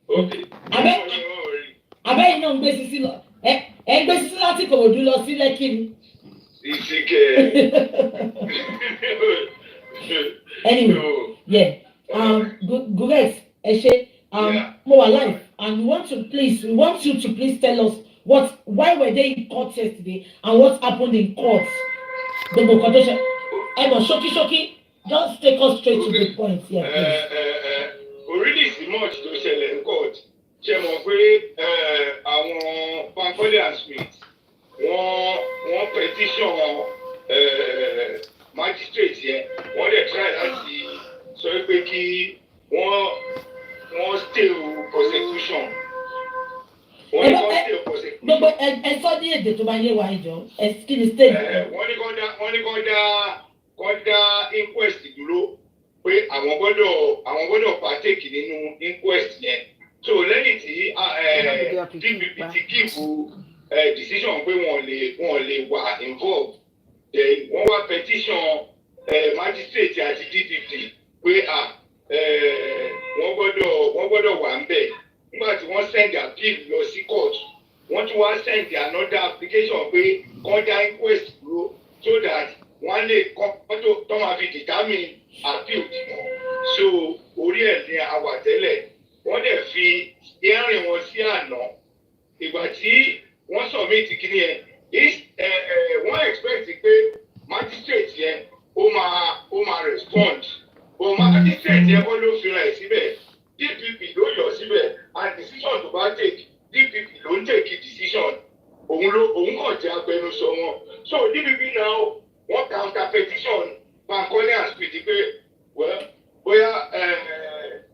Okay. Abẹ́ iná ń gbé sisi lọ. Ẹ gbé sisi láti Kòròdú lọ sí Lẹ́kì ni. Anyway, yeah. Gurex, Eshe, more alive, and we want you to please tell us why were they in court yesterday and what happened in court. Shoki, just take us straight to the point. Yeah, already so much to ṣẹlẹ̀ in court. Ṣé mọ̀ pé àwọn Bankole and Smith wọ́n petition magistrate yẹn wọ́n dẹ̀ try láti sọ pé kí wọ́n stay prosecution. Gbogbo ẹ sọ ní èdè tó bá yé wa ìjọ ẹ kí ni state. Wọ́n ní kọ́ dá inquest dúró pé àwọn gbọ́dọ̀ partake nínú inquest yẹn. So lẹ́yìn tí DPP ti kíìpù decision pé wọ́n lè wà involved. Wọ́n wá petition magistrate àti DPP pé wọ́n gbọ́dọ̀ wà ń bẹ̀. Nígbà tí wọ́n send appeal lọ sí court, wọ́n tún wá send another application pé kọ́ dá inquest dúró so that wọ́n lè kọ́ tó máa fi determine appeal tiwọn. So orí ẹ̀ ní àwàtẹ́lẹ̀ wọ́n dẹ̀ fi hearing wọn sí àná. Ìgbà tí wọ́n submit kíní yẹn wọ́n expect pé magistrate yẹn ó máa respond. But magistrate yẹn kọ́ ló fi rẹ̀ síbẹ̀. DPP ló yọ síbẹ̀ and decision tó bá take DPP ló ń take decision. Òun kàn jẹ́ agbẹnusọ wọn. So DPP now wọ́n counter petition Bankole and Smith pé bóyá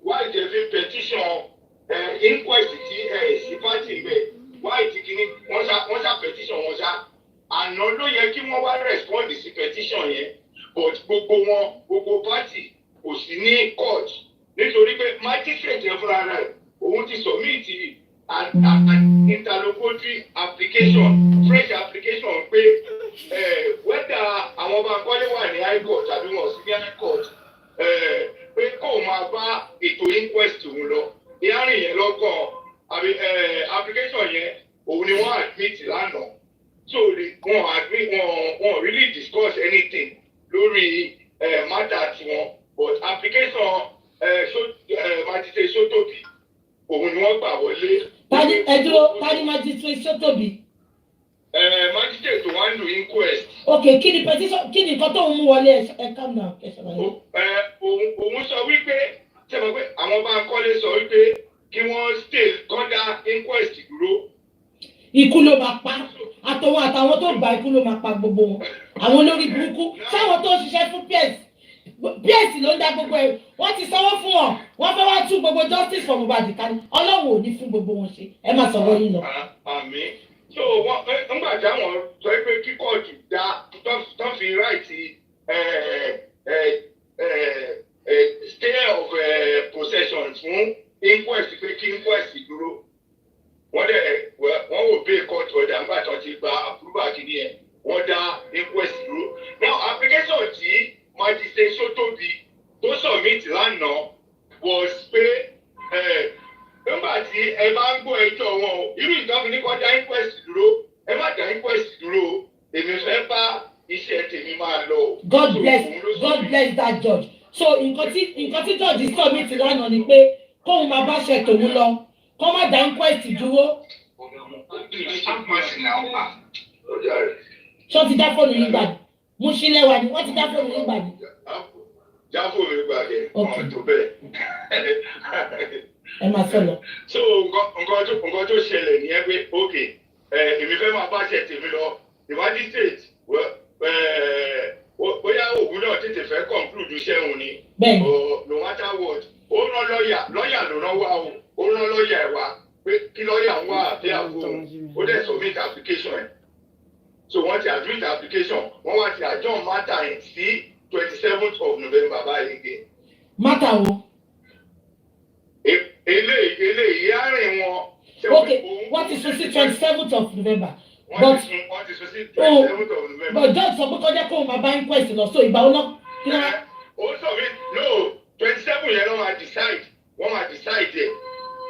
why dey fi petition inquest tí sí party bẹ́ẹ̀ why ti kíní wọ́n ṣá petition wọn ṣá àná ló yẹ kí wọ́n wá respond sí petition yẹn but gbogbo party kò sí ní court nítorí pé magistrate yẹn fúnra rẹ̀ òun ti submit an interlocutory application fresh application pé whether àwọn Bankole wà ní high court tàbí wọn sí ní high court pé kó máa bá ètò inquest òun lọ hearing yẹn lọ́kàn àbí application yẹn òun ni wọ́n admit lánàá so wọ́n really discuss anything lórí matter tiwọn but application magistrate Sotobi òun ni wọ́n gbà wọlé. Tani magistrate Sotobi. Magistrate tó wá ń lo inquest. Okay, kí ni petition kí ni nǹkan tó ń mú wọlé ẹ calm down ẹ ṣàlàyé. Òun sọ wípé ṣe mọ̀ pé àwọn Bankole sọ wípé kí wọ́n stay kọ́dá inquest dúró. Ikú ló máa pa àtàwọn tó gba ikú ló máa pa gbogbo wọn àwọn olórí burúkú sáwọn tó ń ṣiṣẹ́ fún PS ló ń dá gbogbo ẹ̀ wọ́n ti sanwó fún wọn wọ́n fẹ́ wá tú gbogbo justice for Mohbad ká ní Ọlọ́run ò ní fún gbogbo wọn ṣe ẹ má sọ̀rọ̀ yín lọ. Àmín. So nígbà tí àwọn sọ pé kí kóòtù dá tó fi ráìtì stay of possession fún inquest pé kí inquest dúró wọ́n wò bẹ́ẹ̀ court order nígbà tó ti gba approval kìíní ẹ̀ wọ́n dá inquest dúró. Now application tí magistrate Sotobi tó submit lánàá was pé nígbà tí ẹ bá ń gbọ́ ẹjọ́ wọn o irú ìjọba ní kọ́ dá inquest dúró ẹ má dá inquest dúró èmi fẹ́ bá iṣẹ́ tèmi máa lọ. God bless that judge. So nǹkan tí judge submit lánàá ni pé kóun máa bá ṣe tòun lọ kó má dá inquest dúró. Ṣé o ti dá fóònù yín gbàdú? Mo ṣí lẹ́wà ni wọ́n ti dá fóònù yín gbàdú. Já fóònù yín gbàdú ọ̀hún tó bẹ́ẹ̀. Ẹ máa sọ̀rọ̀. So nǹkan tó ṣẹlẹ̀ ní ẹgbẹ́ òkè èmi fẹ́ máa bá ṣe tèmi lọ the magistrate bóyá òun náà tètè fẹ́ conclude iṣẹ́ òun ni. Bẹ́ẹ̀ni. No matter what ó rán lọ́ọ̀yà ló rán wá o ó rán lọ́ọ̀yà ẹ̀ wá pé kí lọ́ọ̀yà ń wá àbí àgbo ó dẹ̀ submit application ẹ̀. So wọ́n ti admit application wọ́n wá ti adjourn matter ẹ̀ sí 27th of November báyìí gé. Matter wo? Eléyìí àárín wọn. Okay, what is 27th of November? Wọ́n ti sọ sí 27th of November. But judge sọ pé kọjá kó o máa bá inquest lọ so ìgbà wo Also, no, 27 yẹn ló máa decide. Wọ́n máa decide there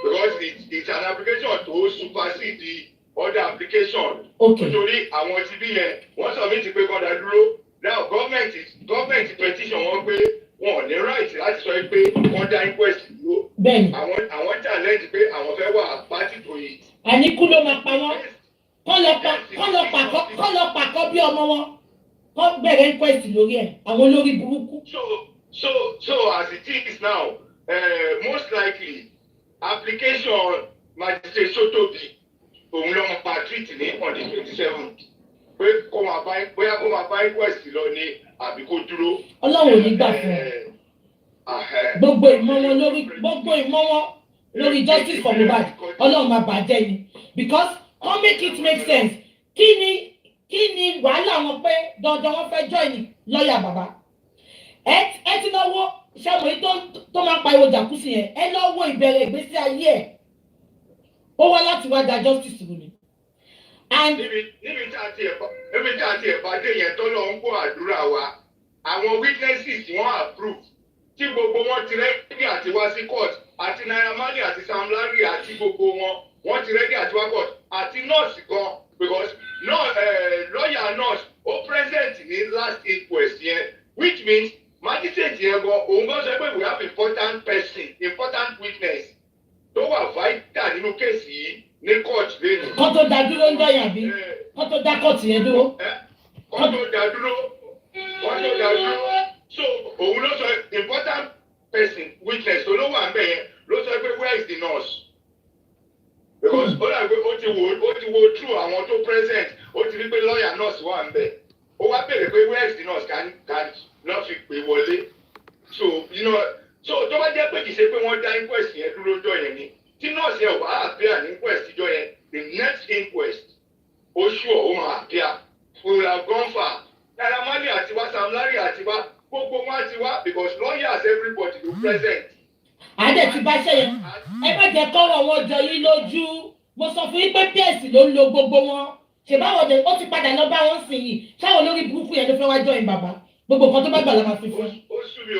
because it's an application to supersede the other application. Okay. Nítorí àwọn ti bí yẹn, wọ́n submit pé kọ́ńdà dúró. Now government petition wọn pé wọn ò ní right láti sọ pé kọ́ńdà inquest dúró. Bẹ́ẹ̀ni. Àwọn challenge pé àwọn fẹ́ wà party to it. Àní kú ló máa pa wọ́n. Kọ́ lọ pàkọ́ bí ọmọ wọn. Kọ́ bẹ̀rẹ̀ inquest lórí ẹ̀. Àwọn olórí burúkú. So as it is now, most likely application magistrate Sotobi òun ló máa pa treat ní on the 27th pé bóyá kó máa bá inquest lọ ní àbí kó dúró. Ọlọ́run ò ní gbà fún ọ. Gbogbo ìmọ̀ wọn lórí justice for Mohbad Ọlọ́run máa bàjẹ́ ni because come make it make sense kí ni wàhálà wọn pé dandan wọn fẹ́ join lọ́ọ̀yà bàbá ẹ ti lọ́wọ́ ṣàwọn èyí tó máa pa ìwọ jàkúsì yẹn ẹ lọ́wọ́ ìbẹ̀rẹ̀ ìgbésí ayé ẹ̀ ó wá láti wá da justice rú ni. níbi tí a ti ẹ̀bá dé yẹn tó lọ ń gbọ́ àdúrà wa àwọn witnesses wọ́n approve tí gbogbo wọn ti rẹ́dí àti wá sí court àti Naira Marley àti Sam Larry àti gbogbo wọn ti rẹ́dí àti wá court àti nurse gan because lawyer nurse ó present ní last inquest yẹn which means magistrate yẹn gan òun gan sọ pé we have important witness tó wà vital nínú kéèsì yìí ní court lẹ́nu. kọ́ tó dá dúró ń dọ̀yà bí kọ́ tó dá court yẹn dúró. kọ́ tó dá dúró so òun ló sọ important person witness tó ló wà ń bẹ̀ yẹn ló sọ pé where is the nurse because ó dàgbé ó ti wo through àwọn tó present ó ti rí pé lawyer nurse wà ń bẹ̀ ó wá béèrè pé where is the nurse can lọ́ fi pè wọlé so tó bá jẹ́ pé kì í ṣe pé wọ́n dá inquest yẹn dúró jọ yẹn ni tí nọ́ọ̀sì ẹ̀ wá appear ní inquest jọ yẹn the next inquest oṣù ó máa appear we have gone far Naira Marley àti wá Sam Larry àti wá gbogbo wọn ti wá because lawyers everybody go present. àdè ti bá ṣe yẹn ẹ má jẹ́ kọ́rọ̀ wọn jọ yín lójú mo sọ fún yín pé PS ló ń lo gbogbo wọn ṣèbáwọ̀ dé ó ti padà lọ bá wọn sìn yìí ṣáwọn olórí burúkú yẹn ló fẹ́ wá join bàbá gbogbo nǹkan tó bá gbà la máa fi fún.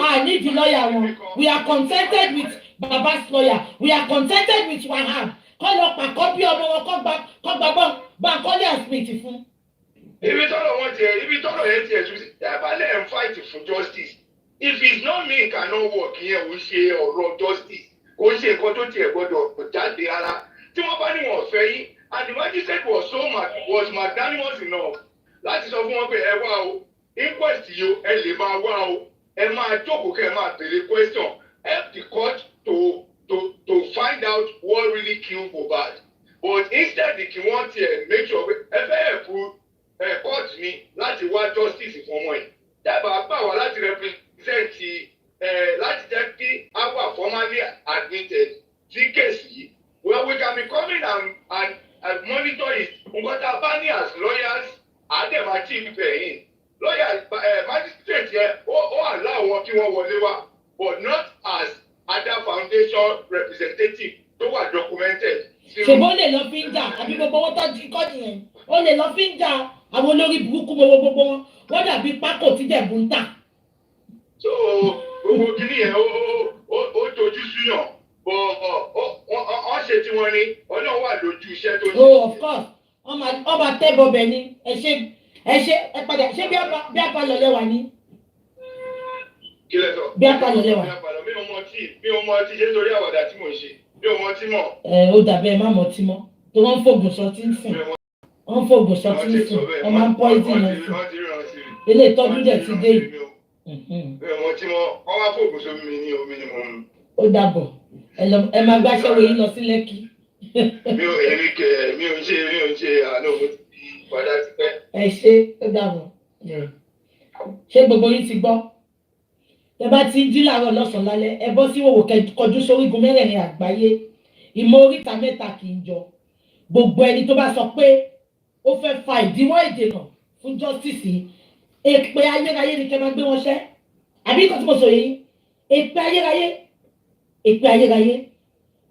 I need the lawyer wọn we are contented with Baba's lawyer we are contented with Wahab kọ́ lọ pàkọ́ bí ọmọ wọn kọ́ gbà Bankole and Smith fún. ibi tọ́rọ̀ yẹn tiẹ̀ tún sí ẹ bá lẹ̀ ń fight for justice if it's not me cannot work yẹn ò ṣe ọ̀rọ̀ justice kò ṣe nǹkan tó tiẹ̀ gbọ́dọ̀ jáde ara tí wọ́n bá ní wọn fẹ́ yín and the magistrate was magnanimous enough láti sọ fún wọn pé ẹ wá o inquest yìí ẹ lè máa wá o ẹ máa jókòó kẹ́ ẹ máa béèrè question help the court to find out what really killed Mohbad but instead kí wọ́n tiẹ̀ make sure pé ẹ fẹ́ ẹ̀fù court mi láti wá justice fún ọmọ yìí dábàá gbà wá láti represent láti jẹ́ kí a wà formally admitted sí kéèsì yìí well we can be coming and monitor it nǹkan tá a bá ní as lawyers àdèmà chief bẹ̀yìn lawyer magistrate yẹn ó allow wọn kí wọ́n wọlé wá but not as other foundation representative tó wà documented. ṣùgbọ́n ó lè lọ fi ń jà àbí gbogbo owó tó jí kọ́ nìyẹn ó lè lọ fi ń jà àwọn olórí burúkú gbogbo wọn wọ́n dàbí pákó tí Jẹ̀bú ń tà. so gbogbo kìíní yẹn ó tojú súyàn bọ̀ ọ́ ṣe tí wọ́n ní ọlọ́run wà lójú iṣẹ́ tó ní. oh of course ọba tẹ́ bọ̀bẹ̀ ni ẹ padà ṣé bí apalọ̀ lẹ́wà ní. kí lẹ sọ. bí apalọ̀ lẹ́wà. mi ò mọ ọtí ṣe nítorí àwàdà tí mò ń ṣe mi ò mọ ọtí mọ̀. ó dàbẹ́ ẹ má mọ ọtí mọ́ tó wọ́n ń fògùn sọtí ń sìn wọ́n ń fògùn sọtí ń sìn wọ́n máa ń pọ́ ìdí yẹn sìn ilé ìtọ́jú dẹ̀ ti dé yìí. mi ò mọ ọtí mọ́ wọ́n wá fògùn sómi mi ní omi ni mo mu. ó dàbọ̀ ẹ máa gbáṣẹ́wó yín lọ sí Lẹ́kì. mi ò ń ṣe àná mo ti padà ti pẹ́. ẹ ṣe ó dàbọ̀ ṣé gbogbo yín ti gbọ́ ẹ bá ti ń jí láàárọ̀ lọ́sàn-án lálẹ́ ẹ bọ́ sí òwò kọjú sórígun mẹ́rẹ̀ẹ̀rin àgbáyé ìmọ̀ oríta mẹ́ta kì í jọ gbogbo ẹni tó bá sọ pé ó fẹ́ fa ìdíwọ́ ìdènà fún justice èpè ayérayé ni kẹ́ máa gbé wọn ṣẹ́ àbí nǹkan tí mo sọ yìí èpè ayérayé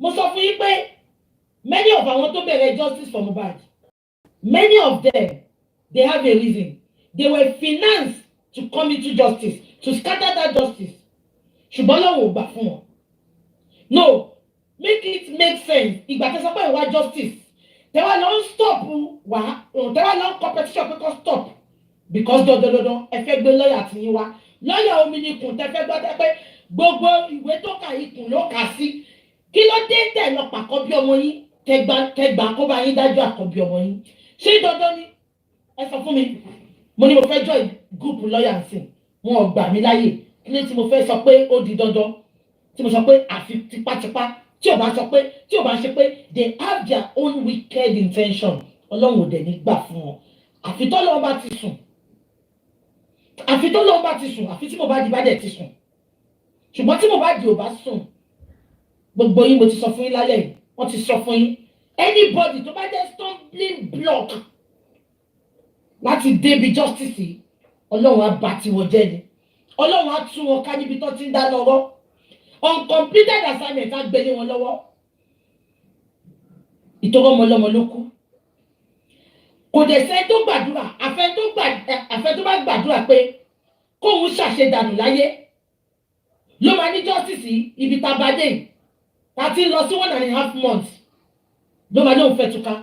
mo sọ fún yín pé many of àwọn tó bẹ̀rẹ̀ justice for Mohbad many of them they have a reason they were financed to come into justice to scatter that justice. Ṣùgbọ́n lọ́wọ́ ò gbà fún wọn. No, make it make sense. Ìgbà tẹ́ sọ pé ìwà justice. Tẹ́ wá lọ stop wá. Tẹ́ wá lọ competition pé kó stop. Because dandan ẹ fẹ́ gbé lọ́ọ̀yà tí yín wá. Lọ́ọ̀yà omi ni kùn tẹ́ fẹ́ gbọ́ tẹ́ pé gbogbo ìwé tó kà ikùn ló kà sí. Kí ló dé tẹ̀ lọ pàkọ́ bí ọmọ yín? Kẹgbà kó bá yín dájọ́ àkọ́bí ọmọ yín. Ṣé dandan ni? Ẹ sọ fún mi. Mo ní mo fẹ́ join group lọ́ọ̀yà sí. Wọn ò gbà mí láyè. Kí ni tí mo fẹ́ sọ pé ó di dandan? Tí mo sọ pé àfi tipátipá. Tí ò bá ṣe pé they have their own wicked intention. Ọlọ́run ò dẹ̀ ní gbà fún wọn. Àfi tọ́lọ́run bá ti sùn. Àfi tí mo bá di bá dẹ̀ ti sùn. Ṣùgbọ́n tí mo bá di ò bá sùn. Gbogbo yín mo ti sọ fún yín lálẹ́ yìí. Wọ́n ti sọ fún yín. Anybody tó bá jẹ́ stumbling block láti débi justice yìí, Ọlọ́run á bá tiwọn jẹ́ ni. Ọlọ́run á tú wọn ká níbi tó ti ń dá lọ́wọ́. Uncompleted assignment á gbélé wọn lọ́wọ́. Ìtọ́rọ ọmọlọ́mọ ló kú. Kò dẹ̀ sẹ́ tó gbàdúrà, àfẹ́ tó bá gbàdúrà pé kóun ṣàṣedànù láyé ló máa ní justice ibi tá a bá dé yìí. Ta ti lọ sí 1.5 months ló máa lóun fẹ́ túká.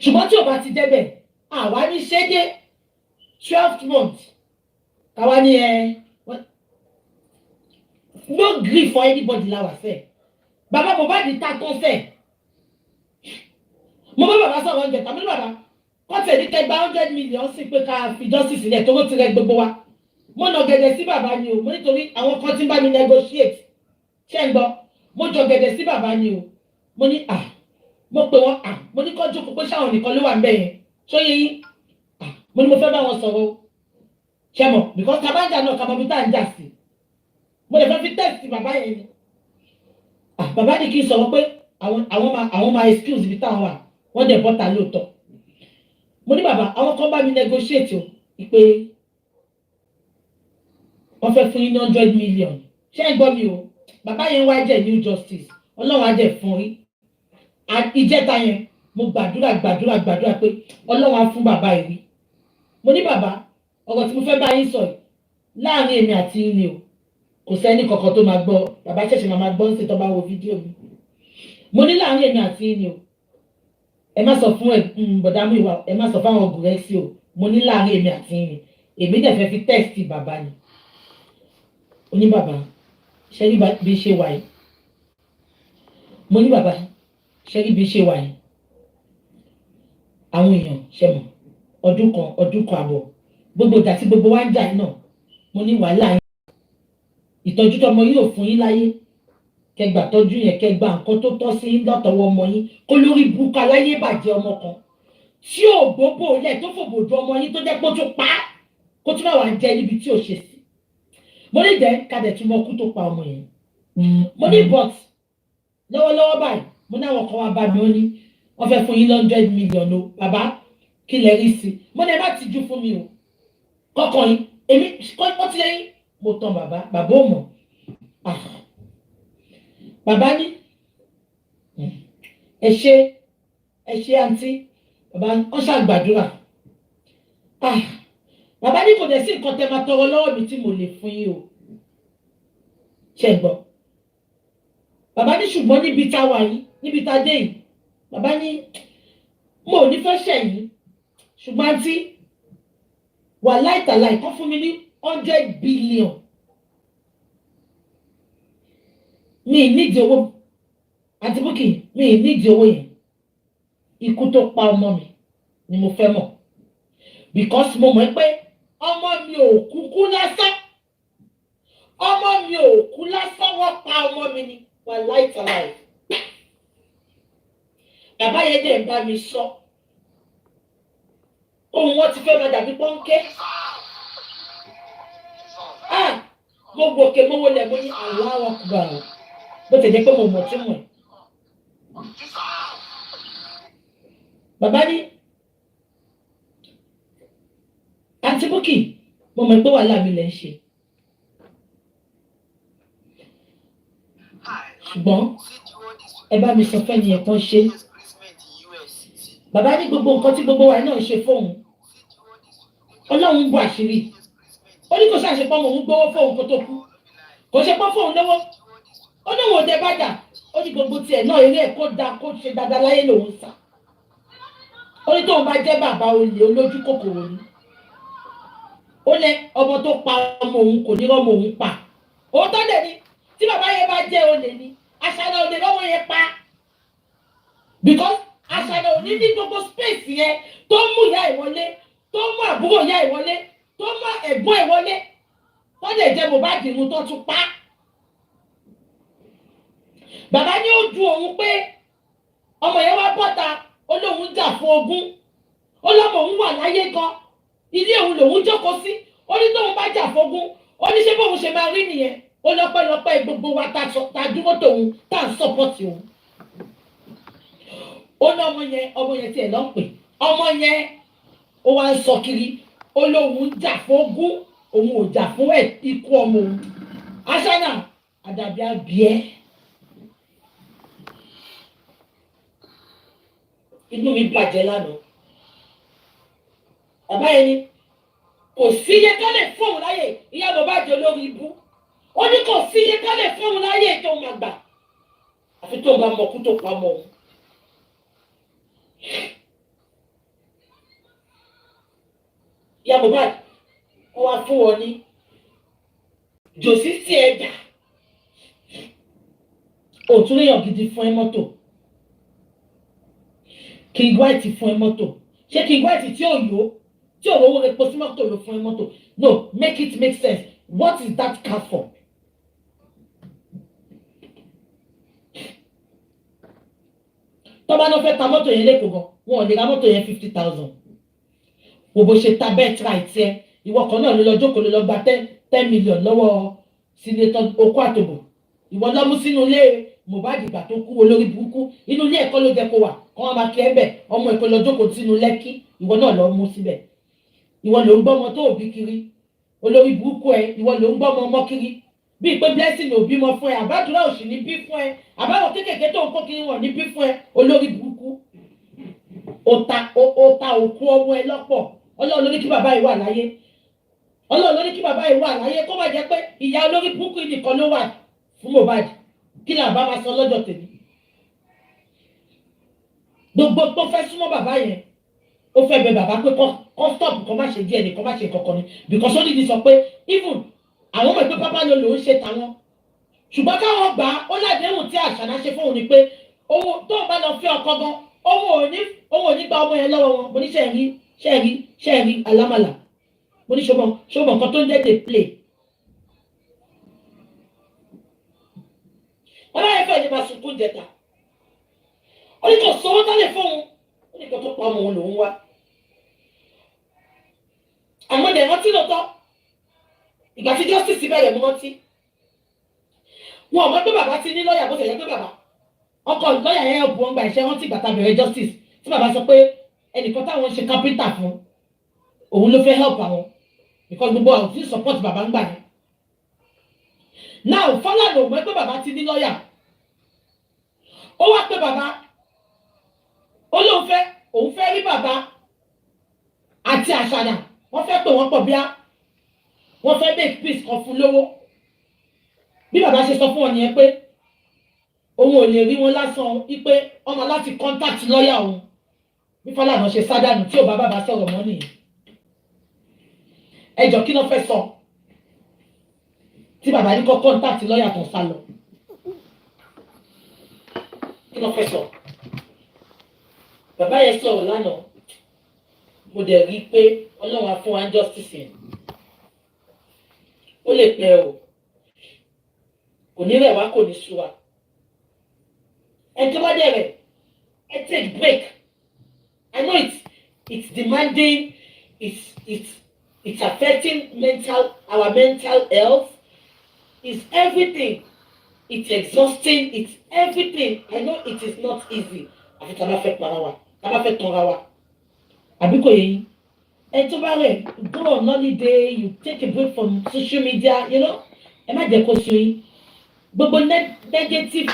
Ṣùgbọ́n tí ò bá ti débẹ̀, àwa ní ṣédé 12 months. Káwa ní no grief for anybody láwà fẹ́. Bàbá Mohbad ta tó fẹ́. Mo bá bàbá sọ̀rọ̀ oúnjẹ tàbí bàbá kọ́tẹ̀ ní kẹgbà 100 million sí pé ká fi justice sílẹ̀ tó ti rẹ gbogbo wa. Mo nà gẹ̀dẹ̀ sí bàbá ni o, mo nítorí àwọn kan tí ń bá mi negotiate. Ṣé ń gbọ́? Mo jọ gẹ̀dẹ̀ sí bàbá ni o. Mo ní mo pè wọ́n mo ní kọ́ jókòó pé ṣáwọn nìkan ló wà ń bẹ̀ yẹn. Ṣó yẹ yín? Mo ní mo fẹ́ bá wọn sọ̀rọ̀ o. Ṣé mọ̀? Because tabanja náà kàmọ́ bí tá à ń jà sí. Mo lè fẹ́ fi test bàbá yẹn ni. Bàbá ní kí n sọ̀rọ̀ pé àwọn máa excuse ibi táwọn wà. Wọ́n dẹ̀ bọ́ta lóòótọ́. Mo ní bàbá àwọn kan bá mi negotiate o. Ìpè wọ́n fẹ́ fún yín ní 100 million. Ṣé ń gbọ́ mi o? Bàbá yẹn wá jẹ́ new justice. Ọlọ́run á jẹ́ fún yín. Ìjẹta yẹn mo gbàdúrà pé Ọlọ́run á fún bàbá yìí rí. Mo ní bàbá ọ̀rọ̀ tí mo fẹ́ bá yín sọ yìí láàrin èmi àti yín ni o. Kò sẹ́ni kankan tó máa gbọ́. Bàbá ṣẹ̀ṣẹ̀ máa gbọ́ níṣẹ́ tó bá wo fídíò mi. Mo ní láàrin èmi àti yín ni o. Ẹ má sọ fún bọ̀dá mú ìwà, ẹ má sọ fáwọn ògùn rẹ̀ sí o. Mo ní láàrin èmi àti yín ni. Èmi dẹ̀ fẹ́ fi test bàbá ni. Ó ní bàbá ṣe rí bí ṣe wà yìí. Mo ní bàbá ṣe rí bí ṣe wà yìí. Àwọn èèyàn ṣe mọ̀ ọdún kan àbọ̀ gbogbo ìjà tí gbogbo wa ń jà náà. Mo ní wàhálà yín. Ìtọ́jú tọmọ yín ò fún yín láyé. Kẹgbà tọ́jú yẹn kẹgbà nǹkan tó tọ́ sí lọ́tọ̀wọ́ ọmọ yín kó lórí burúkú aláyé bàjẹ́ ọmọ kan. Tí ò gbogbo lẹ̀ tó fòbò ju ọmọ yín tó jẹ́ pé ó tún pa á kó tún máa wà jẹ́ níbi tí ò ṣe sí. Mo ní jẹ́ kadẹ̀ tún mọ kú tó pa ọmọ yẹn. Mo ní but lọ́wọ́lọ́wọ́ báyìí mo ní àwọn kan wá bá mi ó ní wọ́n fẹ́ fún yín 100 million o. Bàbá kí lẹ rí sí? Mo ní ẹ má ti jú fún mi o. Kọ́kọ́ yín èmi kọ́ ti lẹ́yìn mo tán bàbá ò mọ̀. Bàbá ní ẹ ṣé àǹtí. Bàbá wọ́n ṣàgbàdúrà. Bàbá ní kò dẹ̀ sí nǹkan tẹ́ máa tọrọ lọ́wọ́ mi tí mo lè fún yín o. Ṣé gbọ́? Bàbá ní ṣùgbọ́n níbi tá wà yìí níbi tá dé yìí. Bàbá ní mo ò ní fẹ́ ṣẹ̀yìn ṣùgbọ́n àǹtí wà láìtàláì kọ́ fún mi ní 100 billion. Mi nídìí owó àti Bukky mi nídìí owó yẹn. Ikú tó pa ọmọ mi ni mo fẹ́ mọ̀. Because mo mọ̀ pé ọmọ mi ò kúkú lásán. Ọmọ mi ò kú lásán wọ́n pa ọmọ mi ni wà láìtàláì. Bàbá yẹn dẹ̀ ń bá mi sọ. Ohun wọn ti fẹ́ máa dàbí pọ́ńkẹ́. Mo gòkè mo wọlé mo ní Allahu Akbar. Bó ti jẹ́ pé mo mọ̀ tí mo ẹ̀. Bàbá ní àǹtí Bukky mo mọ̀ pé wàhálà mi lẹ̀ ń ṣe. Ṣùgbọ́n ẹ bá mi sọ fẹ́ ni ẹ̀kan ṣe. Bàbá ní gbogbo nǹkan tí gbogbo wa náà ṣe fóun. Ọlọ́run bò àṣírí. ó ní kò ṣàṣepọ̀ mọ̀ ń gbówó fóun kó tó kú kò ṣe pọ́ fóun lówó ó ní òun ò dé bàjá ó ní gbogbo tiẹ̀ náà eré ẹ̀ kó da kó ṣe dáadáa láyé lòun sá ó ní tóun bá jẹ́ bàbá olè olójú kòkòrò ni ó lẹ ọmọ tó pa ọmọ òun kò ní rọ́mọ òun pa òótọ́ dẹ̀ ni tí bàbá yẹn bá jẹ́ olè ni aṣáná olè lọ́wọ́ yẹn pa because aṣáná òní ní gbogbo space yẹn tó mú ìyá ìwọlé tó mú àbúrò ìyá ìwọlé tó mú ẹ̀gbọ́n ìwọlé wọ́n lè jẹ́ Mohbad ìmú tó tún pa. Bàbá ní ó ju òun pé ọmọ yẹn wá bọ́ta ó lóun jà fún ogún ó lọ́mọ òun wà láyé gan ilé òun lòun jókòó sí ó ní tóun bá jà fún ogún ó ní ṣé bóun ṣe máa rí nìyẹn ó lọ́pẹ́lọpẹ́ gbogbo wa ta dúró tòun tá à ń sọ́pọ̀tì òun. Ó ní ọmọ yẹn tiẹ̀ lọ́ pè ọmọ yẹn ó wá ń sọ kiri ó lóun jà fún ogún òun ò jà fún ikú ọmọ òun. Aṣáná àdàbí abìẹ́ inú mi bàjẹ́ lánàá. Bàbá yẹn ni kò sí iye ká lè fóun láyè ìyá Mohbad olórí ibú ó ní kò sí iye ká lè fóun láyè tó máa gbà àfi tó bá mọ̀kú tó pa mọ́ òun. Ìyá Mohbad ó wá fún wọn ní jòsí sí ẹ̀dá òtún léèyàn gidi fún ẹ mọ́tò King White fún ẹ mọ́tò ṣé King White tí ò yó tí ò rówó epo sí mọ́tò ló fún ẹ mọ́tò no make it make sense what is that car for? Tọ́ba náà fẹ́ ta mọ́tò yẹn lẹ́kọ̀ọ́ gan wọn ò lè ra mọ́tò yẹn 50,000 wo bó ṣe ta bẹ́ẹ̀ tíra ìtì ẹ ìwọ kan náà ló lọ jókòó ló lọ gba 10 million lọ́wọ́ sínétọ̀ okó àtòbò ìwọ lọ mú sínú ilé Mohbad ìgbà tó kú olórí burúkú inú ilé ẹ̀kọ́ ló jẹ́ kó wà kọ́ wọn máa kí ẹ bẹ̀ ọmọ ẹ̀kọ́ lọ jókòó sínú Lẹ́kí ìwọ náà lọ mú síbẹ̀ ìwọ ló ń gbọ́ ọmọ tó òbí kiri olórí burúkú ẹ ìwọ ló ń gbọ́ ọmọ kiri bíi pé blessing ò bímọ fún ẹ àbádúrà òsì ní bí fún ẹ àbáwọ̀ kékèké tó ń kó kiri wọn ní bí fún ẹ olórí burúkú ó ta òkú ọmọ ẹ lọ́pọ̀ Ọlọ́run ló ní kí bàbá yìí wà láyé Ọlọ́run ló ní kí bàbá yìí wà láyé kó má jẹ́ pé ìyá olórí burúkú nìkan ló wà fún Mohbad kí là bá máa sọ lọ́jọ́ tèmi gbogbo tó fẹ́ súnmọ́ bàbá yẹn ó fẹ́ bẹ bàbá pé kọ́ stop kọ́ má ṣe díẹ̀ ní kọ́ má ṣe kankan ni because ó dìdí sọ pé even àwọn ọmọ ìpín pápá ló lòún ṣe tàwọn ṣùgbọ́n káwọn gbà á ó ládéhùn tí Àṣàná ṣe fóun ni pé owó tó bá lọ fi ọkọ gan owó ò ní gba ọmọ yẹn lọ́wọ́ wọn mo ní ṣẹ́ẹ̀rí alámàlà mo ní ṣọmọ nǹkan tó ń jẹ́ dey play. Ọlọ́run fẹ́ ní máa sunkún jẹta ó ní kò sówó tálẹ̀ fóun ó ní kò tó pa ọmọ òun lòún wá àmọ́ dẹ̀ rántí lọ́tọ́ ìgbà tí justice bẹ̀rẹ̀ mú rántí wọn ò mọ̀ pé bàbá ti ní lọ́ọ̀yà bó ṣe yẹ pé bàbá ọkọ lọ́ọ̀yà yẹn bu ọgbà ìṣẹ́ rántí ìgbà tá bẹ̀rẹ̀ justice tí bàbá sọ pé ẹnìkan táwọn ṣe kápẹ́ńtà fún òun ló fẹ́ help àwọn because gbogbo àwọn tí support bàbá ń gbà yẹn now Fọlá ló mọ̀ pé bàbá ti ní lọ́ọ̀yà ó wá pé bàbá ó lóun fẹ́ rí bàbá àti Àṣàná wọ́n fẹ́ pè wọ́n pọ̀ bíá wọ́n fẹ́ make peace kan fún lówó bí bàbá ṣe sọ fún wọn nìyẹn pé òun ò lè rí wọn lásán wípé ọmọ láti contact lọ́ọ̀yà òun bí Fọlá ṣe sádànù tí ò bá bàbá sọ̀rọ̀ mọ́ nìyẹn ẹjọ́ kí ló fẹ́ sọ tí bàbá ní kọ́ contact lọ́ọ̀yà tó sá lọ kí ló fẹ́ sọ bàbá yẹn sọ̀rọ̀ lánàá mo dẹ̀ rí i pé Ọlọ́run á fún wa justice yẹn ó lè pẹ́ o kò ní rẹ̀ wá kò ní sú wa ẹ tó bá dẹ̀ rẹ̀ ẹ take break I know it's demanding it's affecting our mental health it's everything it's exhausting it's everything I know it is not easy àfi tá a bá fẹ́ para wa tá a bá fẹ́ tanra wa àbí kò yẹ yín ẹ tó bá rẹ̀ go on holiday you take a break from social media you know ẹ má jẹ́ kó ṣe yín gbogbo negative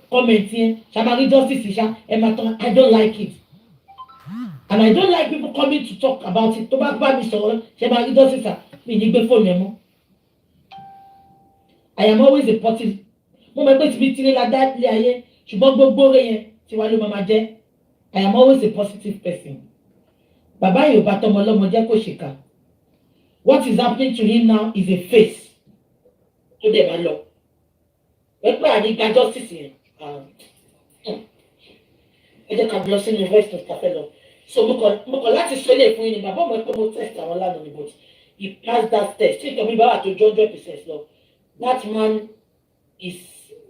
comment yẹn ṣàmàrí justice ṣá ẹ má tán I don't like it And I don't like people coming to talk about it. Tó bá bá mi sọ̀rọ̀, ṣe máa rí dọ́sítà, mi ní gbé fóònù ẹ̀ mọ́. I am always a positive. Mo mọ̀ pé tìbí tìrí la dá ilé ayé, ṣùgbọ́n gbogbo rẹ̀ yẹn tiwa ló máa jẹ́. I am always a positive person. Bàbá yìí ò bá tọmọ lọ́mọ jẹ́ kó ṣèkà. What is happening to him now is a face. Tó dẹ̀ máa lọ. Pẹ̀pẹ́ àríga justice yẹn. Ẹ jẹ́ ká lọ sínú university of Cafe lọ. So mo kàn láti sọ́lé fún yín ni bàbá ọmọ ẹ̀pẹ́ mo test àwọn lánàá ni but he passed that test. Ṣé ìtọ́ mi bá wà tó 100% lọ? That man is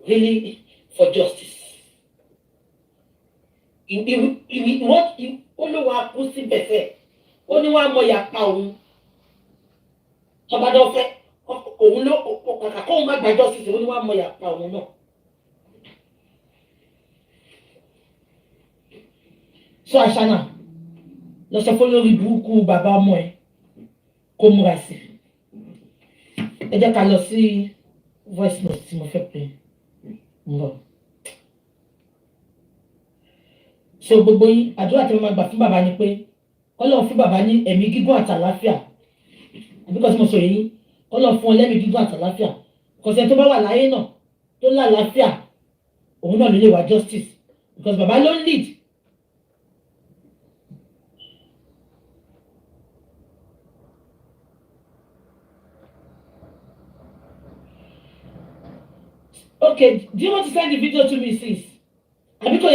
really for justice. Ó ló wá kú síbẹ̀ fẹ́. Ó ní wàá mọ ìyàpá òun. Ọbàdàn fẹ́ òun ló kàkà kóun má gba justice ó ní wàá mọ ìyàpá òun náà. So Àṣànà lọ sọ fún lórí burúkú bàbá ọmọ ẹ kó múra sí. Ẹ jẹ́ ká lọ sí voice note tí mo fẹ́ pè ń bọ̀. So gbogbo yín àdúrà tí mo máa gbà fún bàbá ni pé Ọlọ́run fún bàbá ní ẹ̀mí gígùn àtàláfíà. Because mo sọ yìí Ọlọ́run fún ọ lẹ́mí gígùn àtàláfíà. Kò sẹ́ni tó bá wà láyé náà tó lálàáfíà òun náà ló lè wá justice because bàbá ló ń lead. Okay, do you want to send the video to me, sis? Abiko,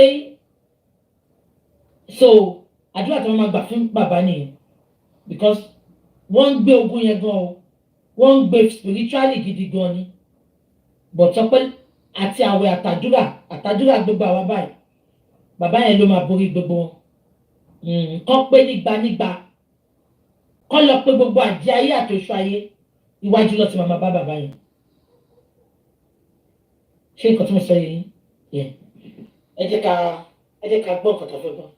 so àdúrà tí wọ́n máa gbà fún bàbá nìyẹn because wọ́n ń gbé ogun yẹn gan o, wọ́n ń gbé spiritually gidi gan ni but ọpẹ́ àti àwẹ̀ àtàdúrà gbogbo àwa báyìí bàbá yẹn ló máa borí gbogbo wọn. Kọ́ pé nígbà kọ́ lọ pé gbogbo àjẹ́ ayé àtòṣù ayé iwájú lọ sí màmá bá bàbá yẹn. Ṣé nǹkan tí mo sọ yìí yẹn ẹ jẹ́ ká gbọ́ nǹkan tó fẹ́ gbọ́.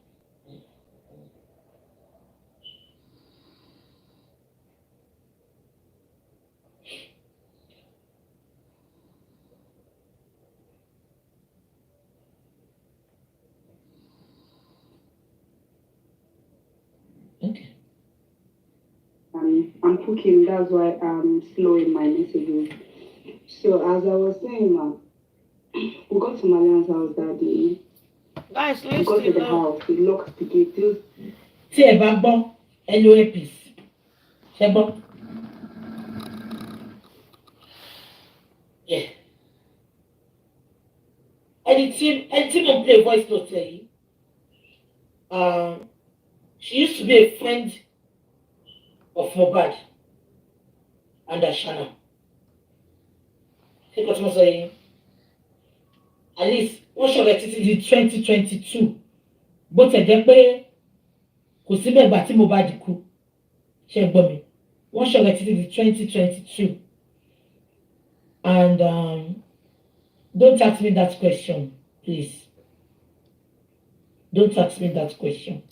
Okay. I'm cooking, that's why I'm slow in my messages. So as I was saying, we got to Malian's house that day. Guys, we got to the house, we locked the gate. See a bamboo, LOA piece. Sebo. Yeah. And the team will play voice note here. She used to be a friend of Mohbad and Ashana. See what I'm saying? At least wọ́n ṣọ̀rẹ́ títí di 2022 bó tẹ̀ jẹ́ pé kò síbẹ̀ ìgbà tí Mohbad kú ṣe gbọ́ mi wọ́n ṣọ̀rẹ́ títí di 2022 and don't ask me that question please don't ask me that question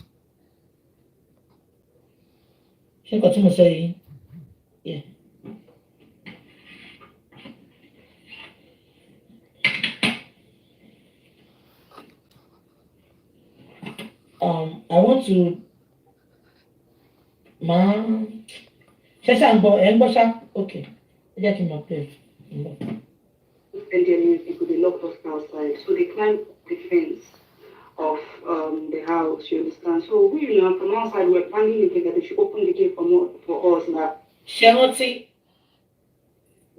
ṣé nǹkan tí mo sọ yìí yeah. I want to okay. And then people they locked us outside. So they climbed the fence of the house, you understand? So we from outside we were planning the gate that they should open the gate for us now. Sheroti,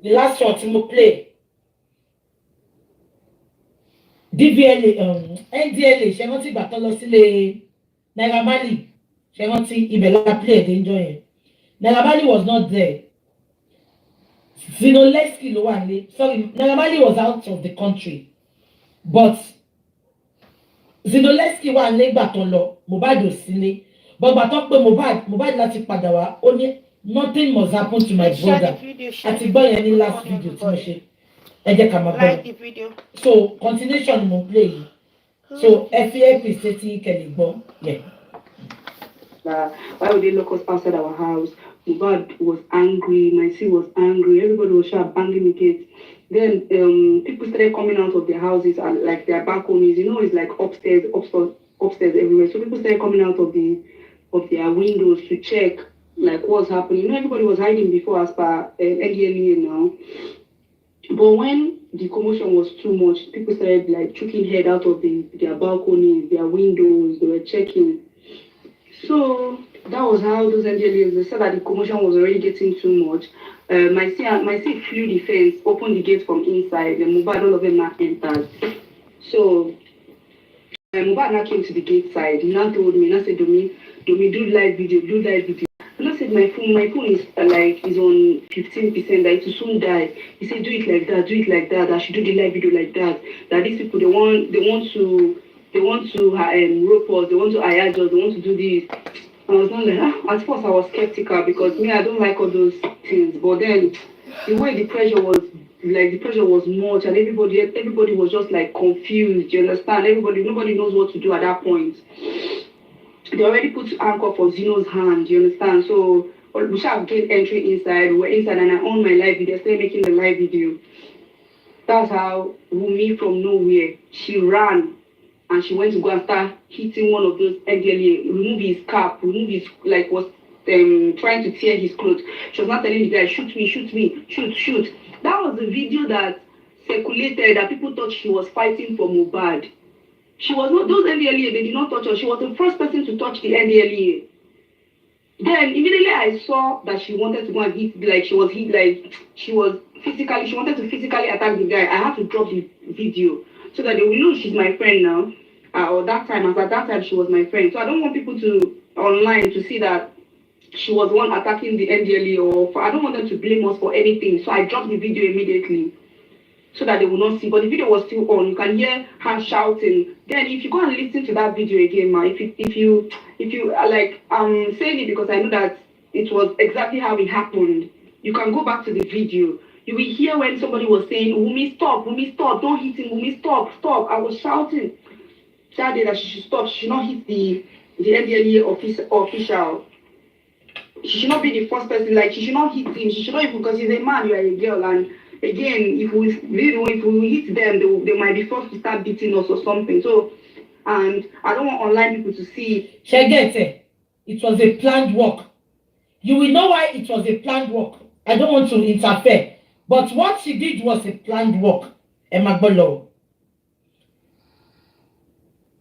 the last one to play. DVLA, NDLA, Sheroti Batolo Sile, Naira Marley, Sheroti Ibela played, they enjoy it. Naira Marley was not there. Zinoleski Luwande, sorry, Naira Marley was out of the country. But Zinoleski wa le Batolo, Mohbad ò sílé. But Batok pe Mohbad láti padà wá, only nothing must happen to my brother. Àti gbọ́ yẹn ní last video tí mo ṣe. Like the video. So continuation mo play. So FAP stating Kelly yeah. Why would they lock us outside our house? Mohbad was angry, my sis was angry, everybody was sharp banging the gate. Then people started coming out of their houses and like their balconies, you know, it's like upstairs upstairs everywhere. So people started coming out of their windows to check like what's happening. You know, everybody was hiding before as per NDLEA now. But when the commotion was too much, people started like choking head out of their balconies, their windows. They were checking. So that was how those NDLEAs, they said that the commotion was already getting too much. My seat flew the fence, opened the gate from inside, and Mohbad, all of them now entered. So Mohbad now came to the gate side. He now told me, now said, Domi, do live video. And I said, my phone is is on 15%, that it will soon die. He said, do it like that, I should do the live video like that. That these people, they want to rope us, they want to hire us, they want to do this. I was not like, at first I was skeptical because me, I don't like all those things. But then the way the pressure was much, and everybody was just like confused. You understand? Nobody knows what to do at that point. They already put anchor for Zeno's hand. You understand? So we shall gain entry inside. We were inside, and I owned my live video. I started making the live video. That's how WUMMI from nowhere, she ran. And she went to go and start hitting one of those NDLEA, remove his cap, was trying to tear his clothes. She was not telling the guy, shoot me. That was the video that circulated, that people thought she was fighting for Mohbad. She was not, those NDLEA, they did not touch her. She was the first person to touch the NDLEA. Then immediately I saw that she wanted to go and hit, she wanted to physically attack the guy. I had to drop the video so that they will know she's my friend now. At that time she was my friend. So I don't want people online to see that she was the one attacking the NDLEA, I don't want them to blame us for anything. So I dropped the video immediately so that they will not see. But the video was still on. You can hear her shouting. Then if you go and listen to that video again, ma, if you I'm saying it because I know that it was exactly how it happened. You can go back to the video. You will hear when somebody was saying, WUMMI, stop, don't hit him, WUMMI, stop. I was shouting that day that she should stop. She should not hit the NDLEA official. She should not be the first person, she should not hit him. She should not even, because he's a man, you are a girl. And again, if we hit them, they might be forced to start beating us or something. So, and I don't want online people to see. Shegete, it was a planned work. You will know why it was a planned work. I don't want to interfere. But what she did was a planned work. Emagbolo.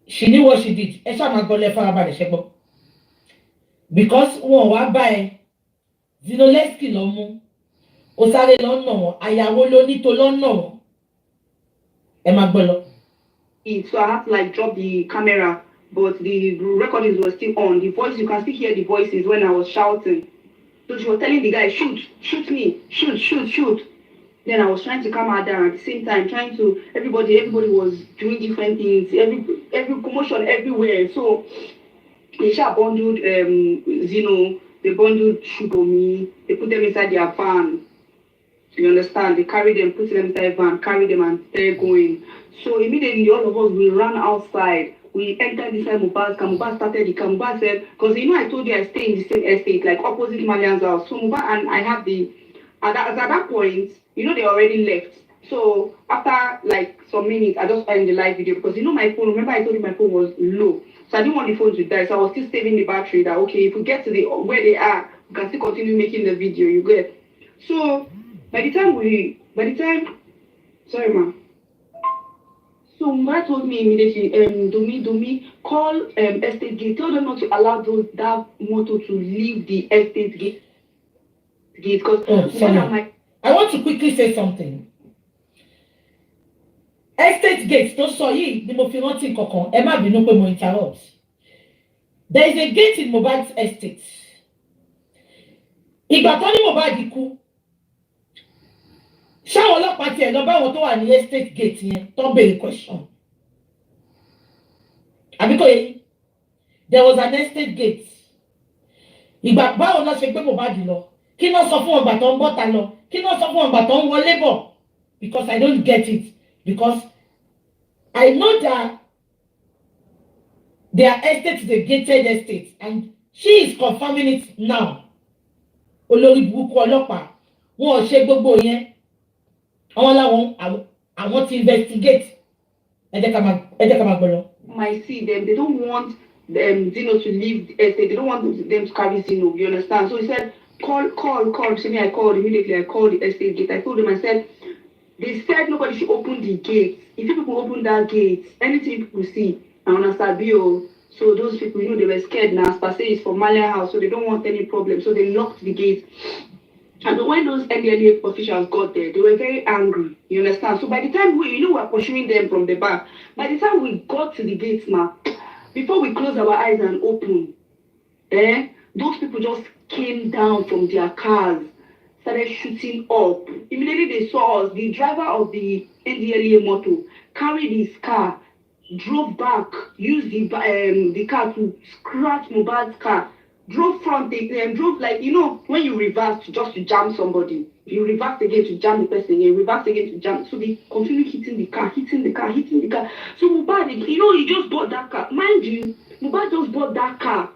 She knew what she did. Because one wa buy Zinoleski lomu. Osare lon no. Ayawo lo ni to lon no. Emagbolo. So I had to drop the camera, but the recordings were still on. The voice, you can still hear the voices when I was shouting. So she was telling the guy, shoot me, shoot. Then I was trying to calm her down at the same time, everybody was doing different things, every commotion everywhere. So they bundled Zeno, they bundled Shubomi, they put them inside their van. You understand? They carried them, put them inside van, carried them and started going. So immediately all of us, we ran outside. We entered inside Mohbad's car. Mohbad started the car. Mohbad said, because I told you I stay in the same estate, opposite Malian's house. So Mohbad and I had at that point, they already left. So after some minutes, I just ended the live video because my phone, remember I told you my phone was low. So I didn't want the phone to die. So I was still saving the battery that, okay, if we get to where they are, we can still continue making the video, you get. So sorry ma. So Mohbad told me immediately, Domi, call estate gate. Tell them not to allow that motor to leave the estate gate. Because I want to quickly say something. Estate gates don't saw you, the Mofiranti Kokon, Emma Binope mo interrupt. There is a gate in Mohbad's estate. Ìgbà tó ní Mohbad ikú. Ṣáwọn ọlọ́pàá tiẹ̀ lọ bá wọn tó wà ní estate gate yẹn tó béèrè question. Àbíkọ́ there was an estate gate. Ìgbà báwo lọ ṣe pé Mohbad lọ. Kí ló sọ fún ọgbà tó ń bọ́ta lọ? Kí ló sọ fún ọgbà tó ń wọlé bọ̀? Because I don't get it. Because I know that their estate is a gated estate and she is confirming it now. Olórí burúkú ọlọ́pàá wọn ò ṣe gbogbo yẹn. Àwọn làwọn ti investigate. Ẹ jẹ́ ká máa gbọ́ lọ. might see them. They don't want Zeno to leave the estate. They don't want them to carry Zeno. You understand? So he said, call. So me, I called immediately. I called the estate gate. I told them, I said, they said nobody should open the gate. If people open that gate, anything people see, I understand, so those people, they were scared now. As per say, it's from Malia house, so they don't want any problem. So they locked the gate. And when those NDLA officials got there, they were very angry. You understand? So by the time we were pursuing them from the back, by the time we got to the gates now, before we closed our eyes and opened, those people just came down from their cars, started shooting up. Immediately they saw us. The driver of the NDLA motor carried his car, drove back, used the car to scratch Mohbad's car, drove front, drove like, when you reverse just to jam somebody, you reverse again to jam the person again, reverse again to jam. So they continue hitting the car. So Mohbad, he just bought that car. Mind you, Mohbad just bought that car.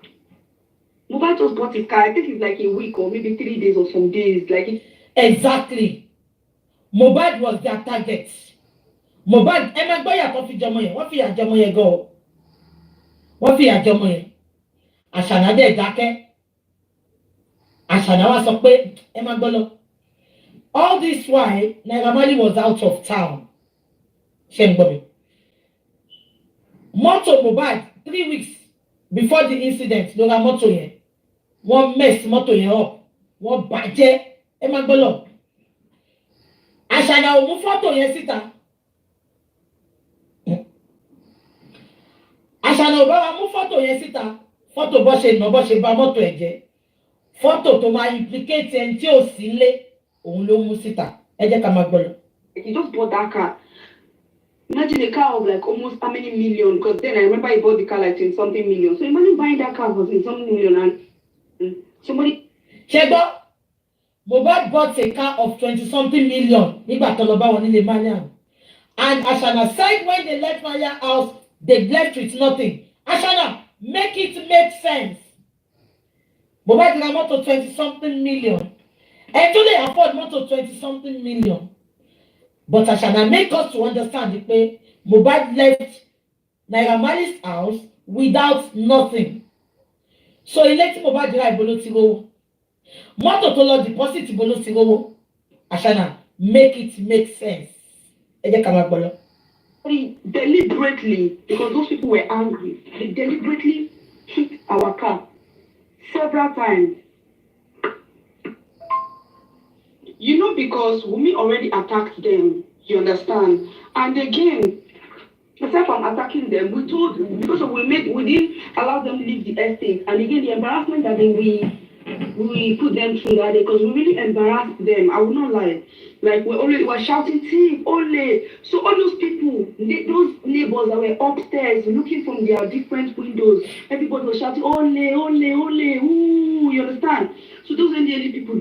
Mohbad just bought his car. I think it's like a week or maybe 3 days or some days. Exactly. Mohbad was their target. Mohbad, ẹ gbọ́ yàtọ̀ fi jọmọ yẹn, wọ́n fi àjọmọ yẹn gan o. Wọ́n fi àjọmọ yẹn. Àṣànà dẹ̀ dákẹ́. Àṣànà wá sọ pé ẹ má gbọ́ lọ. All this while, Naira Marley was out of town. Ṣé ń gbọ́ mi? Mọ́tò Mohbad 3 weeks before the incident, ló ra mọ́tò yẹn. Wọ́n mess mọ́tò yẹn up. Wọ́n bàjẹ́. Ẹ má gbọ́ lọ. Àṣànà ò mú fọ́tò yẹn síta. Àṣànà ò bá wa mú fọ́tò yẹn síta. Fọ́tò bó ṣe nà bó ṣe bà mọ́tò ẹ̀ jẹ́. Fọ́tò tó máa implicate ẹni tí ò sí lé òun ló mú síta. Ẹ jẹ́ ká máa gbọ́ lọ. He just bought that car. Imagine a car of like almost how many million? Because then I remember he bought the car like in something million. So imagine buying that car for something million and somebody. Ṣẹ́gbọ́, Mohbad bought a car of 20-something million nígbà tó lọ bá wọn nílé Mariam. And Àṣànà said when they left Mariam house, they left with nothing. Àṣànà, make it make sense. Mohbad ra mọ́tò 20-something million. And so they afford mọ́tò 20-something million. But Àṣànà make us to understand that Mohbad left Naira Marley's house without nothing. So ilé tí Mohbad ra ibo ló ti rówó. Mọ́tò tó lọ deposit ibo ló ti rówó. Àṣànà, make it make sense. Ẹ jẹ́ ká máa gbọ́ lọ. Deliberately, because those people were angry, they deliberately hit our car several times. Because WUMMI already attacked them, you understand? And again, aside from attacking them, we didn't allow them to leave the estate. And again, the embarrassment that we put them through that day, because we really embarrassed them. I will not lie. Like we were shouting, "Thief, ole!" So all those people, those neighbors that were upstairs looking from their different windows, everybody was shouting, "Ole, ole, ole!" Ooh, you understand? So those NDLA people,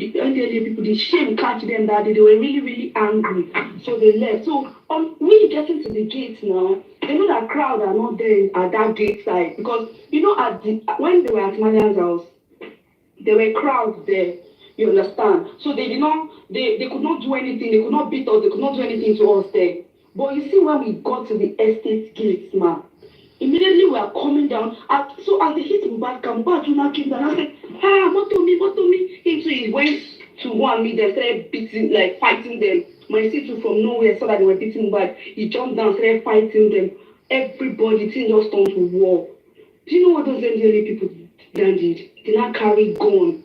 the shame catch them that day. They were really, really angry. So they left. So we getting to the gate now, they know that crowd are not there at that gate side because when they were at Mariam's house, there were crowds there. You understand? So they could not do anything. They could not beat us. They could not do anything to us there. But you see, when we got to the estate gates, man, immediately we are coming down. So as they hit Mohbad, Mohbad came down. I said, moto me. He went to go and meet them, started beating, like fighting them. My sister from nowhere saw that they were beating Mohbad. He jumped down, started fighting them. Everybody, things just turned to war. Do you know what those NDLA people did? They now carry gun.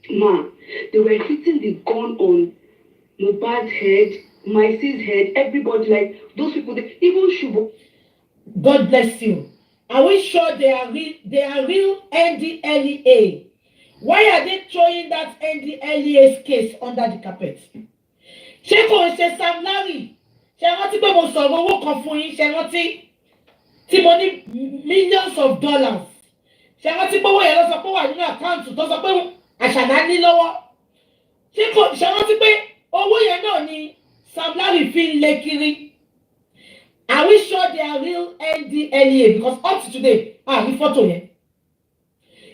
Man, they were hitting the gun on Mohbad's head, my sister's head, everybody, like those people, even Shubo. God bless you. Are we sure they are real NDLEA? Why are they throwing that NDLEA's case under the carpet? Ṣé kò ṣe Sam Larry? Ṣé rántí pé mo sọ̀rọ̀ owó kan fún yín? Ṣé rántí tí mo ní millions of dollars? Ṣé rántí pé owó yẹn lọ sọ pé wà nínú àkáǹtì tó sọ pé Àṣànà ní lọ́wọ́? Ṣé rántí pé owó yẹn náà ni Sam Larry fi ń lé kiri? Are we sure they are real NDLEA? Because up to today, rí photo yẹn.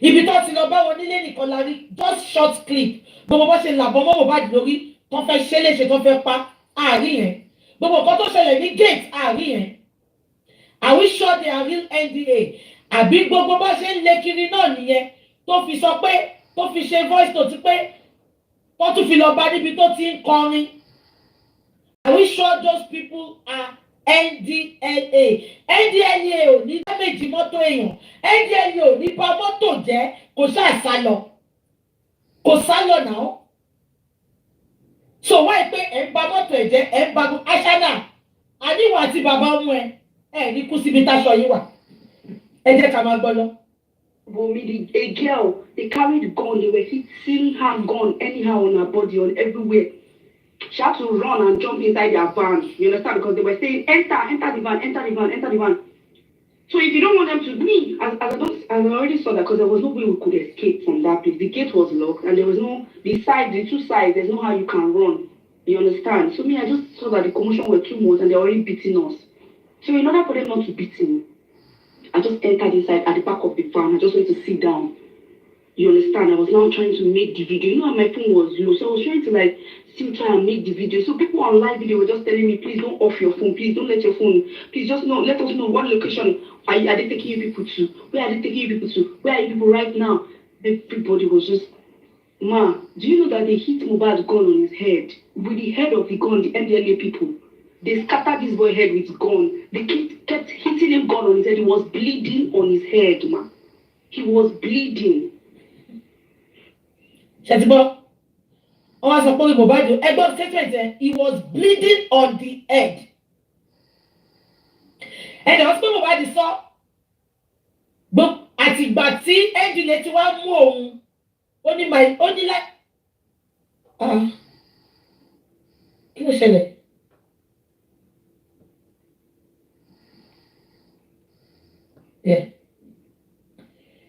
Ibi tó ti lọ bá wọn nílé nìkan la rí, just short clip. Gbogbo bó ṣe làbọ̀ mọ́ Mohbad lórí, tó fẹ́ ṣe léṣe, tó fẹ́ pa, rí yẹn. Gbogbo nǹkan tó ṣẹlẹ̀ ní gate, rí yẹn. Are we sure they are real NDA? Àbí gbogbo bá ṣe ń lé kiri náà nìyẹn tó fi sọ pé tó fi ṣe voice note pé tó tún fi lọ bá níbi tó ti ń kọrin. Are we sure those people are NDLA? NDLA ò ní damage mọ́tò èèyàn. NDLA ò ní bà mọ́tò jẹ́ kò ṣáà sálọ. Kò sálọ náà. So why pé ẹ̀ ń bà mọ́tò ẹ̀ jẹ́ ẹ̀ ń bà Aṣáná? Àníwọ̀ àti bàbá ọmọ ẹ̀ ní kú síbi táṣọ yìí wà. Ẹ jẹ́ ká máa gbọ́ lọ. Wunmi, a girl, they carried gun, they were hitting her gun anyhow on her body, on everywhere. She had to run and jump inside their van, you understand? Because they were saying, enter the van, enter the van, enter the van. So if you don't want them to, I already saw that because there was no way we could escape from that place. The gate was locked and there was no, the two sides, there's no how you can run. You understand? So I just saw that the commotion were too much and they're already beating us. So in order for them not to beat me, I just entered inside at the back of the van. I just went to sit down. You understand? I was now trying to make the video. You know how my phone was low, so I was trying to still try and make the video. So people on live video were just telling me, please don't off your phone. Please don't let your phone. Please just let us know what location are they taking you people to? Where are they taking you people to? Where are you people right now? Everybody was just, Ma, do you know that they hit Mohbad's gun on his head? With the head of the gun, the MDLA people. They scattered this boy head with gun. They kept hitting him gun on his head. He was bleeding on his head, man. He was bleeding. Shatibo, I was supposed to provide you. Egbon statement, he was bleeding on the head. And the hospital provided saw. But at the bati, and the letter one only like kí ló ṣẹlẹ̀?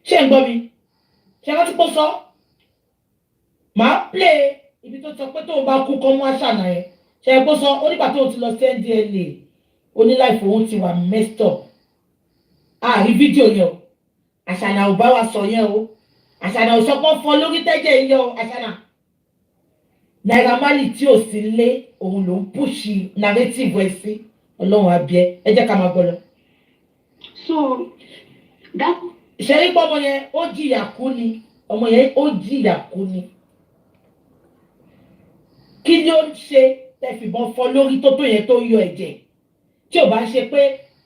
Ṣé ń gbọ́ mi? Ṣé wọ́n ti pọ́ sọ? Màá play ibi tó sọ pé tó bá kú kọ́ mú Aṣáná yẹn. Ṣé ẹ pọ́ sọ onígbà tó ti lọ sí NDLA oníláìfò òun ti wà messed up. Rí fídíò yẹn o. Aṣáná ò bá wa sọ yẹn o. Aṣáná ò sọ pé fọ́ lórí tẹ́jẹ̀ yẹn o. Aṣáná. Naira Marley tí ò sí lé òun ló ń pùṣì narrative ẹ̀ sí Ọlọ́run àbíẹ́ ẹ jẹ́ ká máa gbọ́ lọ. So that ṣẹ́rí pọ́ ọmọ yẹn ó jìyà kú ni ọmọ yẹn ó jìyà kú ni. Kí ni ó ń ṣe tẹ̀fìbọn fọ́ lórí tó yẹn tó yọ ẹ̀jẹ̀ tí ò bá ṣe pé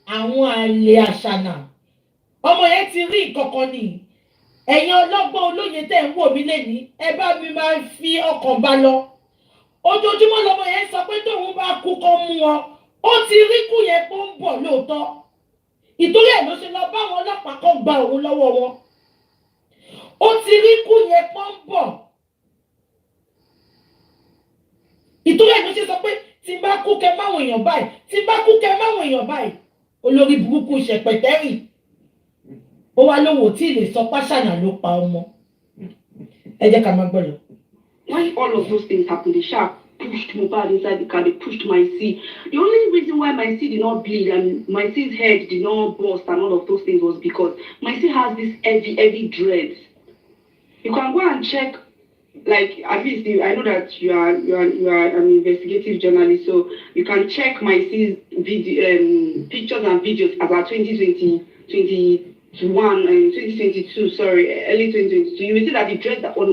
àwọn àlè Aṣáná ọmọ yẹn ti rí ìkọ̀kan ni ẹ̀yin ọlọ́gbọ́n olóye tẹ̀ ń wò mí lẹ́ni ẹ bá mi máa fi ọkàn bá lọ. Ojoojúmọ́ lọmọ yẹn sọ pé tóun bá kú kọ́ mú wọn ó ti rí kú yẹn tó ń bọ̀ lóòótọ́ ìtorí ẹ̀ ló ṣe lọ bá àwọn ọlọ́pàá kan gba òun lọ́wọ́ wọn ó ti rí kú yẹn tó ń bọ̀ ìtorí ẹ̀ ló ṣe sọ pé tí bá kú kẹ máwọn èèyàn báyìí tí bá kú kẹ máwọn èèyàn báyìí olórí burúkú ṣẹpẹtẹ́rì ó wá lówó tí lè sọ pàṣànà ló pa ọmọ ẹ jẹ́ ká máa gbọ́ lọ. When all of those things happened, the shark pushed Mohbad inside the car, they pushed my C. The only reason why my C did not bleed and my C's head did not burst and all of those things was because my C has this heavy dreads. You can go and check, like at least I know that you are an investigative journalist, so you can check my C's video, pictures and videos about 2022, early 2022. You will see that the dread that was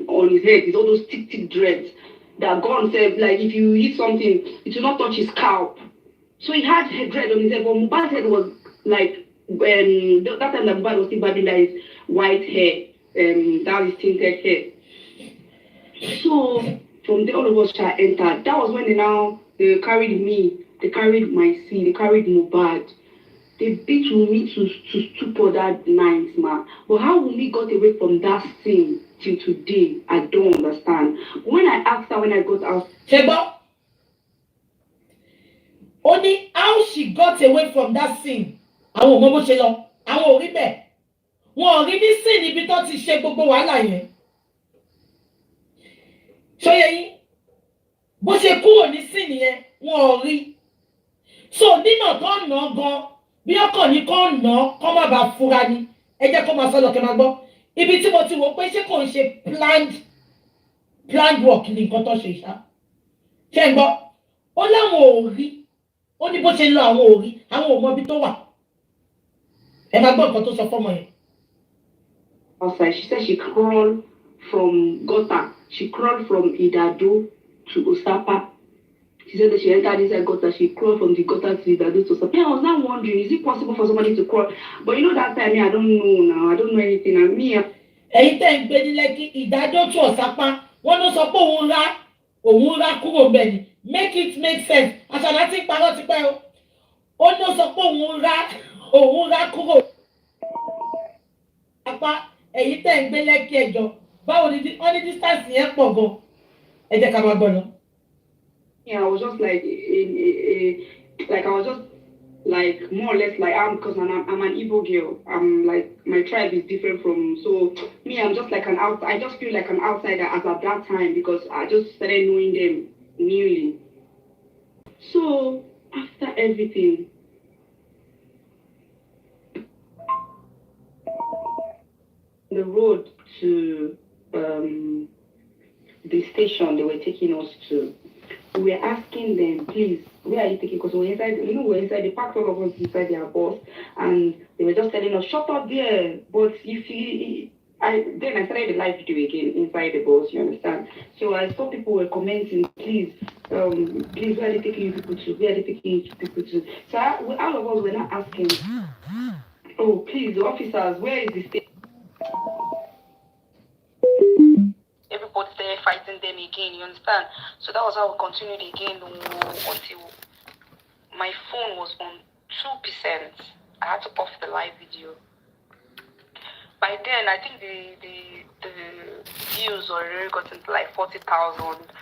on his head is all those thick dreads that God said, like if you eat something, it will not touch his scalp. So he had dread on his head, but Mohbad's head was like that time that Mohbad was still battling that his white hair, that is tinted hair. So from there all of us entered. That was when they carried me, they carried my C, they carried Mohbad. They beat Wunmi to stupor that night, man. But how Wunmi got away from that scene till today, I don't understand. When I asked her when I got out, Shebo, only how she got away from that scene. Àwọn ọmọ bó ṣe lọ, àwọn ò rí bẹ́ẹ̀. Wọn ò rí ní scene ibi tó ti ṣe gbogbo wàhálà yẹn. Ṣóyẹ yín, bó ṣe kúrò ní scene yẹn, wọn ò rí. So nínà tó nà gan. Bí ọkàn ní kọ́ ná kọ́ má bàa fura ni ẹ jẹ́ kó máa sọ lọ kẹ́ máa gbọ́ ibi tí mo ti wò pé ṣé kò ń ṣe planned work ní nǹkan tó ṣe ṣá ṣe ń gbọ́ ó láwọn ò rí ó ní bó ṣe lọ àwọn ò rí àwọn ò mọ ibi tó wà Ẹ máa gbọ́ nǹkan tó sọ fọ́mọ yẹn. Outside, she said she crawled from gutter. She crawled from Idado to Osapa. She said that she entered inside gutter. She crawled from the gutter to Idado to Osapa. I was now wondering, is it possible for somebody to crawl? But you know that time, I don't know now. I don't know anything. And me, Èyí tẹ́ ń gbé ní Lẹ́kì Ìdájọ́ tó Ọ̀sápá wọ́n ló sọ pé òun rá kúrò bẹ́ẹ̀ ni make it make sense àṣàlá tí parọ́ ti pẹ́ o ó ló sọ pé òun rá kúrò apá èyí tẹ́ ń gbé Lẹ́kì ẹ̀jọ̀ báwo ni wọ́n ní distance yẹn pọ̀ gan ẹ jẹ́ ká máa gbọ́ lọ. I was just like I was just like more or less like because I'm an Igbo girl. I'm like my tribe is different from me. I'm just like I just feel like an outsider as at that time because I just started knowing them newly. So after everything, the road to the station they were taking us to. We were asking them, please, where are you taking? Because we're inside, we're inside, they packed all of us inside their bus, and they were just telling us, shut up there. But then I started the live video again inside the bus, you understand? So I saw people were commenting, please, where are they taking you people to? Where are they taking you people to? So all of us were not asking, oh, please, the officers, where is the station? Everybody there fighting them again, you understand? So that was how we continued again until my phone was on 2%. I had to off the live video. By then, I think the views already got into like 40,000.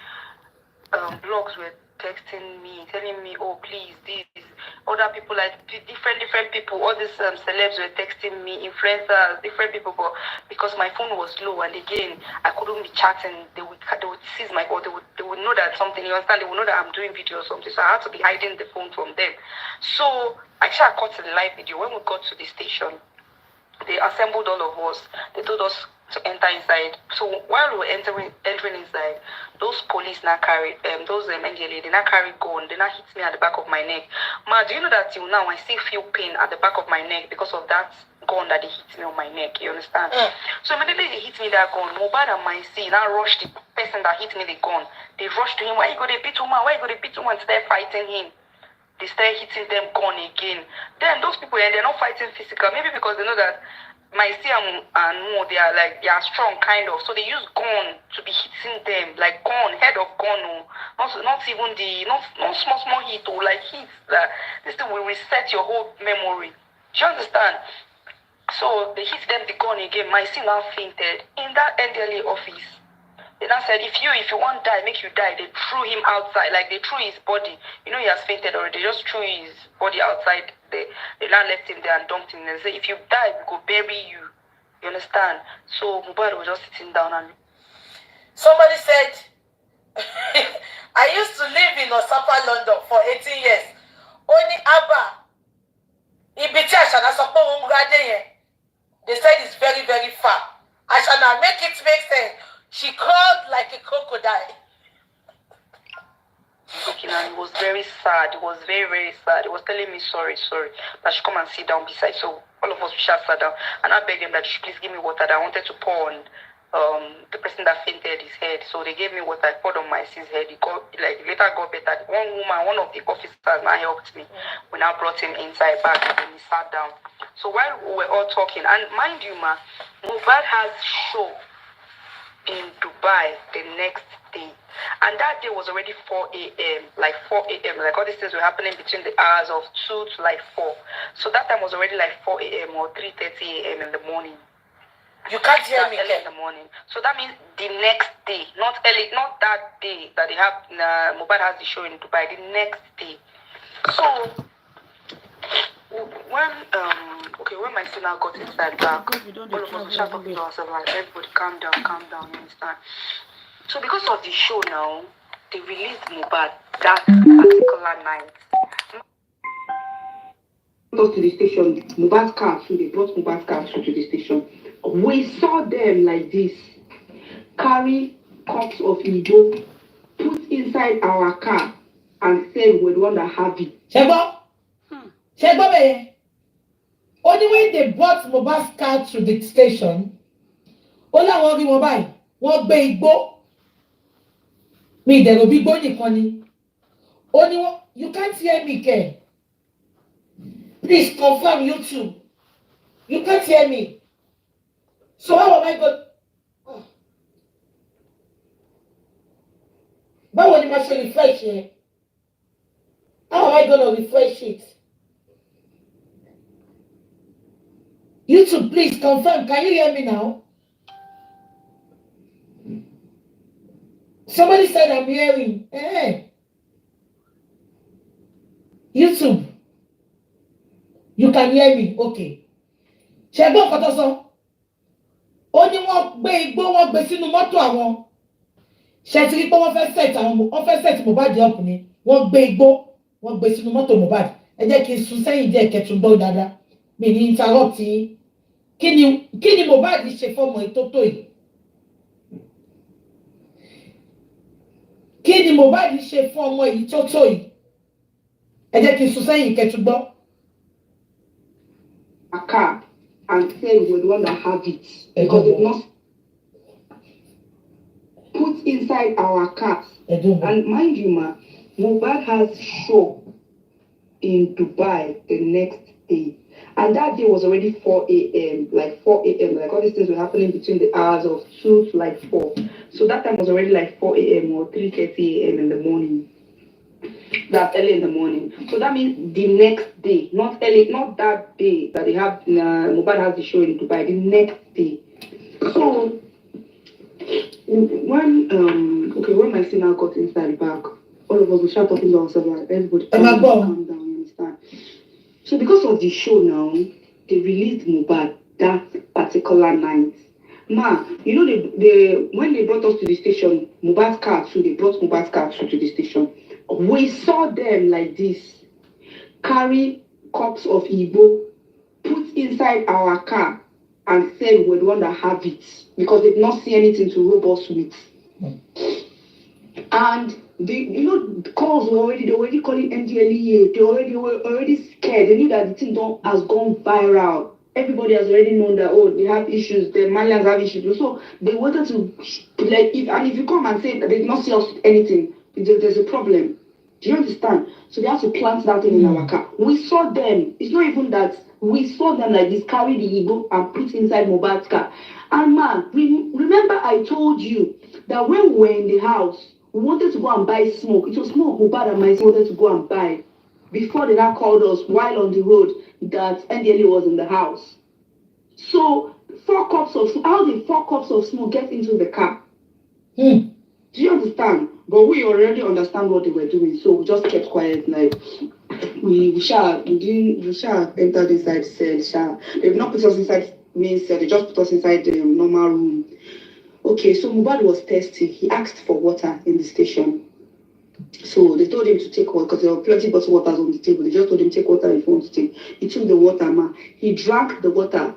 Blogs were texting me, telling me, oh, please, this. Other people, like different people, all these celebs were texting me, influencers, different people, but because my phone was low and again, I couldn't be chatting, they would seize my phone, they would know that something, you understand, they would know that I'm doing video or something, so I had to be hiding the phone from them. So, actually, I caught the live video. When we got to the station, they assembled all of us, they told us to enter inside. So while we were entering inside, those police now carried those NGLA, they now carry gun, they now hit me at the back of my neck. Ma, do you know that till now I still feel pain at the back of my neck because of that gun that they hit me on my neck, you understand? So immediately they hit me that gun, Mohbad and my see now rushed the person that hit me the gun. They rushed to him, why you go to beat woman, why you go to beat woman, start fighting him. They started hitting them gun again. Then those people, and they're not fighting physical, maybe because they know that my CM and Mo, they are strong kind of, so they use gun to be hitting them, like gun, head of gun, not even not small hit or like hits that this thing will reset your whole memory. Do you understand? So they hit them the gun again. My CM now fainted in that NDLA office. They now said, if you want to die, make you die. They threw him outside, like they threw his body. You know he has fainted already. They just threw his body outside. They now left him there and dumped him. They said, if you die, we go bury you. You understand? So Mohbad was just sitting down and... Somebody said, I used to live in Osapa, London for 18 years. Only Abba, they said it's very, very far. I shall not make it make sense. She crawled like a crocodile. And it was very sad. It was very, very sad. It was telling me sorry. That she come and sit down beside. So all of us we sat down. And I begged them that she please give me water that I wanted to pour on the person that fainted his head. So they gave me water. I poured on my sis head. He got later got better. One of the officers now helped me. We now brought him inside back and then he sat down. So while we were all talking, and mind you, Mohbad has show in Dubai the next day, and that day was already 4 a.m. like 4 a.m. like all these things were happening between the hours of 2 to like 4, so that time was already like 4 a.m. or 3:30 a.m. in the morning. You can't hear me early in the morning, so that means the next day, not that day that they have Mohbad has the show in Dubai, the next day. So when my son now got inside back, all of us were talking to ourselves like, everybody calm down, you understand? So because of the show now, they released Mohbad that particular night. Us to the station, Mohbad's car too, they brought Mohbad's car to the station. We saw them like this, carry cups of Igbo, put inside our car, and said we're the one that have it. Shebo, Only when they brought Mohbad's car to the station, ó láwọn rí wọn báyìí, wọ́n gbé igbó. Mi ìdẹ̀rù bí igbó nìkan ni. Ó ní wọ́n, you can't hear me, Ken. Please confirm YouTube. You can't hear me. So how am I going? Báwo ni ma ṣe refresh yẹn? How am I going to refresh it? YouTube, please confirm. Can you hear me now? Somebody said I'm hearing. YouTube, you can hear me. Okay. Ṣé gbọ́ nǹkan tó sọ? Ó ní wọ́n gbé igbó, wọ́n gbé sínú mọ́tò àwọn. Ṣé ti rí pé wọ́n fẹ́ set Mohbad up ni? Wọ́n gbé igbó, wọ́n gbé sínú mọ́tò Mohbad. Ẹ jẹ́ kí n sún sẹ́yìn díẹ̀ kẹ́tùn gbọ́ dáadáa. Mi ní interrupt yín. Kí ni Mohbad ṣe fọ́mọ ìtótó yìí? Kí ni Mohbad ṣe fún ọmọ yìí tótó yìí? Ẹ jẹ́ kí n sún sẹ́yìn kẹ́tùn gbọ́. A car and say we're the one that have it because it's not put inside our cars. And mind you, ma, Mohbad has show in Dubai the next day. And that day was already 4 a.m., like 4 a.m. Like all these things were happening between the hours of 2 to like 4. So that time was already like 4 a.m. or 3:30 a.m. in the morning. That's early in the morning. So that means the next day, not early, not that day that they have, Mohbad has the show in Dubai, the next day. So when my sister got inside the back, all of us were start talking to ourselves, like, everybody calm down, you understand? So because of the show now, they released Mohbad that particular night. Ma, you know, when they brought us to the station, Mohbad's car too, they brought Mohbad's car too to the station. We saw them like this, carry cups of Igbo, put inside our car, and said we're the one that have it because they did not see anything to rob us with. And the calls were already calling NDLEA. They were already scared. They knew that the thing has gone viral. Everybody has already known that they have issues. The Malians have issues. So they wanted to if you come and say that they did not see us with anything, there's a problem. Do you understand? So they have to plant that thing in our car. We saw them. It's not even that we saw them like this, carry the Igbo and put inside Mohbad's car. And man, remember I told you that when we were in the house, we wanted to go and buy smoke. It was smoke Mohbad and myself wanted to go and buy before they now called us while on the road that NDLA was in the house. So how did 4 cups of smoke get into the car? Do you understand? But we already understand what they were doing, so we just kept quiet. Like we didn't enter inside cell. They've not put us inside main cell. They just put us inside the normal room. Okay, so Mohbad was thirsty. He asked for water in the station. So they told him to take water because there were plenty of bottled waters on the table. They just told him take water if you want to take. He took the water, man. He drank the water.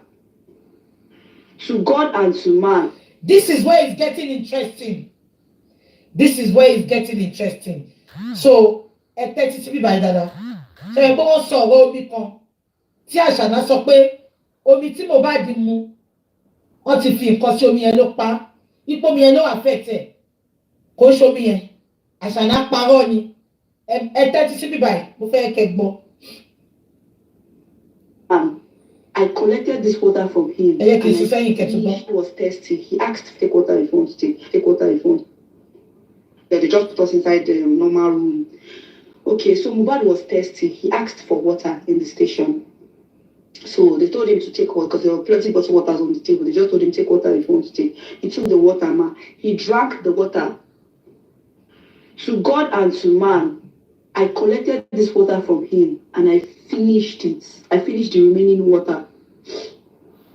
To God and to man. This is where it's getting interesting. So, ẹ tẹ́tí sí bíbá dáadáa. Ṣé ẹ gbọ́ wọ́n sọ ọ̀rọ̀ omi kan tí Àṣàná sọ pé omi tí Mohbad mu wọ́n ti fi nǹkan sí omi yẹn ló pa. Ipò omi yẹn ló affect ẹ̀. Kò ṣe omi yẹn. Àṣàná parọ́ ni. Ẹ tẹ́tí sí bíbá yìí. Mo fẹ́ kẹ́ gbọ́. I collected this water from him. He was thirsty. He asked to take water if you want to take water if you want. Yeah, they just put us inside the normal room. Okay, so Mohbad was thirsty. He asked for water in the station. So they told him to take water because there were plenty of bottled waters on the table. They just told him take water if you want to take. He took the water, man. He drank the water. To God and to man, I collected this water from him and I finished it. I finished the remaining water.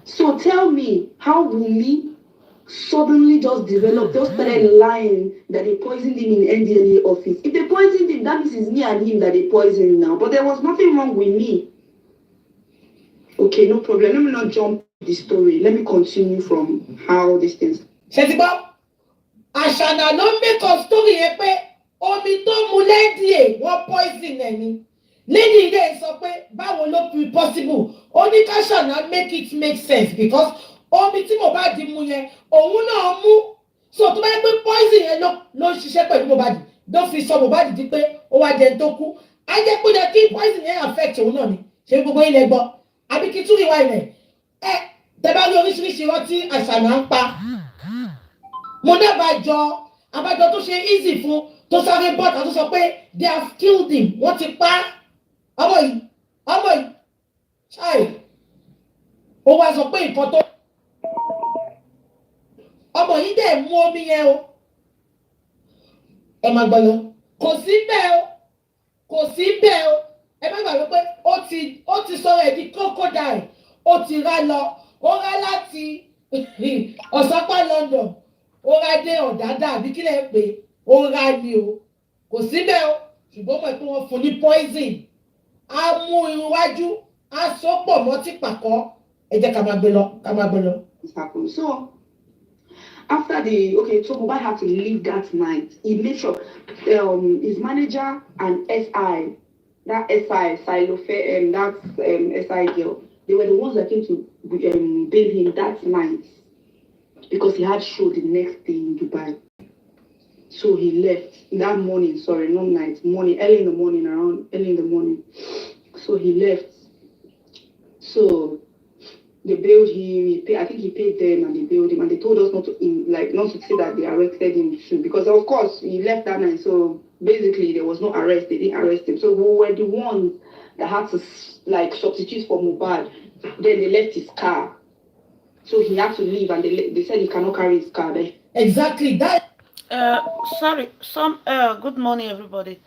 So tell me, how WUMMI suddenly just started lying that they poisoned him in NDLA office. If they poisoned him, that means it's me and him that they poisoned now. But there was nothing wrong with me. Okay, no problem. Let me not jump the story. Let me continue from how these things. Ṣètìgbọ́, Àṣànà ló make a story yẹn pé omi tó mu lẹ́díẹ̀ wọ́n poison ẹ̀ ni. lady ilé sọ pé báwo ló fi possible ó ní ká ṣàná make it make sense because omi tí Mohbad mu yẹn òun náà mú so tó bá yẹ pé poison yẹn ló ṣiṣẹ́ pẹ̀lú Mohbad ló fi sọ Mohbad di pé ó wá jẹ tó kú á jẹ́ pé jẹ́ kí poison yẹn affect òun náà ni ṣé gbogbo ilẹ̀ gbọ́ àbí kí tún ìwà ilẹ̀ tẹ́bá rí oríṣiríṣi irọ́ tí àṣànà ń pa mo dábàá jọ abájọ tó ṣe easy fún tó sáré bọ́ta tó sọ pé they have killed him wọ́n ti pa ọmọ yìí ṣáì ó wá sọ pé nǹkan tó ọmọ yìí dẹ̀ mú omi yẹn o ẹ máa gbọ́ lọ kò sí bẹ́ẹ̀ o ẹ má gbàgbé pé ó ti sọ ẹ̀ di crocodile ó ti rá lọ ó rá láti ọ̀sápá London ó rá dé ọ̀dádá àbí kílẹ̀ pé ó rá ni o kò sí bẹ́ẹ̀ o ṣùgbọ́n mọ̀ pé wọ́n fún ní poison á mú irun wájú á sọ́pọ̀ mọ́ tí pàkọ́ ẹ jẹ́ ká máa gbé lọ. So after so Mohbad had to leave that night. He made sure his manager and SI, that SI girl, they were the ones that came to bail him that night because he had show the next day in Dubai. So he left that morning, not night, early in the morning. So he left. So they bailed him. I think he paid them and they bailed him, and they told us not to say that they arrested him too, because of course he left that night. So basically there was no arrest. They didn't arrest him. So we were the ones that had to substitute for Mohbad. Then they left his car, so he had to leave, and they said he cannot carry his car there. Exactly that. Sorry. Good morning, everybody.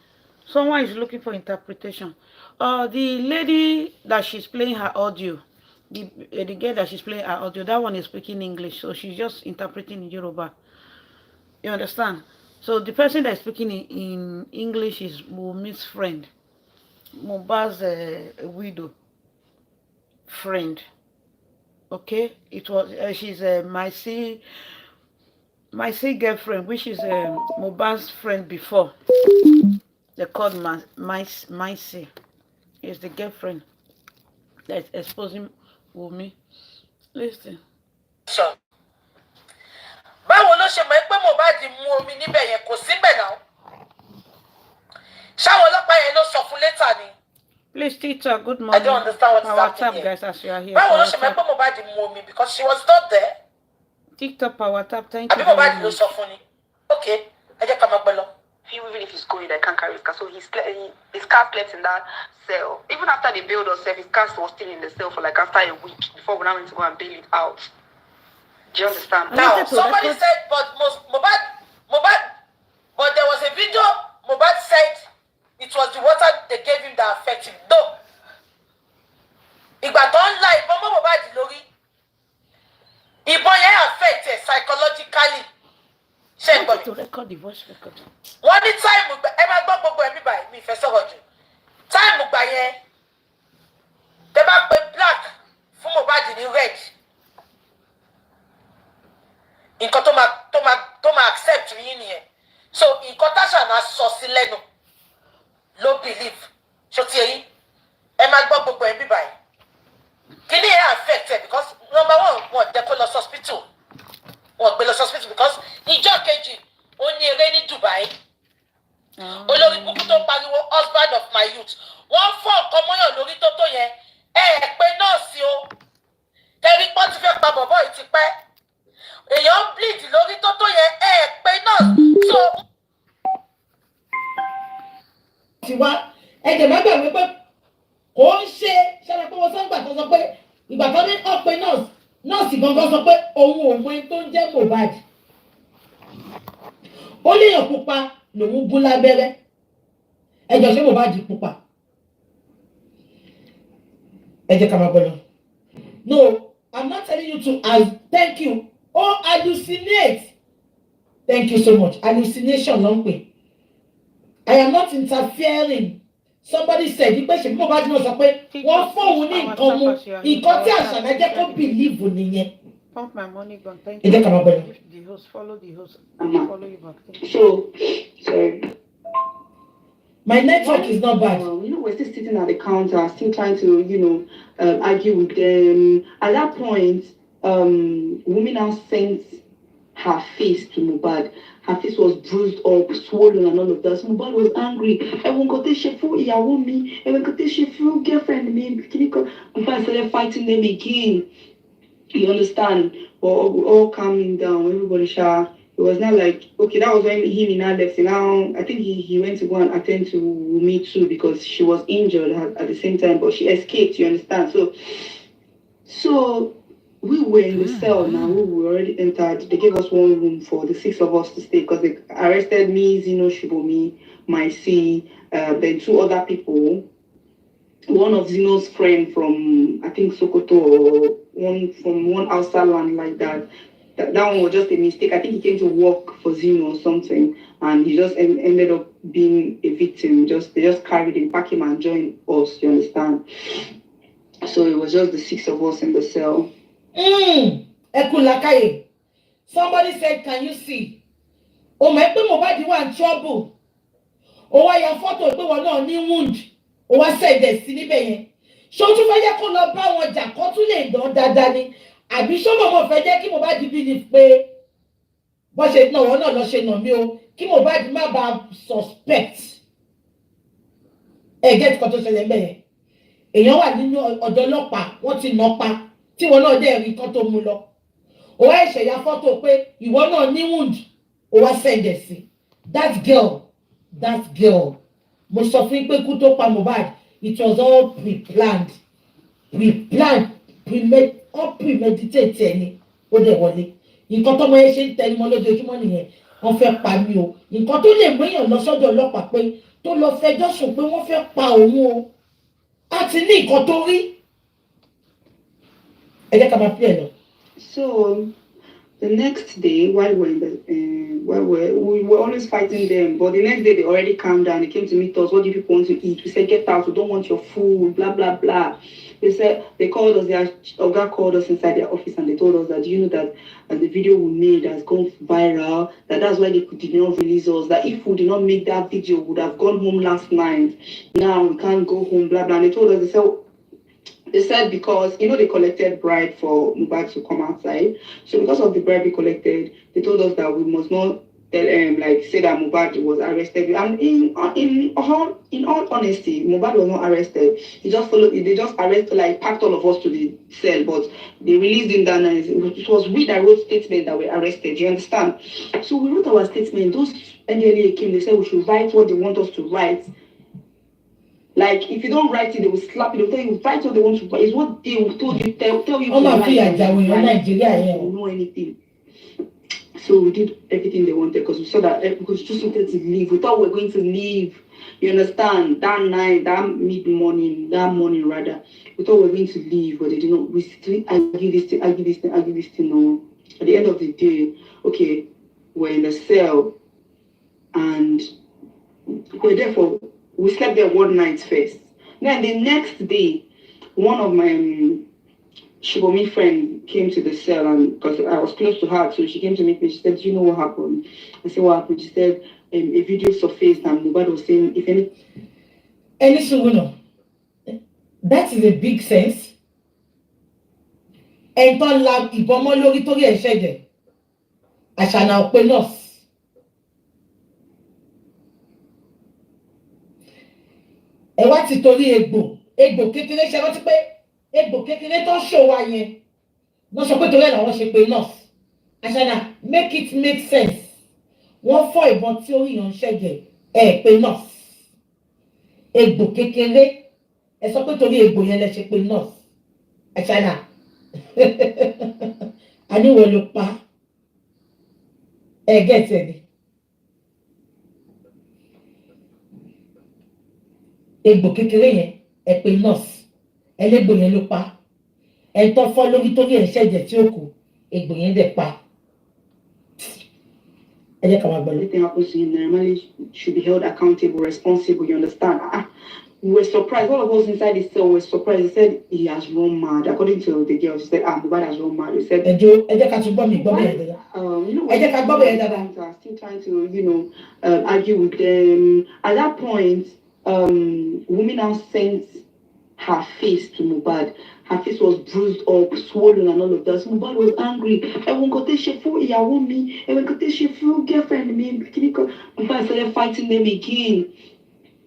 Someone is looking for interpretation. The lady that she's playing her audio. The girl that she's playing her audio, that one is speaking English, so she's just interpreting in Yoruba. You understand? So the person that is speaking in English is Wummi's friend, Mohbad's widow friend. Okay, it was she's my girlfriend, which is Mohbad's friend before. They called my is the girlfriend that's exposing Wummi. Listen. Báwo ló ṣe mọ̀ pé Mohbad mú omi níbẹ̀ yẹn kò síbẹ̀ náà? Ṣáwọn ọlọ́pàá yẹn ló sọ fún later ni? Please, teacher, good morning. I don't understand what's happening here. Guys, as you are here. Báwo ló ṣe mọ̀ pé Mohbad mú omi because she was not there? TikTok power tap, thank you. Àbí Mohbad ló sọ fún ni? Okay, ẹ jẹ́ ká máa gbọ́ lọ. Even if he's going, I can't carry his car. So his car slept in that cell. Even after they bailed us, his car was still in the cell for after a week before we went to go and bail it out. Do you understand? Now, somebody said, but Mohbad, but there was a video, Mohbad said it was the water they gave him that affected him. No. Ìgbà tó ń la ìbọn mọ́ Mohbad lórí, ìbọn yẹn affected psychologically. I want to record the voice record. Wọ́n ní táìmù ẹ máa gbọ́ gbogbo ẹ̀mí báyìí mi ìfẹ́ sọ̀rọ̀ jù. Táìmù gbà yẹn, tẹ bá pe black fún Mohbad ní red. Nǹkan tó máa accept yín nìyẹn. So nǹkan táṣàna sọ sí lẹ́nu ló believe. Ṣó ti ẹ̀yìn? Ẹ máa gbọ́ gbogbo ẹ̀mí báyìí. Kí ni ẹ affected because number one, wọ́n jẹ́ kó lọ hospital. Wọ́n gbé lọ hospital because ìjọ́ kejì ó ní eré ní Dubai. Olórí kúkú tó pariwo husband of my youth. Wọ́n fọ́ ọ̀kan mọ́yàn lórí tó yẹn. Pé nọ́ọ̀sì o. Kẹ́rí pọ́n ti fẹ́ pa bọ̀bọ̀ yìí ti pẹ́. Èèyàn bleed lórí tó yẹn. Pé nọ́ọ̀sì. So. Tiwa ẹ̀jẹ̀ má gbàgbé pé kò ń ṣe ṣẹlẹ̀ pé wọ́n sọ́gbà tó sọ pé ìgbà tó ní ọ̀pẹ nọ́ọ̀sì gangan sọ pé òun ò mọ ẹni tó ń jẹ́ Mohbad. Ó léèyàn pupa lòun gún lábẹ́rẹ́. Ẹjọ́ ṣé Mohbad pupa? Ẹ jẹ́ ká máa bọ̀ lọ. No, I'm not telling you to thank you. Oh, hallucinate. Thank you so much. Hallucination ló ń pè. I am not interfering. Somebody said, "Ìpè ṣe Mohbad náà sọ pé wọ́n fóun ní nǹkan mu. Nǹkan tí àṣàlẹ̀ jẹ́ kó believe nìyẹn." Pump my money gun. Thank you. The host, follow the host. Follow you back. So, sorry. My network is not bad. We're still sitting at the counter, still trying to, argue with them. At that point, Wunmi now sent her face to Mohbad. Her face was bruised up, swollen, and all of that. So Mohbad was angry. Everyone got this shit for Wunmi. Everyone got this shit for girlfriend. Mohbad started fighting them again. You understand? All calming down. Everybody shout. It was not like, okay, that was when he now left. So now, I think he went to go and attend to Wunmi too because she was injured at the same time, but she escaped, you understand? So we were in the cell now. We were already entered. They gave us one room for the 6 of us to stay because they arrested me, Zino, Shibomi, Maisi, then 2 other people. One of Zino's friend from, I think, Sokoto, or one from one outside land like that. That one was just a mistake. I think he came to work for Zino or something, and he just ended up being a victim. They just carried him, packed him, and joined us. You understand? So it was just the 6 of us in the cell. Ekulakaye. Somebody said, "Can you see? Oh my God, Mohbad was in trouble. Oh, why your photo? Pé wọ́n náà ní wound. Oh, wá sẹ́dẹ̀ sí níbẹ̀ yẹn. Ṣé o tún fẹ́ jẹ́ kó lọ bá wọn jà kó tún lè dán dáadáa ni? Àbí ṣé mọ̀mọ́ fẹ́ jẹ́ kí Mohbad believe pé bó ṣe náà wọ́n náà lọ ṣe nà mí o kí Mohbad má bàa suspect. Get kan tó ṣẹlẹ̀ ńbẹ̀ yẹn. Èèyàn wà nínú ọ̀dọ̀ ọlọ́pàá wọ́n ti nà pa tí wọ́n náà dẹ̀ rí kan tó mú lọ. Ó wá ẹ̀ṣẹ̀ ya fọ́tò pé ìwọ náà ní wound. Ó wá sẹ́dẹ̀ sí. That girl. Mo sọ fún pé kú tó pa Mohbad, it was all pre-planned, premeditated ẹni ó dẹ̀ wọlé. Nǹkan tọ́mọ yẹn ṣe ń tẹnu mọ́ lójoojúmọ́ nìyẹn. Wọ́n fẹ́ pa mí o. Nǹkan tó lè mú èèyàn lọ sọ́dọ̀ ọlọ́pàá pé tó lọ fẹjọ́ sùn pé wọ́n fẹ́ pa òun o. A ti ní nǹkan tó rí. Ẹ jẹ́ ká máa pè é lọ. So the next day, while we were always fighting them, but the next day they already calmed down. They came to meet us. What do people want to eat? We said, get out. We don't want your food. Blah blah blah. They called us. Their Oga called us inside their office and they told us that, do you know that the video we made has gone viral? That's why they did not release us. That if we did not make that video, we would have gone home last night. Now we can't go home. Blah blah. And they told us. They said because, they collected bribe for Mohbad to come outside. So because of the bribe we collected, they told us that we must not say that Mohbad was arrested. And in all honesty, Mohbad was not arrested. They just arrested, packed all of us to the cell, but they released him that night. It was we that wrote statement that were arrested. You understand? So we wrote our statement. Those NDLA came, they said we should write what they want us to write. Like, if you don't write it, they will slap you. They'll tell you, write what they want to write. It's what they will tell you. Tell you. Oh, my fear, we don't know anything. So we did everything they wanted because we saw that because we just wanted to leave. We thought we were going to leave. You understand? That night, that morning, we thought we were going to leave, but they did not. We still argue this thing. No. At the end of the day, okay, we're in the cell and we're there for. We slept there one night first. Then the next day, one of my Shibomi friend came to the cell, and because I was close to her, so she came to meet me. She said, "Do you know what happened?" I said, "What happened?" She said, "A video surfaced, and Mohbad was saying, if any." That is a big sense. And don't love Ibomo lórí torí ẹ̀ ṣẹ̀jẹ̀. Àṣànà ọ̀pẹ nọ́ọ̀sì. Ẹ wá ti torí egbò kékeré ṣe rántí pé egbò kékeré tó ṣòwò yẹn wọ́n sọ pé torí ẹ̀ làwọn ṣe pé nurse. Àṣànà make it make sense. Wọ́n fọ́ ìbọn tí orí yàn ń ṣẹ̀jẹ̀ pé nurse. Egbò kékeré ẹ sọ pé torí egbò yẹn lẹ ṣe pé nurse. Àṣànà àníwọ̀ ló pa gẹ̀ẹ́tì ẹ̀ ni. Egbò kékeré yẹn pé nurse ẹlẹ́gbò yẹn ló pa ẹ̀tọ́ fọ́ lórí torí ẹ̀ ṣẹ̀jẹ̀ tí ó kù egbò yẹn dẹ̀ pa. Ẹ jẹ́ ká máa gbọ́ lọ. Anything happens to him, normally should be held accountable, responsible. You understand? We were surprised. All of us inside the cell were surprised. They said he has run mad. According to the girl, she said, Mohbad has run mad. They said, ẹ jẹ́ ká tún gbọ́ mi ẹ jẹ́ ká gbọ́ mi dáadáa. Still trying to, argue with them. At that point, WUMMI now sent her face to Mohbad. Her face was bruised up, swollen, and all of that. So Mohbad was angry. Everyone got this shit for WUMMI. Everyone got this shit for girlfriend. Mohbad started fighting them again.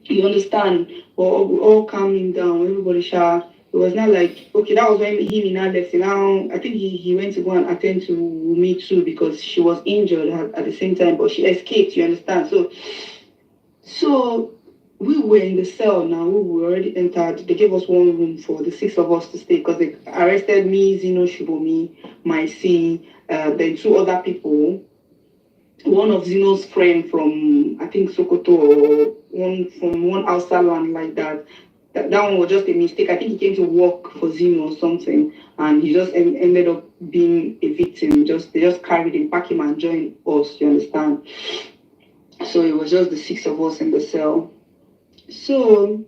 You understand? All calming down. Everybody shout. It was not like, okay, that was when he now left. Now, I think he went to go and attend to WUMMI too because she was injured at the same time, but she escaped, you understand? So we were in the cell now. We were already entered. They gave us one room for the 6 of us to stay because they arrested me, Zino, Shibomi, Maisi, then 2 other people. One of Zino's friend from, I think, Sokoto, or one from one outside land like that. That one was just a mistake. I think he came to work for Zino or something, and he just ended up being a victim. They just carried him, packed him, and joined us. You understand? So it was just the 6 of us in the cell. So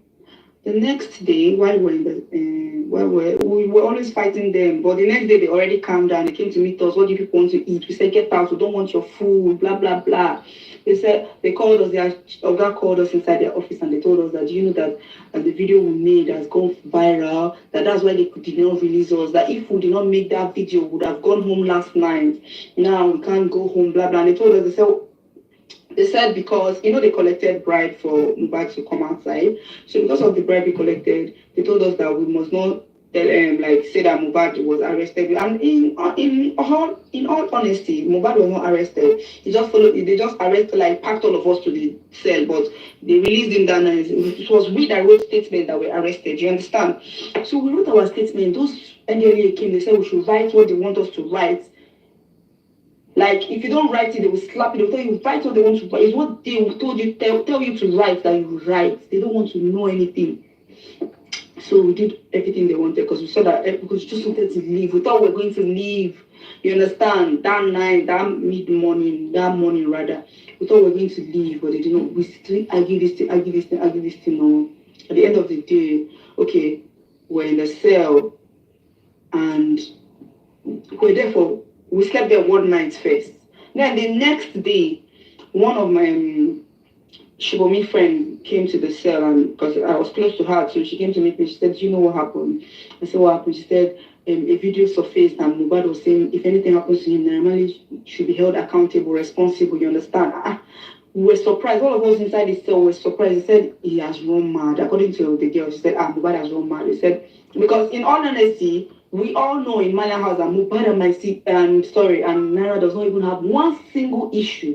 the next day, while we were always fighting them, but the next day they already calmed down. They came to meet us. What do people want to eat? We said, get out. We don't want your food. Blah blah blah. They called us. Their Oga called us inside their office and they told us that, you know, that the video we made has gone viral. That's why they did not release us. That if we did not make that video, we would have gone home last night. Now we can't go home. Blah blah. And they told us. They said because, you know, they collected bribe for Mohbad to come outside. So because of the bribe we collected, they told us that we must not say that Mohbad was arrested. And in all honesty, Mohbad was not arrested. They just arrested, like packed all of us to the cell, but they released him that night. It was we that wrote statement that were arrested. You understand? So we wrote our statement. Those NDLEA came. They said we should write what they want us to write. Like, if you don't write it, they will slap you. They'll tell you, write what they want to write. It's what they told you, tell you to write, that you write. They don't want to know anything. So we did everything they wanted because we saw that, because we just wanted to leave. We thought we were going to leave. You understand? That night, that morning, rather. We thought we were going to leave, but they didn't. We still argue this thing. No. At the end of the day, okay, we're in the cell and we're there for. We slept there one night first. Then the next day, one of my Shibomi friend came to the cell, and because I was close to her, so she came to meet me. She said, "Do you know what happened?" I said, "What happened?" She said, "A video surfaced, and Mohbad was saying if anything happens to him, normally should be held accountable, responsible." You understand? We were surprised. All of us inside the cell were surprised. He said he has run mad. According to the girl, she said, Mohbad has run mad. He said, because in all honesty, we all know in Malian house that Mohbad and Naira does not even have one single issue.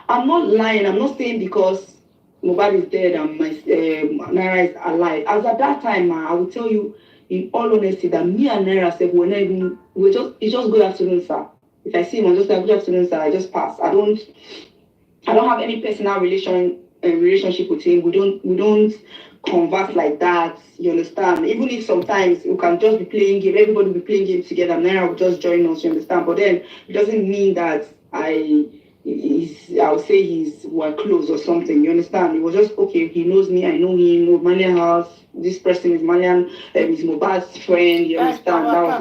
I'm not lying. I'm not saying because Mohbad is dead and Naira is alive. As at that time, I will tell you in all honesty that me and Naira said it's just good afternoon, sir. If I see him, I'm just like, good afternoon, sir. I just pass. I don't have any personal relationship with him. We don't converse like that. You understand? Even if sometimes we can just be playing game, everybody will be playing games together, and Naira will just join us. You understand? But then it doesn't mean that I would say we're close or something. You understand? It was just okay. He knows me. I know him. Malian house. This person is Malian. Is Mohbad's friend. You understand? That was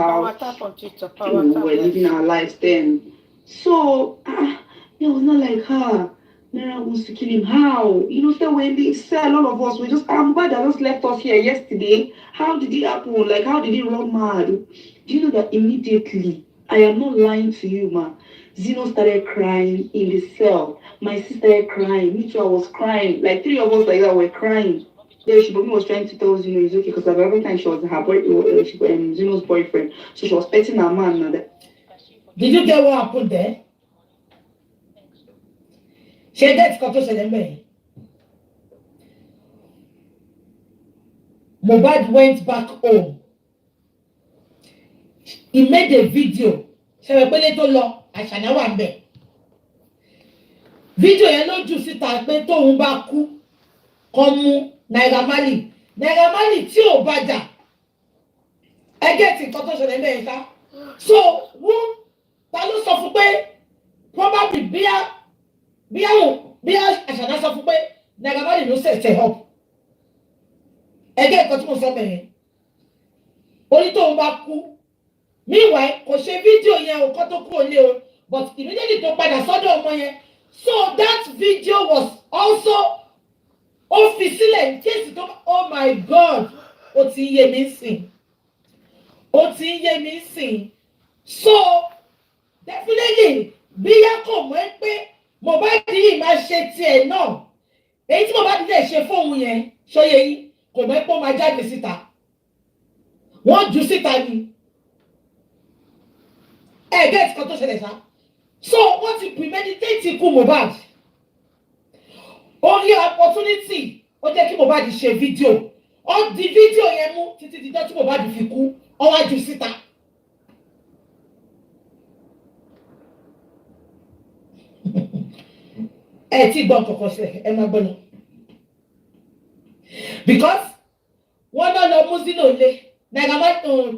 how we were living our lives then. So it was not like her. Naira wants to kill him. How? You know, so when they sell, all of us, we just, Mohbad just left us here yesterday. How did it happen? Like, how did he run mad? Do you know that immediately, I am not lying to you, ma, Zino started crying in the cell. My sister started crying. Me too, I was crying. Like, 3 of us like that were crying. Then Shibomi was trying to tell Zino it's okay because every time she was Zino's boyfriend. So she was petting her man. Did you get what happened there? She gets got to say Mohbad went back home. He made a video. She was pele to lọ àṣànà wà ńbẹ̀. Video yẹn ló jù síta pé tóun bá kú kó mú Naira Marley. Naira Marley tí ò bá jà. Ẹ get nǹkan tó ṣẹlẹ̀ ńbẹ̀ ká. So wọ́n ta ló sọ fún pé probably bí àṣànà sọ fún pé Naira Marley ló ṣẹ̀ṣẹ̀ up. Ẹ get nǹkan tí mo sọ bẹ́ẹ̀. Orí tóun bá kú. Meanwhile, kò ṣe video yẹn o kó tó kúrò lé o, but immediately tó padà sọ́dọ̀ ọmọ yẹn. So that video was also ó fi sílẹ̀ kéèsì tó oh my God ó ti ń yé mi sìn ó ti ń yé mi sìn so definitely bí yá kò mọ̀ pé Mohbad yìí máa ṣe tiẹ̀ náà èyí tí Mohbad lè ṣe fóun yẹn ṣóyè yìí kò mọ̀ pé ó máa jáde síta wọ́n jù síta ni gẹ́ẹ̀tì kan tó ṣẹlẹ̀ sá so wọ́n ti premeditate ikú Mohbad ó rí opportunity ó jẹ́ kí Mohbad ṣe fídíò ó di fídíò yẹn mú títí di tí Mohbad fi kú ó wá jù síta. Ẹ ti gbọ́ kọ̀kọ̀ ṣe ẹ máa gbọ́ ni because wọ́n náà lọ mú sínú ilé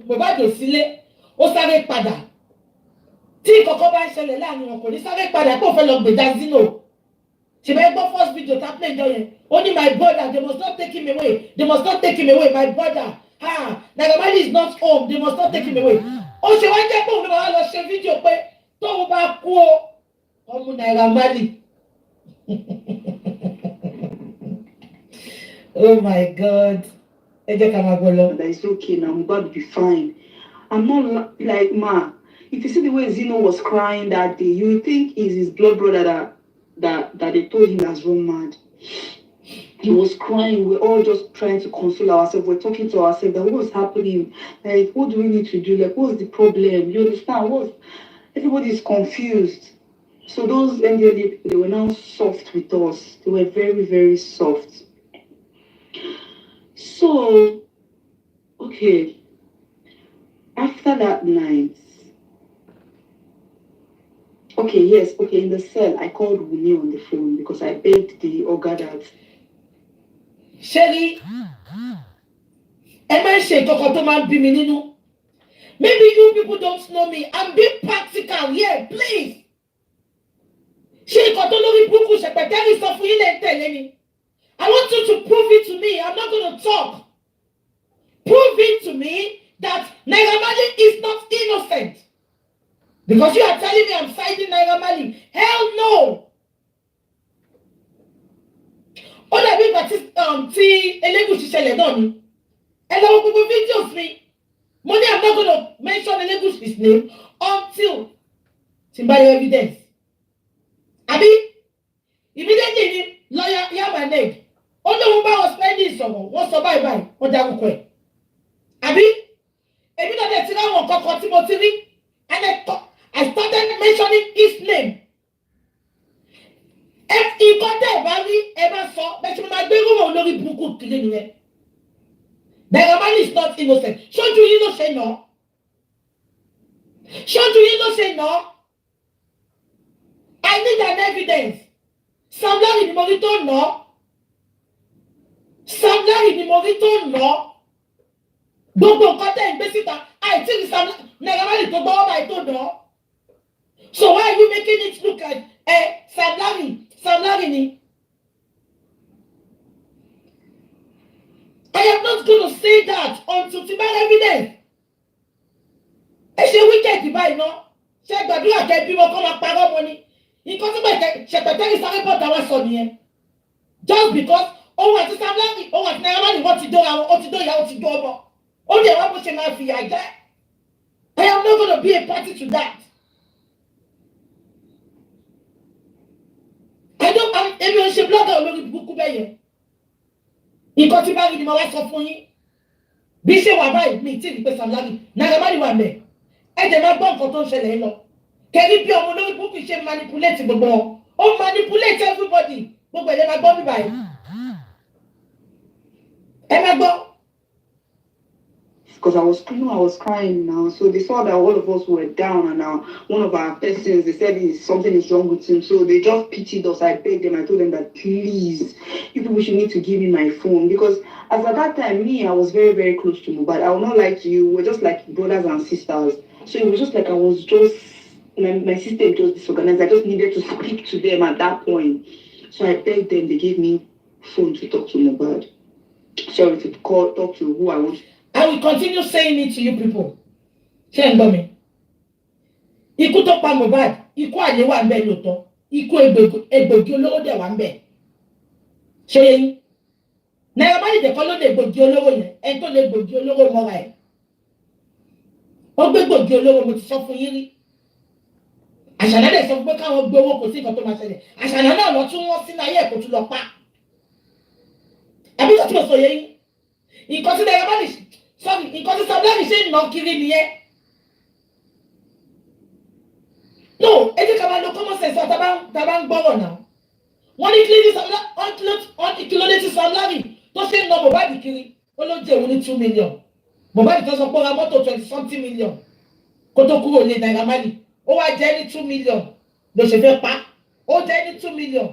Mohbad ò sílé ó sáré padà tí ìkọ̀kọ̀ bá ń ṣẹlẹ̀ láàrin wọn kò ní sáré padà kó fẹ́ lọ gbèjà Zino ṣèbẹ́ gbọ́ first video tá play jọ yẹn ó ní my brother they must not take him away they must not take him away my brother Naira Marley is not home they must not take him away ó ṣe wá jẹ́ pé òun ló máa lọ ṣe fídíò pé tóun bá kú o ọmọ Naira Marley. Oh my God. That it's okay now, I'm about to be fine. I'm not like ma. If you see the way Zino was crying that day, you would think it's his blood brother that they told him has run mad. He was crying. We're all just trying to console ourselves. We're talking to ourselves that what's happening? Like, what do we need to do? Like, what's the problem? You understand? Everybody is confused. So those NDLA people, they were now soft with us. They were very, very soft. So, okay. After that night, in the cell, I called WUMMI on the phone because I begged the Oga that. Sherry, maybe you people don't know me. I'm being practical here, please. I want you to prove it to me. I'm not going to talk. Prove it to me that Naira Marley is not innocent. Because you are telling me I'm fighting Naira Marley. Hell no. All I mean by tí Elegushi ṣẹlẹ̀ náà ni. Ẹ lọ wo gbogbo videos mi. Money, I'm not going to mention Elegushi's name until Timbayo evidence. Abi, immediately lawyer Yamaneg. Only woman was spending some. What's so bye? What that will Abi, if you know that I want to Timothy, and I started mentioning his name. If he got there, Barry ever saw, but you might be able to know Buku killing it. Naira Marley is not innocent. Should you not say no? Should you not say no? I need an evidence. Sam Larry ni mo rí tó nà. Sam Larry ni mo rí tó nà. Gbogbo nǹkan tẹ́ ń gbé síta. Àìtí ni Naira Marley tó gbọ́ ọba ètò nà. So why are you making it look like Sam Larry ni? I am not going to say that until to my evidence. Ẹ ṣe wicked báyìí náà. Ṣé gbàdúrà kẹ́ bí wọ́n kọ́ máa parọ́ wọn ni? Nǹkan tí ṣẹ̀pẹ̀tẹ́rì sáré bọ̀ táwọn sọ nìyẹn. Just because òun àti Sam Larry, òun àti Naira Marley wọ́n ti dó àwọn, ó ti dó ìyá, ó ti dó ọmọ. Ó lè wá bó ṣe máa fìyà jẹ. I am not going to be a party to that. Èmi ò ṣe blogger olórí burúkú bẹ́ẹ̀ yẹn. Nǹkan tí bá rí ni mo wá sọ fún yín. Bí ṣe wà báyìí mi tí ì pé Sam Larry, Naira Marley wà mẹ́. Ẹ jẹ́ máa gbọ́ nǹkan tó ń ṣẹlẹ̀ lọ. Kẹ́rí bí ọmọ olórí burúkú ṣe manipulate gbogbo wọn. Ó manipulate everybody. Gbogbo ẹ̀jẹ̀ máa gbọ́ bí báyìí. Ẹ máa gbọ́. Because I was crying now. So they saw that all of us were down, and now one of our persons, they said something is wrong with him. So they just pitied us. I begged them. I told them that please, you people should need to give me my phone, because as at that time, I was very, very close to Mohbad. I will not like you. We're just like brothers and sisters. So it was just like I was just my system just disorganized. I just needed to speak to them at that point. So I begged them. They gave me phone to talk to Mohbad. Sorry, to talk to who I want. I will continue saying it to you people. Ṣé ń gbọ́ mi? Ikú tó pa Mohbad, ikú àyè wà ńbẹ̀ lóòótọ́. Ikú egbògi olóró dẹ̀ wà ńbẹ̀. Ṣé yẹn? Àṣàládé kọ́ ló lè gbòdì olówó yẹn ẹni tó lè gbòdì olówó mọ́ra ẹ̀ ó gbé gbòdì olówó mo ti sọ fún yín rí Àṣàládé sọ pé káwọn gbé owó kò sí nǹkan tó máa ṣẹlẹ̀ Àṣàládé náà lọ tún wọ́n sínú ayé ẹ̀ kò tún lọ pa àbí tó ti mọ̀ sọ yẹn nǹkan tí Naira Marley sọ́ọ̀rì nǹkan tí Sam Larry ṣe ń nà kiri nìyẹn no ẹ jẹ́ ká máa lo common sense tá a bá ń gbọ́rọ̀ náà wọ́n ní kí ló dé tí Sam Larry tó ṣe ń nà Mohbad kiri ó ló jẹ́ òun ní 2 million Mohbad tó sọ pé ó ra mọ́tò 20-something million kó tó kúrò lé Naira Marley ó wá jẹ́ ní 2 million ló ṣe fẹ́ pa ó jẹ́ ní 2 million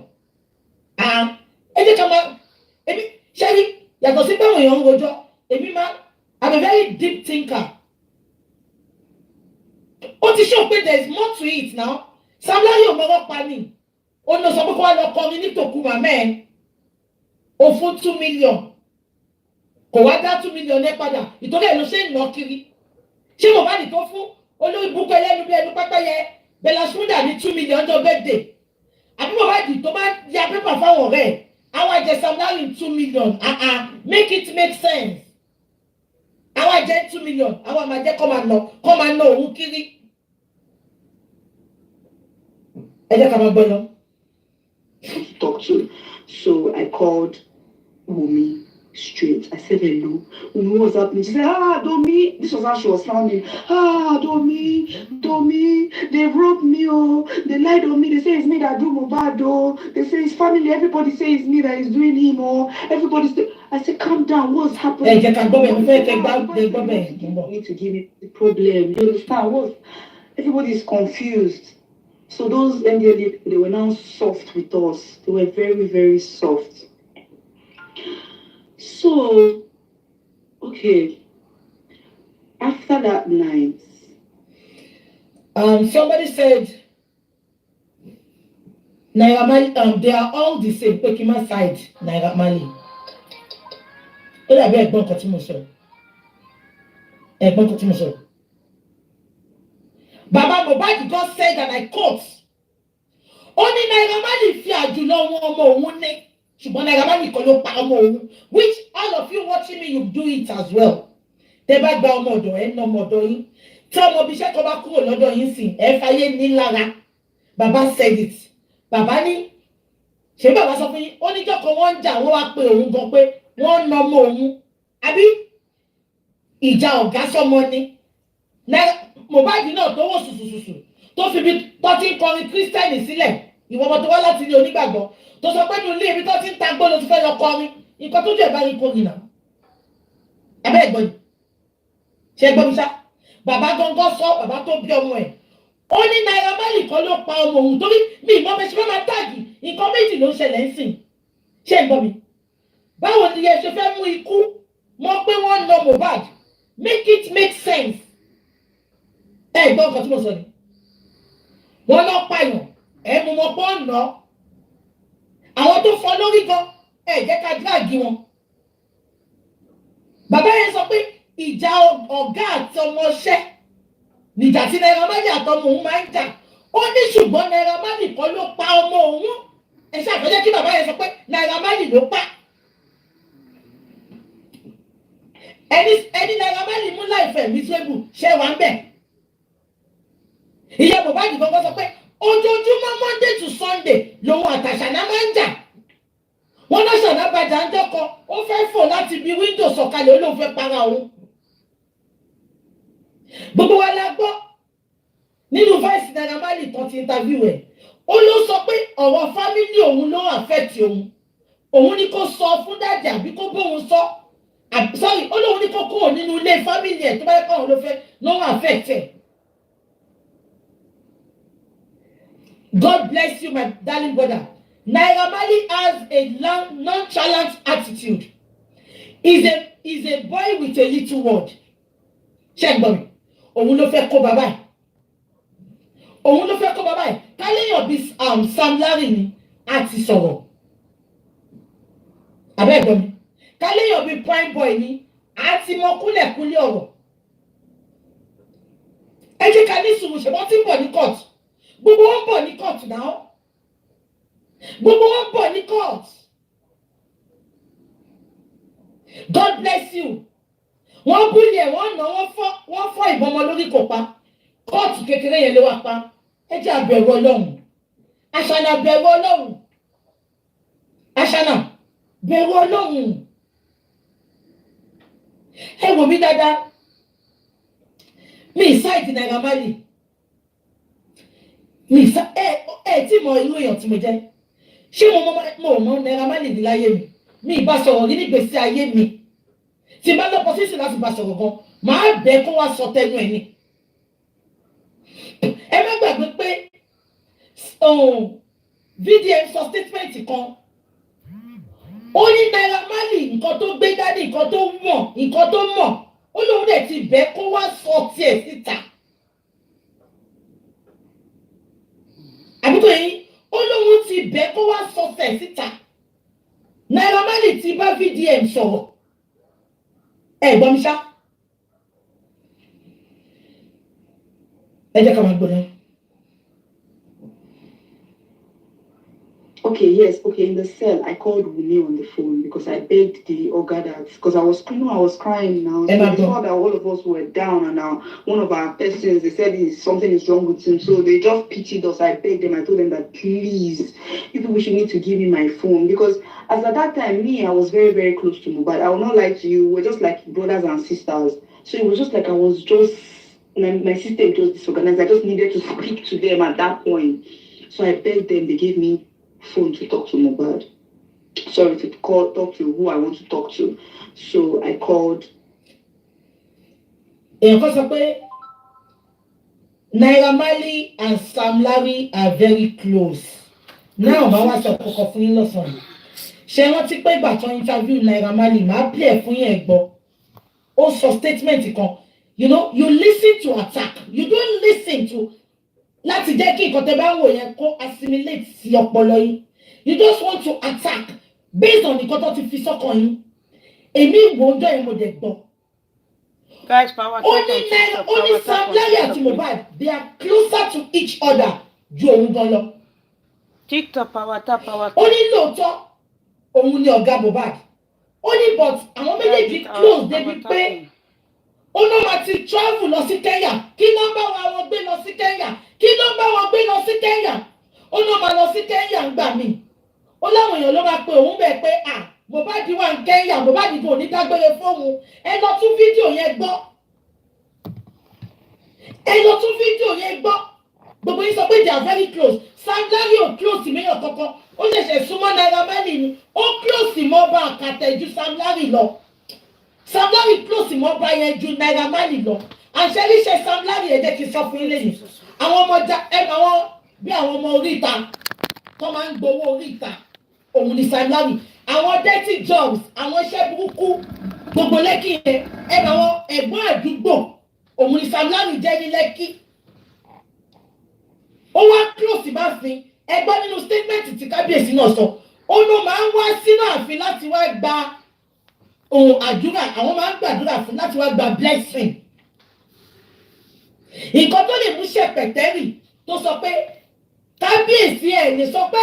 ẹ jẹ́ ká máa ebi ṣẹ́rí yàtọ̀ sí pé àwọn èèyàn ń rojọ́ èmi máa I'm a very deep thinker ó ti show pé there is more to it now Sam Larry ò mọ́rọ́ pa ni ó lọ sọ pé kó wá lọ kọrin ní tòkú màmá ẹ̀ ó fún 2 million kò wá dá 2 million ẹ padà ìtọ́jú ẹ̀ ló ṣe ń nà kiri ṣé Mohbad tó fún olórí burúkú ẹlẹ́nu bí ẹnu pátáyẹ Bella Shmurda ní 2 million ọjọ́ birthday àbí Mohbad tó bá ya pépà fáwọn ọ̀rẹ́ ẹ̀ àwọn àjẹ Sam Larry 2 million make it make sense àwọn àjẹ 2 million àwọn àmàjẹ kọ́ máa ná òun kiri ẹ jẹ́ ká máa gbọ́ lọ. Talk to. So I called WUMMI straight. I said hello. WUMMI, what's happening? She said, Domi. This was how she was sounding. Domi, they robbed me, oh. They lied on me. They say it's me that do Mohbad, oh. They say it's family. Everybody say it's me that is doing him, oh. Everybody say. I said, calm down. What's happening? Hey, need to give me the problem. You understand? Everybody is confused. So those NDLA, they were now soft with us. They were very, very soft. So, okay. After that night, somebody said, Naira Marley, they are all the same. Pekima side, Naira Marley. Baba Mohbad God said, and I quote, only Naira Marley fi àjùlọ wọn ọmọ òun ní ṣùgbọ́n Naira Marley kọ́ ló pa ọmọ òun, which all of you watching me, you do it as well. Tẹ́ bá gba ọmọ ọ̀dọ̀ ẹ̀ ń ná ọmọ ọ̀dọ̀ yín tí ọmọ ibi iṣẹ́ kan bá kúrò lọ́dọ̀ yín sìn ẹ fàyè ní lára. Baba said it. Baba ní ṣé bàbá sọ fún yín ó níjọ́ kan wọ́n ń jà wọ́n wá pé òun gan pé wọ́n ń ná ọmọ òun àbí ìjà ọ̀gá sọmọ ni. Mohbad náà tó wò sùsùsùsù tó fi bí tó ti ń kọrin kírísítẹ́nì sílẹ̀ ìwọ ọmọ tó wá láti ilé onígbàgbọ́ tó sọ pé ní ilé ibi tó ti ń ta gbó ló ti fẹ́ lọ kọrin nǹkan tó jẹ́ ìbáyìí kò rìnà abẹ́ ẹ̀gbọ́n yìí ṣe gbọ́ mi ṣá bàbá gangan sọ bàbá tó bí ọmọ ẹ̀ ó ní Naira Marley kan ló pa ọmọ òun torí mi ìmọ̀ bẹ́ẹ̀ ṣe fẹ́ máa táàgì nǹkan méjì ló ń ṣẹlẹ̀ ń sìn ṣe gbọ́ mi báwo ni ẹ ṣe fẹ́ mú ikú mọ̀ pé wọ́n ń lọ Mohbad make it make sense. Ẹ gbọ́ nǹkan tí mo sọ ni wọ́n lọ pààyàn ẹ mú wọn pọ́ ọ̀nà àwọn tó fọ́ lórí gan ẹ jẹ́ ká dírágì wọn. Bàbá yẹn sọ pé ìjà ọ̀gá àti ọmọọṣẹ́ níjà tí Naira Marley àtọmọ òun máa ń jà ó ní ṣùgbọ́n Naira Marley kọ́ ló pa ọmọ òun ẹ ṣàfẹ́jẹ́ kí bàbá yẹn sọ pé Naira Marley ló pa ẹni Naira Marley mú láìfẹ́ mi ṣébù ṣé wà ń bẹ̀. Ìyá Mohbad gbọ́ngàn sọ pé ojoojúmọ́ Monday to Sunday lòun àtàṣàná máa ń jà wọ́n náà ṣàná bàjá ń jọ́kọ ó fẹ́ fò láti ibi wíńdò sọ̀kalẹ̀ ó lóun fẹ́ para òun. Gbogbo wa la gbọ́ nínú voice Naira Marley kan ti interview ẹ̀ ó ló sọ pé ọ̀rọ̀ fámílì òun ló affect òun ní kó sọ fún dáàdì àbí kó bóun sọ sorry ó lóun ní kó kúrò nínú ilé fámílì ẹ̀ tó bá yẹ káwọn ló fẹ́ ló affect ẹ̀. God bless you, my darling brother. Naira Marley has a nonchalant attitude. Is a boy with a little word. Check me. Òun ló fẹ́ kó bàbá ẹ̀. Òun ló fẹ́ kó bàbá ẹ̀. Káléyàn bí Sam Larry ni àti sọ̀rọ̀. Abẹ́ ẹ̀gbọ́n mi. Káléyàn bí prime boy ni àti mọ kúlẹ̀kúlẹ̀ ọ̀rọ̀. Ẹ jẹ́ ká ní sùúrù ṣe wọ́n ti ń bọ̀ ní court. Gbogbo wọn bọ̀ ní court now. Gbogbo wọn bọ̀ ní court. God bless you. Wọ́n búlì ẹ̀ wọ́n nà wọ́n fọ́ ìbọn ọmọ lórí kò pa. Kóòtù kékeré yẹn ló wá pa. Ẹ jẹ́ àbẹ̀wò Ọlọ́run. Àṣànà bẹ̀rù Ọlọ́run. Àṣànà bẹ̀rù Ọlọ́run. Ẹ wò mí dáadáa. Mi ṣáìdì Naira Marley. Tí mo irú èèyàn tí mo jẹ́. Ṣé mo mọ Naira Marley ní láyé mi? Mi ìbá sọ̀rọ̀ ní ìgbésí ayé mi. Tí bá lọ́pọ̀ sísè láti bá sọ̀rọ̀ gan, màá bẹ̀ kó wá sọ tẹnu ẹ̀ ni. Ẹ má gbàgbé pé VDM sọ statement kan. Ó ní Naira Marley nǹkan tó gbé dání, nǹkan tó mọ̀, ó lóun dẹ̀ ti bẹ̀ kó wá sọ tiẹ̀ síta. Àbúkọ̀ yìí, ó lóun ti bẹ̀ kó wá sọ tiẹ̀ síta. Naira Marley ti bá VDM sọ̀rọ̀. Ẹ gbọ́ mi ṣá. Ẹ jẹ́ ká máa gbọ́ náà. Okay, yes, okay. In the cell, I called WUMMI on the phone because I begged the Oga that, because I was crying now. So they saw that all of us were down, and now one of our persons, they said something is wrong with him. So they just pitied us. I begged them. I told them that, please, you people should need to give me my phone, because as at that time, I was very, very close to Mohbad. I will not lie to you. We're just like brothers and sisters. So it was just like I was just, my system just disorganized. I just needed to speak to them at that point. So I begged them. They gave me phone to talk to Mohbad. Sorry, to talk to who I want to talk to. So I called. Naira Marley and Sam Larry are very close. Now, my wife is talking for you, listen. She wants to pay back to interview Naira Marley. My play for you, also statement. You know, you listen to attack. You don't listen to. Láti jẹ́ kí nǹkan tẹ́ bá wò yẹn kó assimilate sí ọpọlọ yín. You just want to attack based on nǹkan tó ti fi sọ́kàn yín. Èmi wò ó jọ ìmọ̀ dẹ̀ gbọ́. Guys, power. Only Sam Larry àti Mohbad, they are closer to each other ju òun gan lọ. TikTok power. Ó ní lóòótọ́ òun ni ọ̀gá Mohbad. Ó ní but àwọn méjèèjì close débi pé ó náà máa ti travel lọ sí Kenya. Kí ló ń bá wọn gbé lọ sí Kenya? Ó náà máa lọ sí Kenya ń gbà mí. Ó láwọn èèyàn ló máa pe òun bẹ̀ pé Mohbad wà ní Kenya, Mohbad kò ní dágbére fóun. Ẹ lọ tún fídíò yẹn gbọ́. Gbogbo yín sọ pé they are very close. Sam Larry ò close mẹ́yàn kankan. Ó ṣẹ̀ṣẹ̀ súnmọ́ Naira Marley ni. Ó close mọ́ bá àkàtẹ̀ ju Sam Larry lọ. Sam Larry close mọ́ bá yẹn ju Naira Marley lọ. Àṣẹríṣẹ́ Sam Larry ẹ jẹ́ kí n sọ fún ilé yìí. Àwọn ọmọ wọn bí àwọn ọmọ oríta tó máa ń gbowó oríta. Òun ni Sam Larry. Àwọn dirty jobs, àwọn iṣẹ́ burúkú gbogbo Lẹ́kì yẹn. Àwọn ẹ̀gbọ́n àdúgbò. Òun ni Sam Larry jẹ́ ní Lẹ́kì. Ó wá close bá fin. Ẹgbọ́n nínú statement tí kábíyèsí náà sọ. Ó ló máa ń wá sínú ààfin láti wá gba ohun àdúrà. Àwọn máa ń gbàdúrà fún láti wá gba blessing. Nǹkan tó lè mú ṣẹ̀pẹ̀tẹ́rì tó sọ pé kábíyèsí ẹ̀ lè sọ pé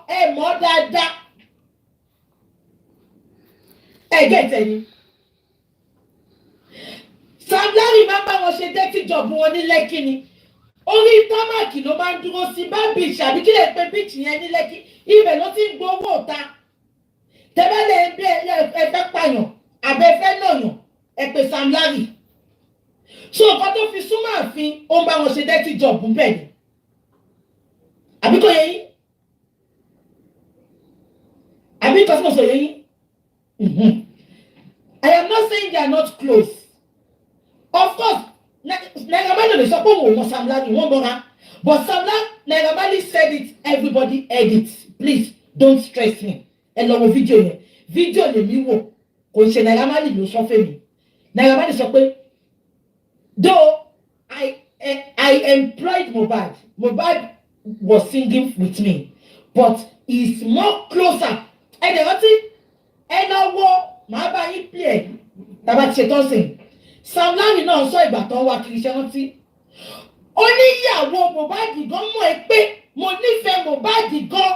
ẹ̀ mọ́ dáadáa. Gẹ̀tẹ̀ ni. Sam Larry máa ń bá wọn ṣe dirty job wọn ní Lẹ́kì ni. Orí támàkì ló máa ń dúró sí bá beach àbí kí lè pe beach yẹn ní Lẹ́kì. Ibẹ̀ ló ti ń gbowó òta. Tẹ́bẹ́lẹ̀ ẹgbẹ́ pààyàn àbẹ́fẹ́ náà ẹ pè Sam Larry. So nǹkan tó fi súnmọ́ ààfin ó ń bá wọn ṣe dirty job ń bẹ̀ ni. Àbí kò yẹ yín? Àbí nǹkan tí mo sọ yẹ yín? I am not saying they are not close. Of course, Naira Marley sọ pé òun mọ Sam Larry wọ́n mọ́ra. But Naira Marley said it, everybody heard it. Please don't stress me. Ẹ lọ wo fídíò yẹn. Fídíò lèmi wò kò ń ṣe Naira Marley ló sọ fún mi. Naira Marley sọ pé though I employed Mohbad. Mohbad was singing with me, but he's more closer. Ẹ dẹ̀ rántí ẹ lọ wo màá bá yín play ẹ̀ tàbá ti ṣe tó sìn. Sam Larry náà sọ ìgbà tó wá kiri iṣẹ́ rántí. Ó ní ìyàwó Mohbad gan mọ̀ ẹ́ pé mo nífẹ̀ẹ́ Mohbad gan.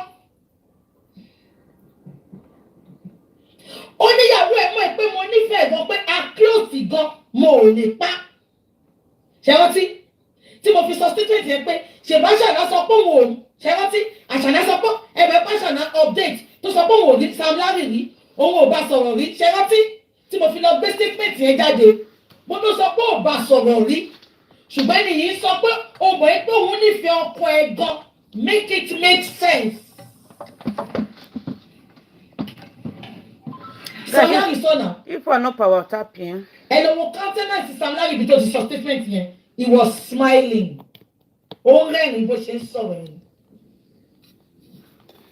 Ó ní ìyàwó ẹ̀ mọ̀ ẹ́ pé gan mo ò lè pa ṣe rántí tí mo fi sọ statement yẹn pé ṣèbá Àṣànà sọ pé òun ò ṣe rántí Àṣànà sọ pé ẹ̀bẹ̀ pàṣànà update tó sọ pé òun ò ní Sam Larry rí òun ò bá sọ̀rọ̀ rí ṣe rántí tí mo fi lọ gbé statement yẹn jáde mo tó sọ pé ò bá sọ̀rọ̀ rí ṣùgbọ́n ènìyàn sọ pé ó mọ̀ pé òun nífẹ̀ẹ́ ọkọ ẹ̀ gan make it make sense. Sam Larry sọ náà. If we're not power tapping. Ẹ lọ wo countenance Sam Larry bí tó ti sọ statement yẹn he was smiling ó rẹ́rìn bó ṣe ń sọ̀rọ̀ yẹn.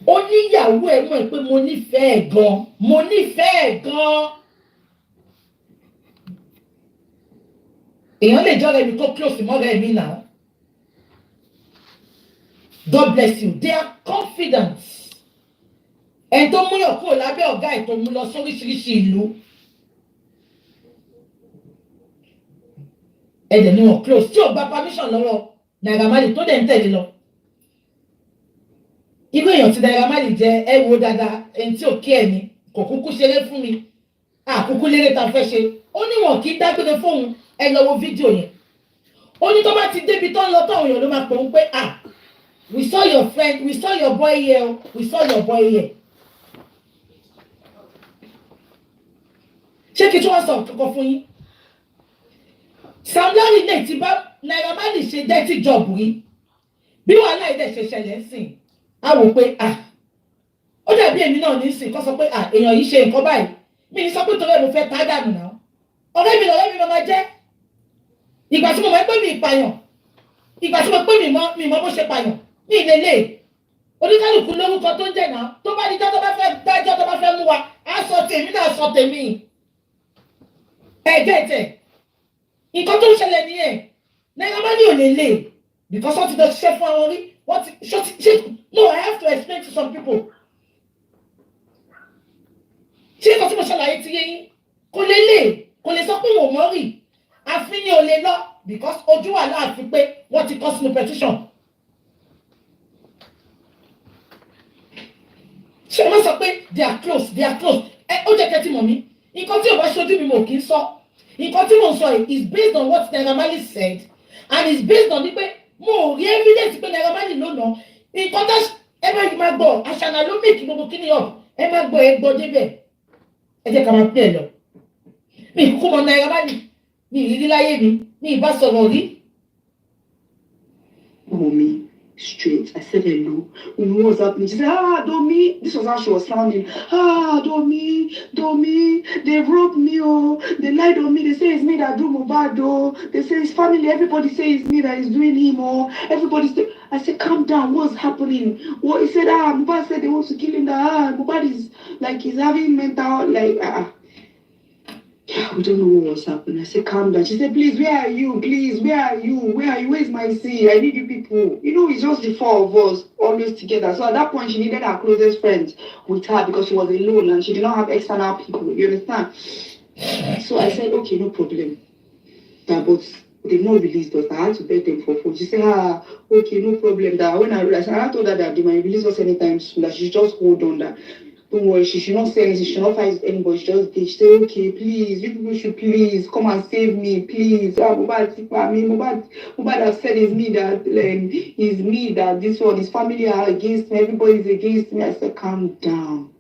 Ó ní ìyàwó ẹ̀ mọ̀ pé mo nífẹ̀ẹ́ gan mo nífẹ̀ẹ́ gan. Èèyàn lè jọ́rọ̀ ẹni tó close mọ́rọ̀ ẹ̀mí náà. God bless you. They are confident. Ẹni tó mú yàn kúrò lábẹ́ ọ̀gá ẹ̀ tó mú lọ sóríṣiríṣi ìlú. Ẹ̀dẹ̀ ni wọ́n close tí ò gba permission lọ́wọ́ Naira Marley tó dẹ̀ ń tẹ̀lé lọ. Irú èèyàn tí Naira Marley jẹ́ ẹ wo dáadáa ẹni tí ò kí ẹ̀ ní kò kúkú ṣeré fún mi. Àkúkú lérè ta fẹ́ ṣe. Ó ní wọn kì í dágbére fóun ẹ lọ wo fídíò yẹn. Ó ní tó bá ti débi tó ń lọ táwọn èèyàn ló máa pè ń pé we saw your friend we saw your boy here we saw your boy here. Ṣé kí tí wọ́n sọ kankan fún yín? Sam Larry náà ti bá Naira Marley ṣe dirty job rí bí wàhálà ìdẹ̀ ṣe ṣẹlẹ̀ ń sìn á wò pé ó dàbí èmi náà ní sìn kó sọ pé èèyàn yìí ṣe nǹkan báyìí mi ní sọ pé torí ẹ̀ mo fẹ́ tá dànù náà ọ̀rẹ́ mi lọ́rẹ́ mi máa jẹ́ ìgbà tí mo mọ̀ pé mi ìpààyàn ìgbà tí mo pé mi mọ̀ bó ṣe pààyàn ní ìlélẹ̀ oníkálùkù lórúkọ tó ń jẹ̀ náà tó bá díjọ́ tó bá fẹ́ dájọ́ tó bá fẹ́ mú wa á sọ tèmi náà sọ tèmi ẹ̀ẹ́dẹ̀ẹ̀tẹ̀ nǹkan tó ń ṣẹlẹ̀ nìyẹn Naira Marley ò lè lè because wọ́n ti lọ ṣiṣẹ́ fún àwọn orí wọ́n ti ṣe no I have to explain to some people ṣé nǹkan tí mo ṣàlàyé ti yé yín kò lè sọ pé wọ́n mọ̀ rí àfin ni ò lè lọ because ojú wà láàfin pé wọ́n ti kọ sínú petition. Ṣé wọ́n sọ pé they are close ó jẹ́ kẹ́tì mọ̀ mí nǹkan tí ò bá ṣojú mi mo kì í sọ nǹkan tí mo sọ is based on what Naira Marley said and is based on pé mo rí evidence pé Naira Marley ló nà nǹkan tá ẹ máa gbọ́ Àṣànà ló make gbogbo kíní up ẹ máa gbọ́ ẹ gbọ́ débẹ̀ ẹ jẹ́ ká máa pè é lọ. Mi kúkú mọ Naira Marley mi ìrírí láyé mi ìbá sọ̀rọ̀ rí. Mommy, straight. I said hello. We know what's happening. She said, Domi. This was how she was sounding. Domi. They robbed me, oh. They lied on me. They say it's me that do Mohbad, oh. They say it's family. Everybody say it's me that is doing him, oh. Everybody say. I said, calm down. What's happening? What he said? Mohbad said they want to kill him. That Mohbad is like he's having mental we don't know what was happening. I said, calm down. She said, please, where are you? Please, where are you? Where's my C? I need you people. You know, it's just the four of us always together. So at that point, she needed her closest friends with her because she was alone and she did not have external people. You understand? So I said, okay, no problem. But they not released us. I had to beg them for food. She said, okay, no problem. That when I told her that they might release us anytime soon, that she just hold on that. Don't worry, she should not say anything, she should not fight anybody, she just did. She said, okay, please, you people should please come and save me, please. Mohbad has said it's me that this one, his family are against me, everybody is against me. I said, calm down.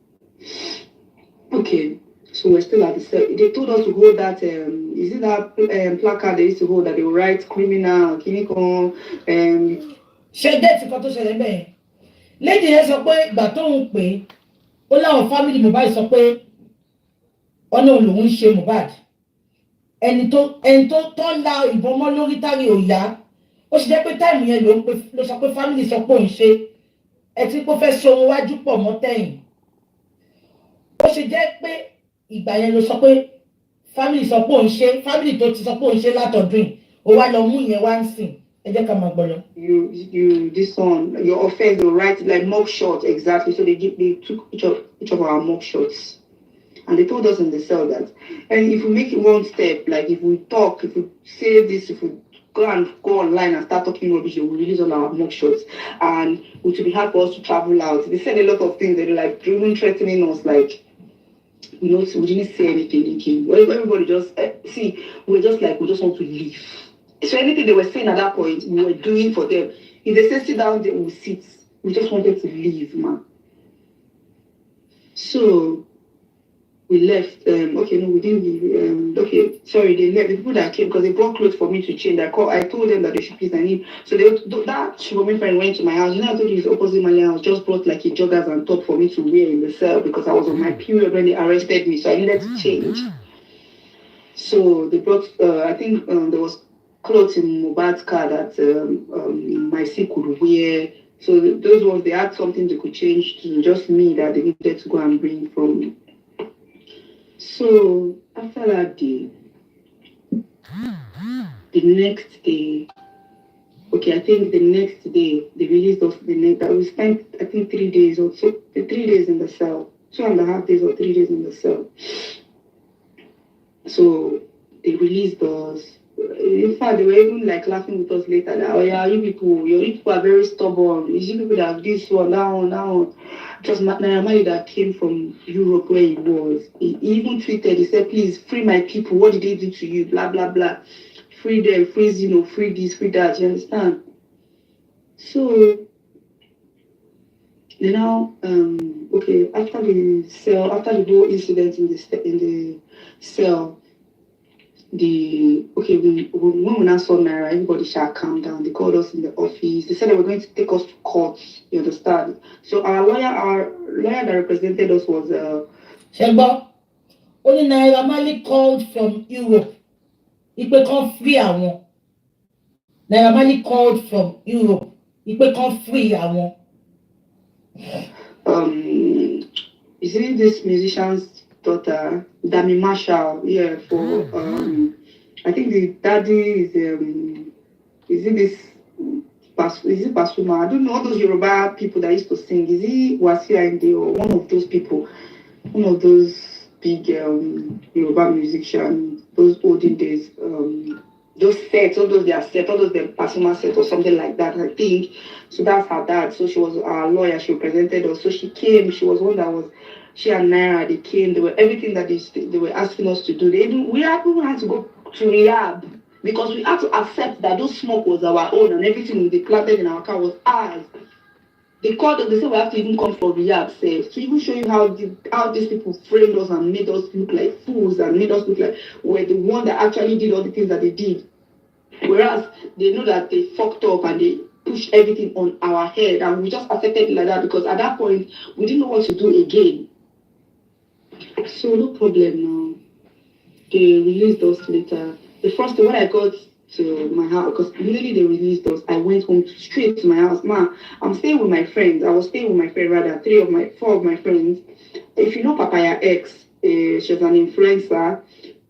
Okay, so we're still at the cell. They told us to hold that, is it that placard they used to hold that they will write criminal, Kiniko, Ṣé dẹ́ẹ̀tì kan tó ṣẹlẹ̀ bẹ́ẹ̀? Lady yẹn sọ pé ìgbà tó ń pè é, ó láwọn family Mohbad sọ pé ọ̀nà òun ṣe Mohbad ẹni tó ń la ìbọn mọ́ lórí tárí òyà ó ṣe jẹ́ pé táìmù yẹn ló sọ pé family sọ pé òun ṣe ẹ ti kó fẹ́ so ohun wájú pọ̀ mọ́ tẹ̀yìn ó ṣe jẹ́ pé ìgbà yẹn ló sọ pé family sọ pé òun ṣe family tó ti sọ pé òun ṣe látọ̀dún ó wá lọ mú ìyẹn wá ń sìn ẹ jẹ́ ká máa gbọ́ lọ. You this one your offense they write like mug shot exactly, so they took each of our mug shots and they told us in the cell that and if we make it one step, like if we talk, if we say this, if we go online and start talking rubbish, they will release all our mug shots and it will be hard for us to travel out. They said a lot of things. They were like even threatening us like we didn't say anything again. Everybody just see, we just want to leave. So anything they were saying at that point, we were doing for them. If they say sit down, they will sit. We just wanted to leave, man. So we left. Okay, no, we didn't leave. Okay, sorry, they left. The people that came, because they brought clothes for me to change. I told them that they should please, I need. So that Shubami friend went to my house. You know, I told you it's opposite my house. Just brought like a joggers and top for me to wear in the cell because I was on my period when they arrested me. So I needed to change. So they brought. I think there was clothes in Mohbad's car that my sister could wear. So those ones, they had something they could change to just me that they needed to go and bring from me. So after that day, the next day, okay, I think the next day they released us. We spent, I think, 3 days or so, 3 days in the cell, 2.5 days or 3 days in the cell. So they released us. In fact, they were even like laughing with us later. That, oh yeah, you people are very stubborn. You people that have this one, that one. Just Naira that came from Europe where he was. He even tweeted, he said, please free my people. What did they do to you? Blah, blah, blah. Free them, free Zeno, free this, free that. You understand? So, now, okay, after the whole incident in the cell, when we now saw Naira, everybody shall calm down. They called us in the office. They said they were going to take us to court. You understand? So our lawyer that represented us was Shegbo, only Naira Marley called from Europe. He can't free àwọn. Naira Marley called from Europe. He can't free àwọn. Isn't this musician's daughter, Dami Marshall, for I think the daddy is it Pasuma? I don't know, all those Yoruba people that used to sing. Is he Wasiu Ayinde or one of those people? One of those big Yoruba musicians, those olden days, those sets, all those Pasuma sets or something like that, I think. So that's her dad. So she was our lawyer, she represented us. So she came, she was one that was, she and Naira, they came, they were everything that they were asking us to do. We had to go to rehab because we had to accept that those smoke was our own and everything they planted in our car was ours. They called us, they said we have to even come for rehab safe to even show you how these people framed us and made us look like fools and made us look like we're the one that actually did all the things that they did. Whereas they know that they fucked up and they pushed everything on our head and we just accepted it like that because at that point we didn't know what to do again. So no problem now. They released us later. The first day when I got to my house, because immediately they released us, I went home straight to my house. I'm staying with my friends. I was staying with my friend, rather, 4 of my friends. If you know Papaya X, she's an influencer.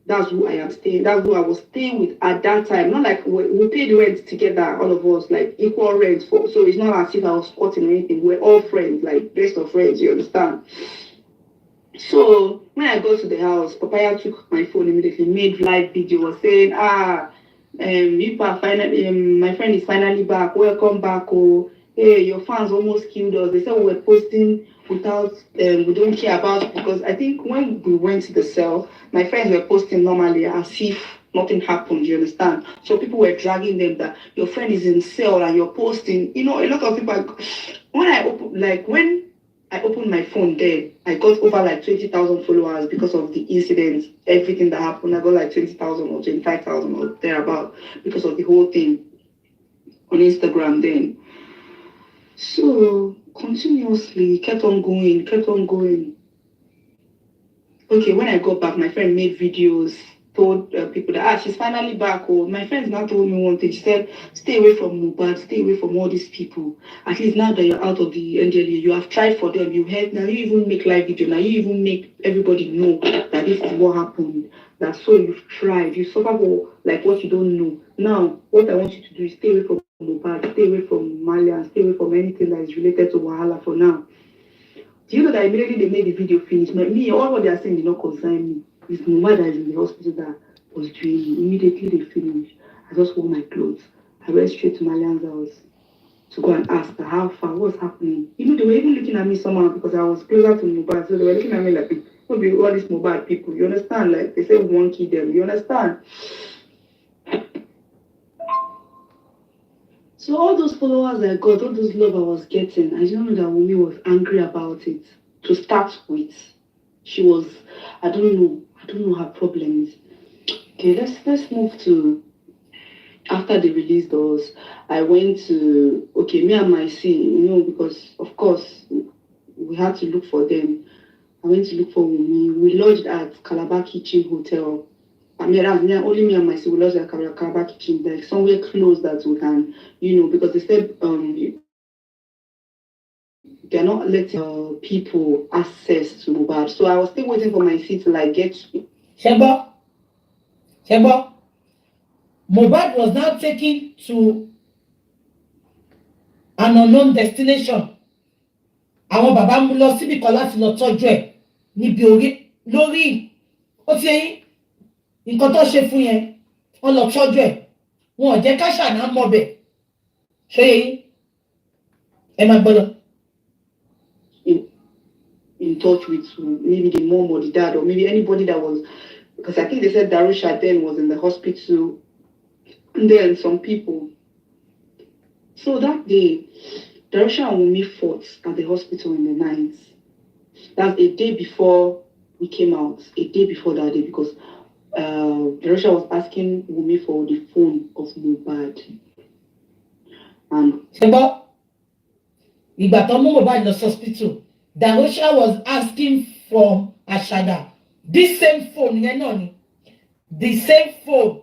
That's who I am staying. That's who I was staying with at that time. Not like we paid rent together, all of us, like equal rent. So it's not as if I was squatting or anything. We're all friends, like best of friends, you understand? So when I got to the house, Papaya took my phone immediately, made live video, was saying, people are finally, my friend is finally back. Welcome back. Oh, hey, your fans almost killed us. They said we were posting without, we don't care about, because I think when we went to the cell, my friends were posting normally as if nothing happened, you understand? So people were dragging them that your friend is in cell and you're posting. You know, a lot of people, when I opened my phone there, I got over like 20,000 followers because of the incident, everything that happened. I got like 20,000 or 25,000 or thereabout because of the whole thing on Instagram then. So continuously kept on going. Okay, when I got back, my friend made videos, told people that she's finally back. Oh, my friends now told me one thing. She said, stay away from Mohbad, stay away from all these people. At least now that you're out of the NDLA, you have tried for them, you helped. Now you even make live video. Now you even make everybody know that this is what happened. That so you've tried. You suffer for like what you don't know. Now, what I want you to do is stay away from Mohbad, stay away from Malia, stay away from anything that is related to Wahala for now. Do you know that immediately they made the video finish? Me, all what they are saying did not concern me. It's Mohbad that is in the hospital that was doing it. Immediately they finished. I just wore my clothes. I went straight to Malian's house to go and ask her how far, what's happening. You know, they were even looking at me somehow because I was closer to Mohbad, so they were looking at me like, Not be all these mobile people. You understand? Like they say, one kill them. You understand? So all those followers I got, all those love I was getting, I didn't know that Wunmi was angry about it. To start with, she was, I don't know her problems. Okay, let's move to after they released us. I went to me and my C, because of course we had to look for them. I went to look for Wunmi. We lodged at Calabar Kitchen Hotel. I mean, only me and my sister lodged at Calabar Kitchen, like somewhere close that we can, because they said they're not letting people access to Mohbad. So I was still waiting for my seat to like get. Shebo, Mohbad was now taken to an unknown destination. Àwọn bàbá mú lọ síbi kan láti lọ tọ́jú ẹ̀ níbi lórí ó ti yẹn nǹkan tó ṣe fún yẹn wọ́n lọ tọ́jú ẹ̀ wọn ò jẹ́ ká ṣàná mọ́bẹ̀ ṣé yẹn ẹ máa gbọ́dọ̀. In touch with maybe the mom or the dad or maybe anybody that was, because I think they said Darusha then was in the hospital and then some people. So that day, Darusha and Wunmi fought at the hospital in the night. That's a day before we came out, a day before that day, because Darusha was asking Wunmi for the phone of Mohbad. And ìgbà tó mú Mohbad lọ hospital, Darusha was asking from Ashada this same phone, the same phone.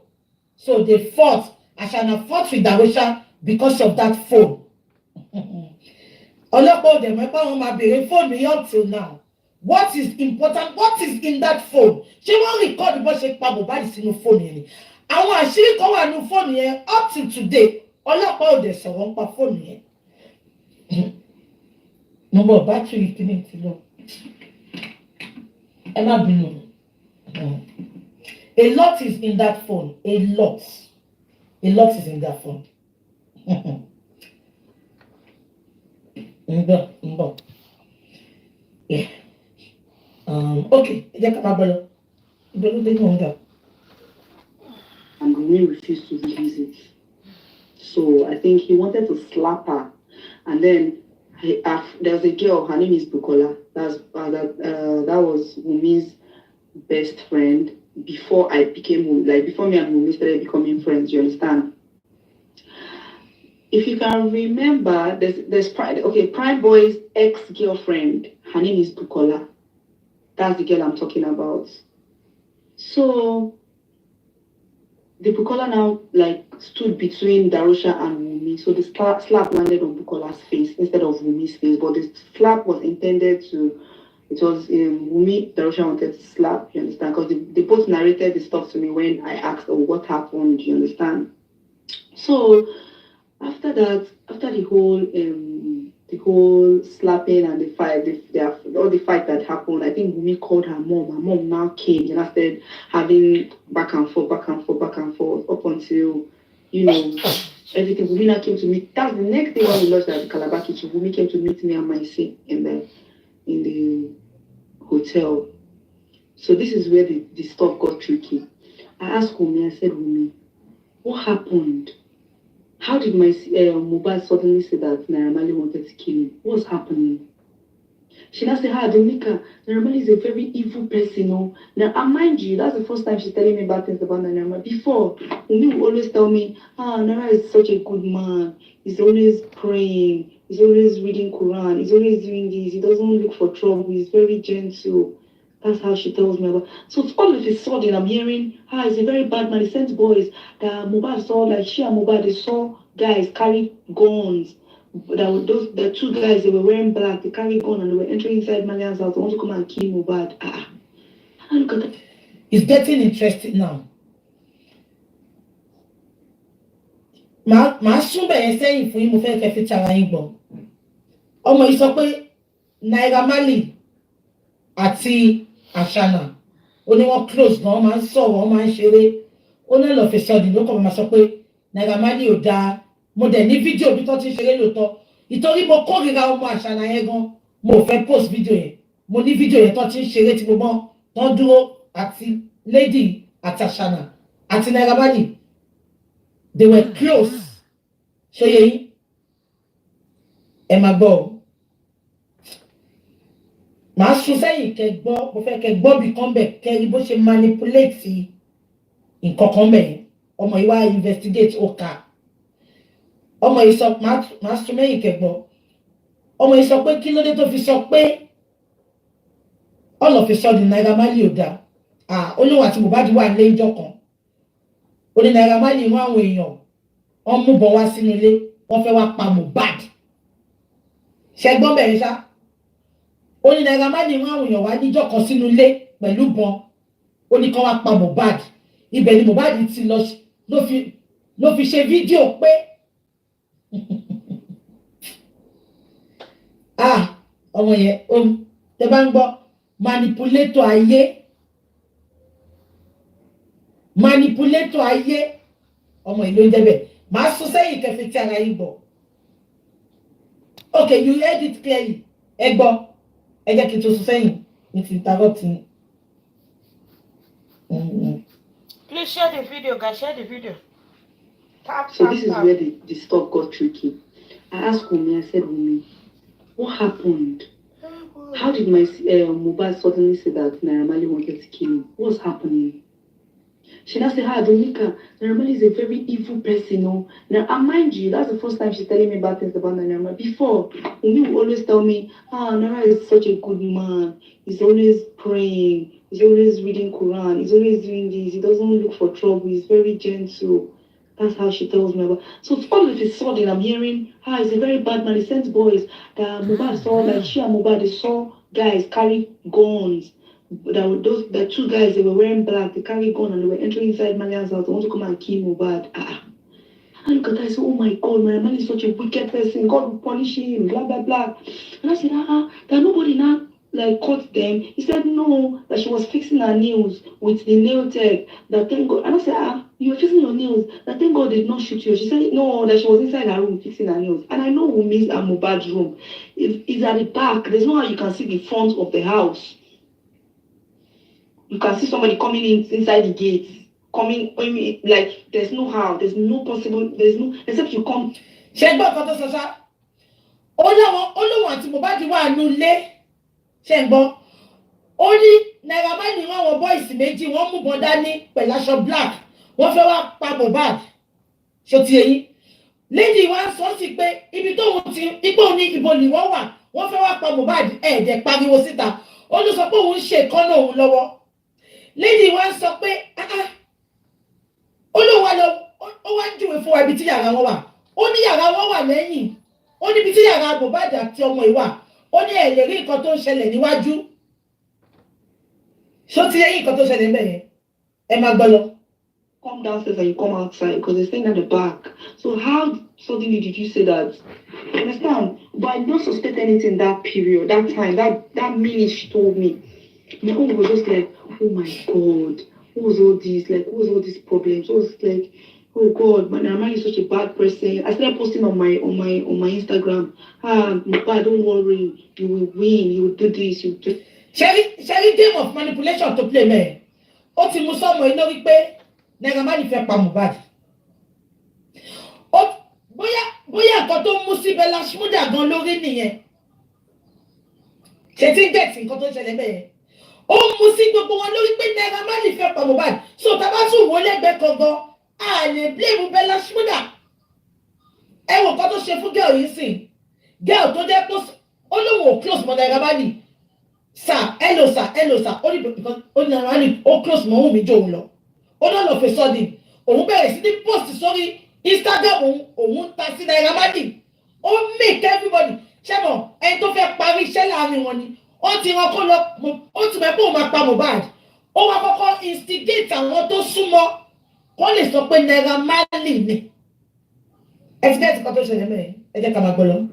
So they fought. Ashada fought with Darusha because of that phone. Ọlọ́pàá dem ẹ̀pá wọn máa béèrè phone mi up till now. What is important? What is in that phone? Ṣé wọ́n record bó ṣe pa Mohbad sínú phone yẹn ni? Àwọn àṣírí kan wà nínú phone yẹn up till today. Ọlọ́pàá ò dẹ̀ sọ̀rọ̀ nípa phone yẹn. No more battery kìíní ti lọ. Ẹ má bínú. A lot is in that phone. A lot is in that phone. Yeah. Okay. And Wunmi refused to release it. So I think he wanted to slap her, and then there's a girl. Her name is Bukola. That was Wunmi's best friend before I became before me and Wunmi started becoming friends. You understand? If you can remember, there's Prime Boy's ex-girlfriend. Her name is Bukola. That's the girl I'm talking about. So the Bukola now stood between Darusha and Wunmi. So the slap landed on Bukola's face instead of Wunmi's face. But the slap was intended to. It was Wunmi. Darusha wanted to slap. You understand? Because they both narrated the stuff to me when I asked, "Oh, what happened?" You understand? So after that, after the whole slapping and the fight, all the fight that happened, I think Wunmi called her mom. Her mom now came and I started having back and forth up until, everything. Wunmi now came to meet. That's the next day when we lost at the Calabar Kitchen. Wunmi came to meet me and my sis in the hotel. So this is where the stuff got tricky. I asked Wunmi, I said, Wunmi, what happened? How did my Mohbad suddenly say that Naira Marley wanted to kill him? What's happening? She now said, Dominica, Naira Marley is a very evil person. Now, and mind you, that's the first time she's telling me bad things about Naira Marley. Before, Wunmi would always tell me, Naira is such a good man. He's always praying. He's always reading Quran. He's always doing this. He doesn't look for trouble. He's very gentle. That's how she tells me about. So all of a sudden, I'm hearing, he's a very bad man. He sent boys that Mohbad saw, she and Mohbad, they saw guys carry guns. The two guys, they were wearing black. They carried guns and they were entering inside Malian's house. They want to come and kill Mohbad. Look at that. It's getting interesting now. Màá sún bẹ̀yẹn sẹ́yìn fún yín, mo fẹ́ kẹ́ fi tara yín gbọ́. Ọmọ yìí sọ pé Naira Marley àti Ashana ó ní wọ́n close gan, wọ́n máa ń sọ̀rọ̀, wọ́n máa ń ṣeré. Ó ní lọ́ọ́ fi sọ́ọ̀dì ló kàn máa sọ pé Naira Marley ò dáa. Mo dẹ̀ ní fídíò bí tó ti ṣeré lóòótọ́. Ìtorí mo kórìíra ọmọ Ashana yẹn gan, mo fẹ́ post fídíò yẹn. mo ní fídíò yẹn tó ti ń ṣeré tí gbogbo tó dúró àti lady àti Àṣànà àti Naira Marley they were close ṣe yẹ yín ẹ máa gbọ́ ọ màá sún sẹ́yìn kẹ́ gbọ́ mo fẹ́ kẹ́ gbọ́ bí kan bẹ̀ kẹ́ rí bó ṣe manipulate nǹkan kan bẹ̀ ọmọ yìí wá investigate ó kà ọmọ yìí sọ màá sún mẹ́yìn kẹ́ gbọ́ ọmọ yìí sọ pé kí ló dé tó fi sọ pé all of a sudden Naira Marley ò dáa olówó àti Mohbad wà nílé ìjọ kan ó ní Naira Marley wọn àwọn èèyàn wọn mú bọ wá sínú ilé wọn fẹ́ wá pa Mohbad ṣẹgbọn bẹ̀rẹ̀ ṣá ó ní Naira Marley wọn àwọn èèyàn wá níjọ kan sínú ilé pẹ̀lú bọn ó ní kán wá pa Mohbad ibẹ̀ ni Mohbad ti ló fi ṣe fídíò pé ọmọ yẹn tẹ́ bá ń gbọ́ manipulator ayé ọmọ ìlú ń jẹ́bẹ̀ máa sún sẹ́yìn kẹfì tí ara yìí gbọ́ okay you heard it clearly ẹ gbọ́ ẹ jẹ́ kí n tó sún sẹ́yìn ní ti tarọ́ tí. Please share the video, guys. Share the video. So this is where the stuff got tricky. I asked Wunmi, I said, Wunmi, what happened? How did my Mohbad suddenly say that Naira Marley wanted to kill him? What's happening? She now said, Dominica, Naira Marley is a very evil person, no? Now, mind you, that's the first time she's telling me bad things about Naira Marley. Before, Wunmi would always tell me, Naira is such a good man. He's always praying. He's always reading Quran. He's always doing this. He doesn't look for trouble. He's very gentle. That's how she tells me about. So all of a sudden, I'm hearing, he's a very bad man. He sends boys. Mohbad saw, like she and Mohbad, they saw guys carry guns. The two guys, they were wearing black. They carry gun and they were entering inside Maria's house. They want to come and kill Mohbad. I look at that. I say, oh my God, Mariam is such a wicked person. God will punish him. Blah blah blah. And I said, that nobody now like caught them. He said no, that she was fixing her nails with the nail tech. That thank God. And I said, you were fixing your nails. That thank God did not shoot you. She said no, that she was inside her room fixing her nails. And I know Wunmi's and Mohbad's room is at the back. There's no how you can see the front of the house. You can see somebody coming in inside the gate. Coming, like there's no how, there's no possible, there's no except you come. Ṣé gbọ́ kan tó sọ ṣá olówó àti Mohbad wà nulẹ̀ ṣé gbọ́ ó ní Naira Marley wọn àwọn boys méjì wọ́n mú bọn dání pẹ̀lú aṣọ black wọ́n fẹ́ wá pa Mohbad ṣó ti èyí lady wa sọ sí pé ibi tó wọ́n ti ipò ní ibo ni wọ́n wà wọ́n fẹ́ wá pa Mohbad ẹ̀ẹ́dẹ̀ pariwo síta ó ló sọ pé òun ṣe ìkọ́nà òun lọ́wọ́ lady wa sọ pé olówó ó wá ń júwe fún wa ibi tí yàrá wọn wà ó ní yàrá wọn wà lẹ́yìn ó ní ibi tí yàrá Mohbad àti ọmọ ìwà ó ní ẹ lè rí nǹkan tó ń ṣẹlẹ̀ níwájú ṣó ti yẹ́yìn nǹkan tó ṣẹlẹ̀ bẹ́ẹ̀ yẹn ẹ máa gbọ́ lọ. Come downstairs and you come outside because they're staying at the back. So how suddenly did you say that? You understand? But I don't suspect anything that period, that time, that minute she told me. My own was just like, oh my God. What was all this? Like, what was all these problems? It was like, oh God, Naira Marley is such a bad person. I started posting on my Instagram. Mohbad, don't worry, you will win. You will do this. You will do. Ṣé game of manipulation to play mẹ́ẹ̀? Ó ti mú sọ́mọ iná wípé Naira Marley fẹ́ pa Mohbad. Bóyá nǹkan tó mú sí Bella Shmurda gan lórí nìyẹn. Ṣé tí ń gẹ̀ẹ́sì nǹkan tó ṣẹlẹ̀ bẹ́ẹ̀? Ó mú sí gbogbo wọn lórí pé Naira Marley fẹ́ pa Mohbad. So tá bá tún wò lẹ́gbẹ̀ẹ́ kan gan, a lè blame Bella Shmurda. Ẹ wo nǹkan tó ṣe fún girl yìí sìn. Girl tó jẹ́ close, ó lóun ò close mọ́ Naira Marley. Sir, hello sir. Ó ní because ó ní Naira Marley ó close mọ́ Wunmi jò òun lọ. Ó náà lọ fẹ́ sọ́ọ̀dì. Òun bẹ̀rẹ̀ sí ní post sórí Instagram òun ta sí Naira Marley. Ó make everybody. Ṣé mọ̀ ẹni tó fẹ́ parí iṣẹ́ láàrin wọn ni. Ó ti rán kó lọ ó ti mọ̀ pé òun máa pa Mohbad. Ó wá kọ́kọ́ instigate àwọn tó súnmọ́ kó lè sọ pé Naira Marley ni. Ẹ ti gẹ́tì kan tó ṣẹlẹ̀ mẹ́rin. Ẹ jẹ́ ká máa gbọ́ lọ.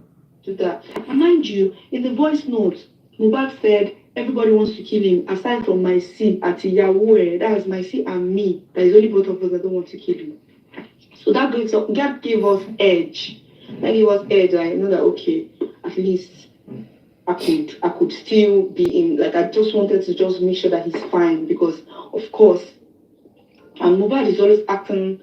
To that. And mind you, in the voice note, Mohbad said everybody wants to kill him aside from my C at Yahweh. That is my C and me. That is only both of us that don't want to kill him. So that gave us edge. That gave us edge. I know that okay, at least I could still be in, like, I just wanted to just make sure that he's fine, because of course, and Mohbad is always acting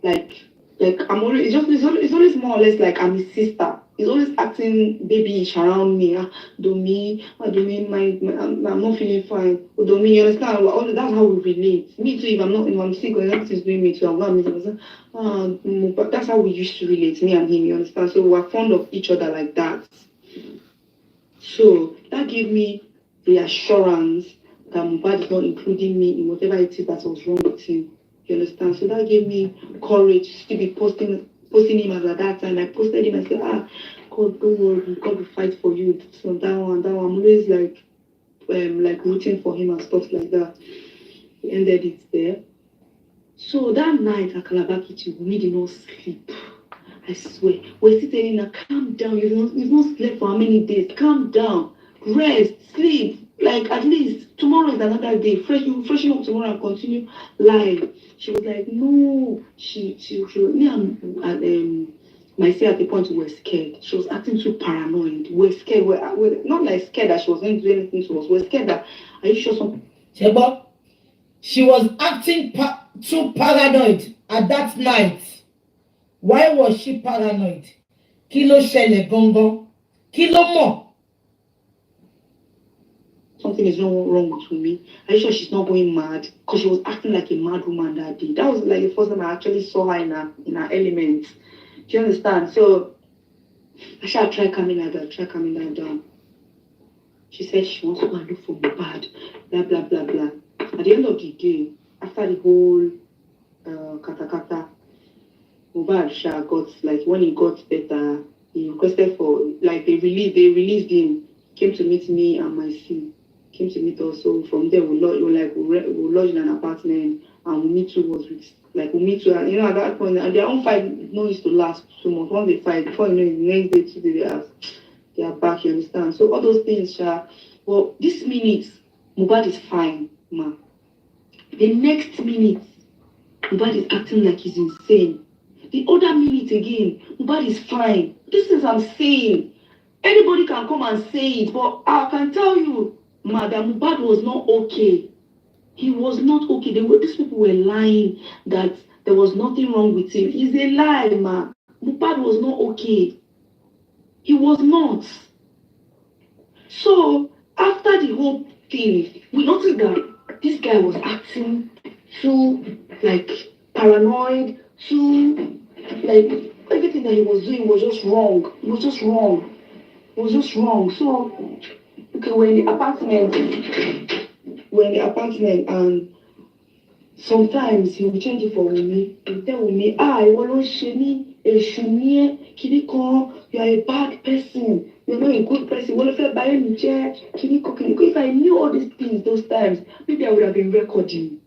like I'm always, it's always more or less like I'm his sister. He's always acting babyish around me. Do me, I'm not feeling fine. Do me, you understand? That's how we relate. Me too. If I'm sick or something's doing me too, I'm not missing. But that's how we used to relate, me and him. You understand? So we're fond of each other like that. So that gave me reassurance that Mohbad is not including me in whatever it is that was wrong with him. You understand? So that gave me courage to be posting him as at that time. I posted him and said, God, don't worry, God will fight for you. So that one. I'm always like rooting for him and stuff like that. We ended it there. So that night at Calabar Kitchen, we did not sleep. I swear. We're still telling her, calm down. You've not slept for how many days? Calm down. Rest, sleep. Like, at least tomorrow is another day. Freshen up tomorrow and continue live. She was like, no. She me and myself at the point we were scared. She was acting too paranoid. We're scared. We're not like scared that she was going to do anything to us. We're scared that, are you sure something? Sheba, she was acting too paranoid at that night. Why was she paranoid? Kí ló ṣẹlẹ̀ gangan? Kí ló mọ̀? Something is wrong with me. Are you sure she's not going mad? Because she was acting like a mad woman that day. That was like the first time I actually saw her in her element. Do you understand? So I shall try calming her down. She said she wants to go and look for Mohbad. Blah blah blah blah. At the end of the day, after the whole kata, Mohbad got, like, when he got better, he requested for, like, they released him. Came to meet me and my sis. Came to meet us. So from there we lodged in an apartment, and Wunmi too was with, like, Wunmi too, you know, at that point, and their own fight no used to last 2 months. Once they fight, before you know it, the next day, 2 days, they are back, you understand? So all those things, well, this minute, Mohbad is fine, ma. The next minute, Mohbad is acting like he's insane. The other minute again, Mohbad is fine. This is what I'm saying. Anybody can come and say it, but I can tell you, Madam, Mohbad was not okay. He was not okay. These people were lying that there was nothing wrong with him. It's a lie, ma. Mohbad was not okay. He was not. So after the whole thing, we noticed that this guy was acting too, like, paranoid, too, like, everything that he was doing was just wrong. It was just wrong. So, okay, we're in the apartment, and sometimes he will change it for Wunmi. He will tell Wunmi, you are a bad person. You're not a good person. If I knew all these things those times, maybe I would have been recording.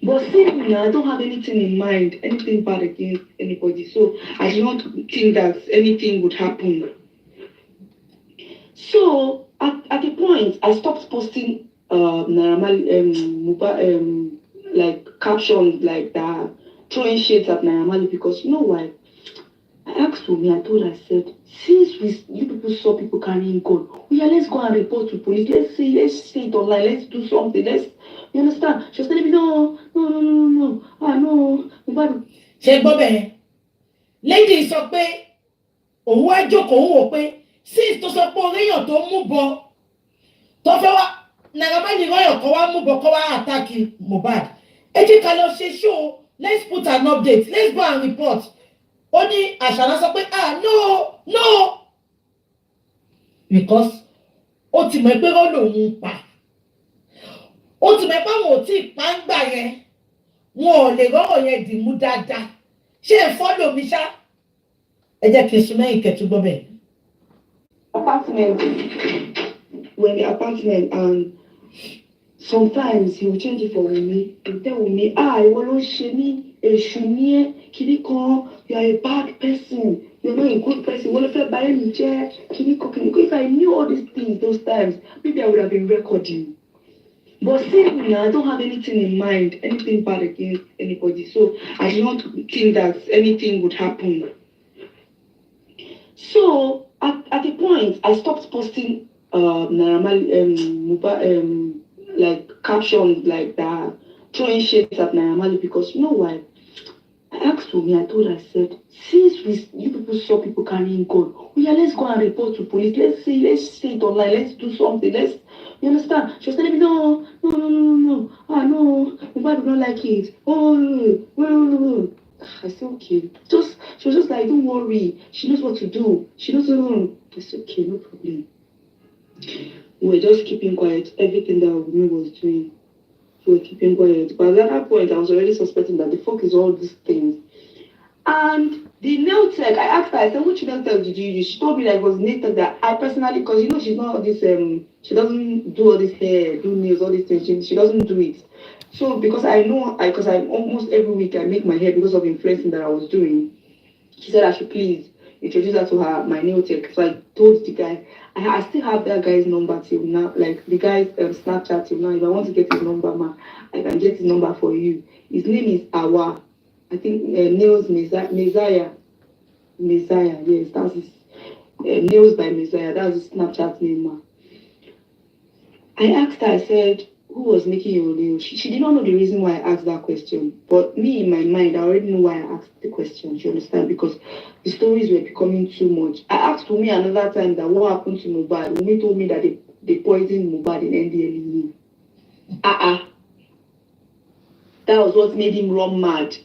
But see, I don't have anything in mind, anything bad against anybody. So I do not think that anything would happen. So at the point, I stopped posting like captions like that, throwing shades at Naira Marley, because you know why? I asked Wunmi, I told her, I said, since you people saw people carrying gun, let's go and report to police. Let's say it online. Let's do something. You understand? She was telling me, no. No. Ṣé gbọ́ bẹ́ẹ̀? Lady sọ pé òun wá jókòó wò pé since tó sọ pé oríyàn tó mú bọ tó fẹ́ wá Naira Marley rọ́yàn kan wá mú bọ kó wá attack Mohbad. Ẹ jẹ́ ká lọ ṣe show. Let's put an update. Let's go and report. Ó ní Àṣàlá sọ pé no. Because ó ti mọ̀ pé rọ́ lòun pa. Ó ti mọ̀ pé àwọn ò tí ì pa ń gbà yẹn. Wọn ò lè rọ́rọ̀ yẹn dì mú dáadáa. Ṣé ẹ follow mi ṣá? Ẹ jẹ́ kí n sún mẹ́yìn kẹ́tù gbọ́ bẹ́ẹ̀. We're in the apartment, and sometimes he will change it for Wunmi. He will tell Wunmi, you are a bad person. You're not a good person. If I knew all these things those times, maybe I would have been recording. But see, I don't have anything in mind, anything bad against anybody. So I do not think that anything would happen. So at a point, I stopped posting like captions like that, throwing shades at Naira because you know why? I asked me, I told her, I said, since you people saw people carrying gun, oh yeah, let's go and report to police. Let's say it online, let's do something, you understand? She was telling me, no. No, nobody don't like it. Oh. I said, okay. She was just like, don't worry. She knows what to do. She knows what to do. I said, okay, no problem. We were just keeping quiet. Everything that WUMMI was doing, we were keeping quiet. But at that point, I was already suspecting that the fuck is all these things. And the nail tech, I asked her, I said, which nail tech did you use? She told me that it was nail tech that I personally, because you know she's not all this, she doesn't do all this hair, do nails, all these things. She doesn't do it. So because I almost every week I make my hair because of influencing that I was doing. She said I should please introduce her to my nail tech. So I told the guy, I still have that guy's number till now, like the guy's Snapchat till now. If I want to get his number, I can get his number for you. His name is Awa. I think Nails Messiah. Yes, that's his Nails by Messiah. That's his Snapchat name. I asked her, I said, who was making your nails? She did not know the reason why I asked that question. But me, in my mind, I already know why I asked the question. You understand? Because the stories were becoming too much. I asked Wumi another time that what happened to Mohbad. Wumi told me that they poisoned Mohbad in NDLEA. That was what made him run mad.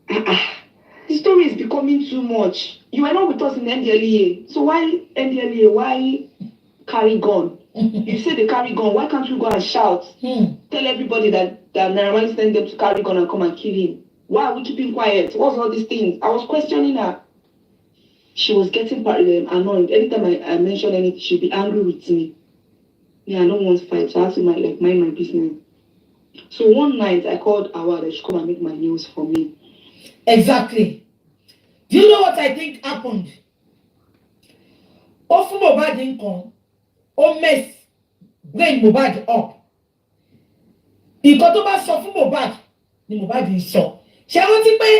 The story is becoming too much. You were not with us in NDLEA. So why NDLEA? Why carry gun? You say they carry gun. Why can't you go and shout? Tell everybody that Naira sent them to carry gun and come and kill him. Why are we keeping quiet? What's all these things? I was questioning her. She was getting annoyed. Anytime I mention anything, she'd be angry with me. Yeah, I don't want to fight. So I have to mind my business. So one night I called Awa that she come and make my nails for me. Exactly. Do you know what I think happened? Often Mohbad didn't come. Mess brain Mohbad up. Nǹkan tó bá sọ fún Mohbad ni Mohbad ń sọ. Ṣé wọ́n ti pé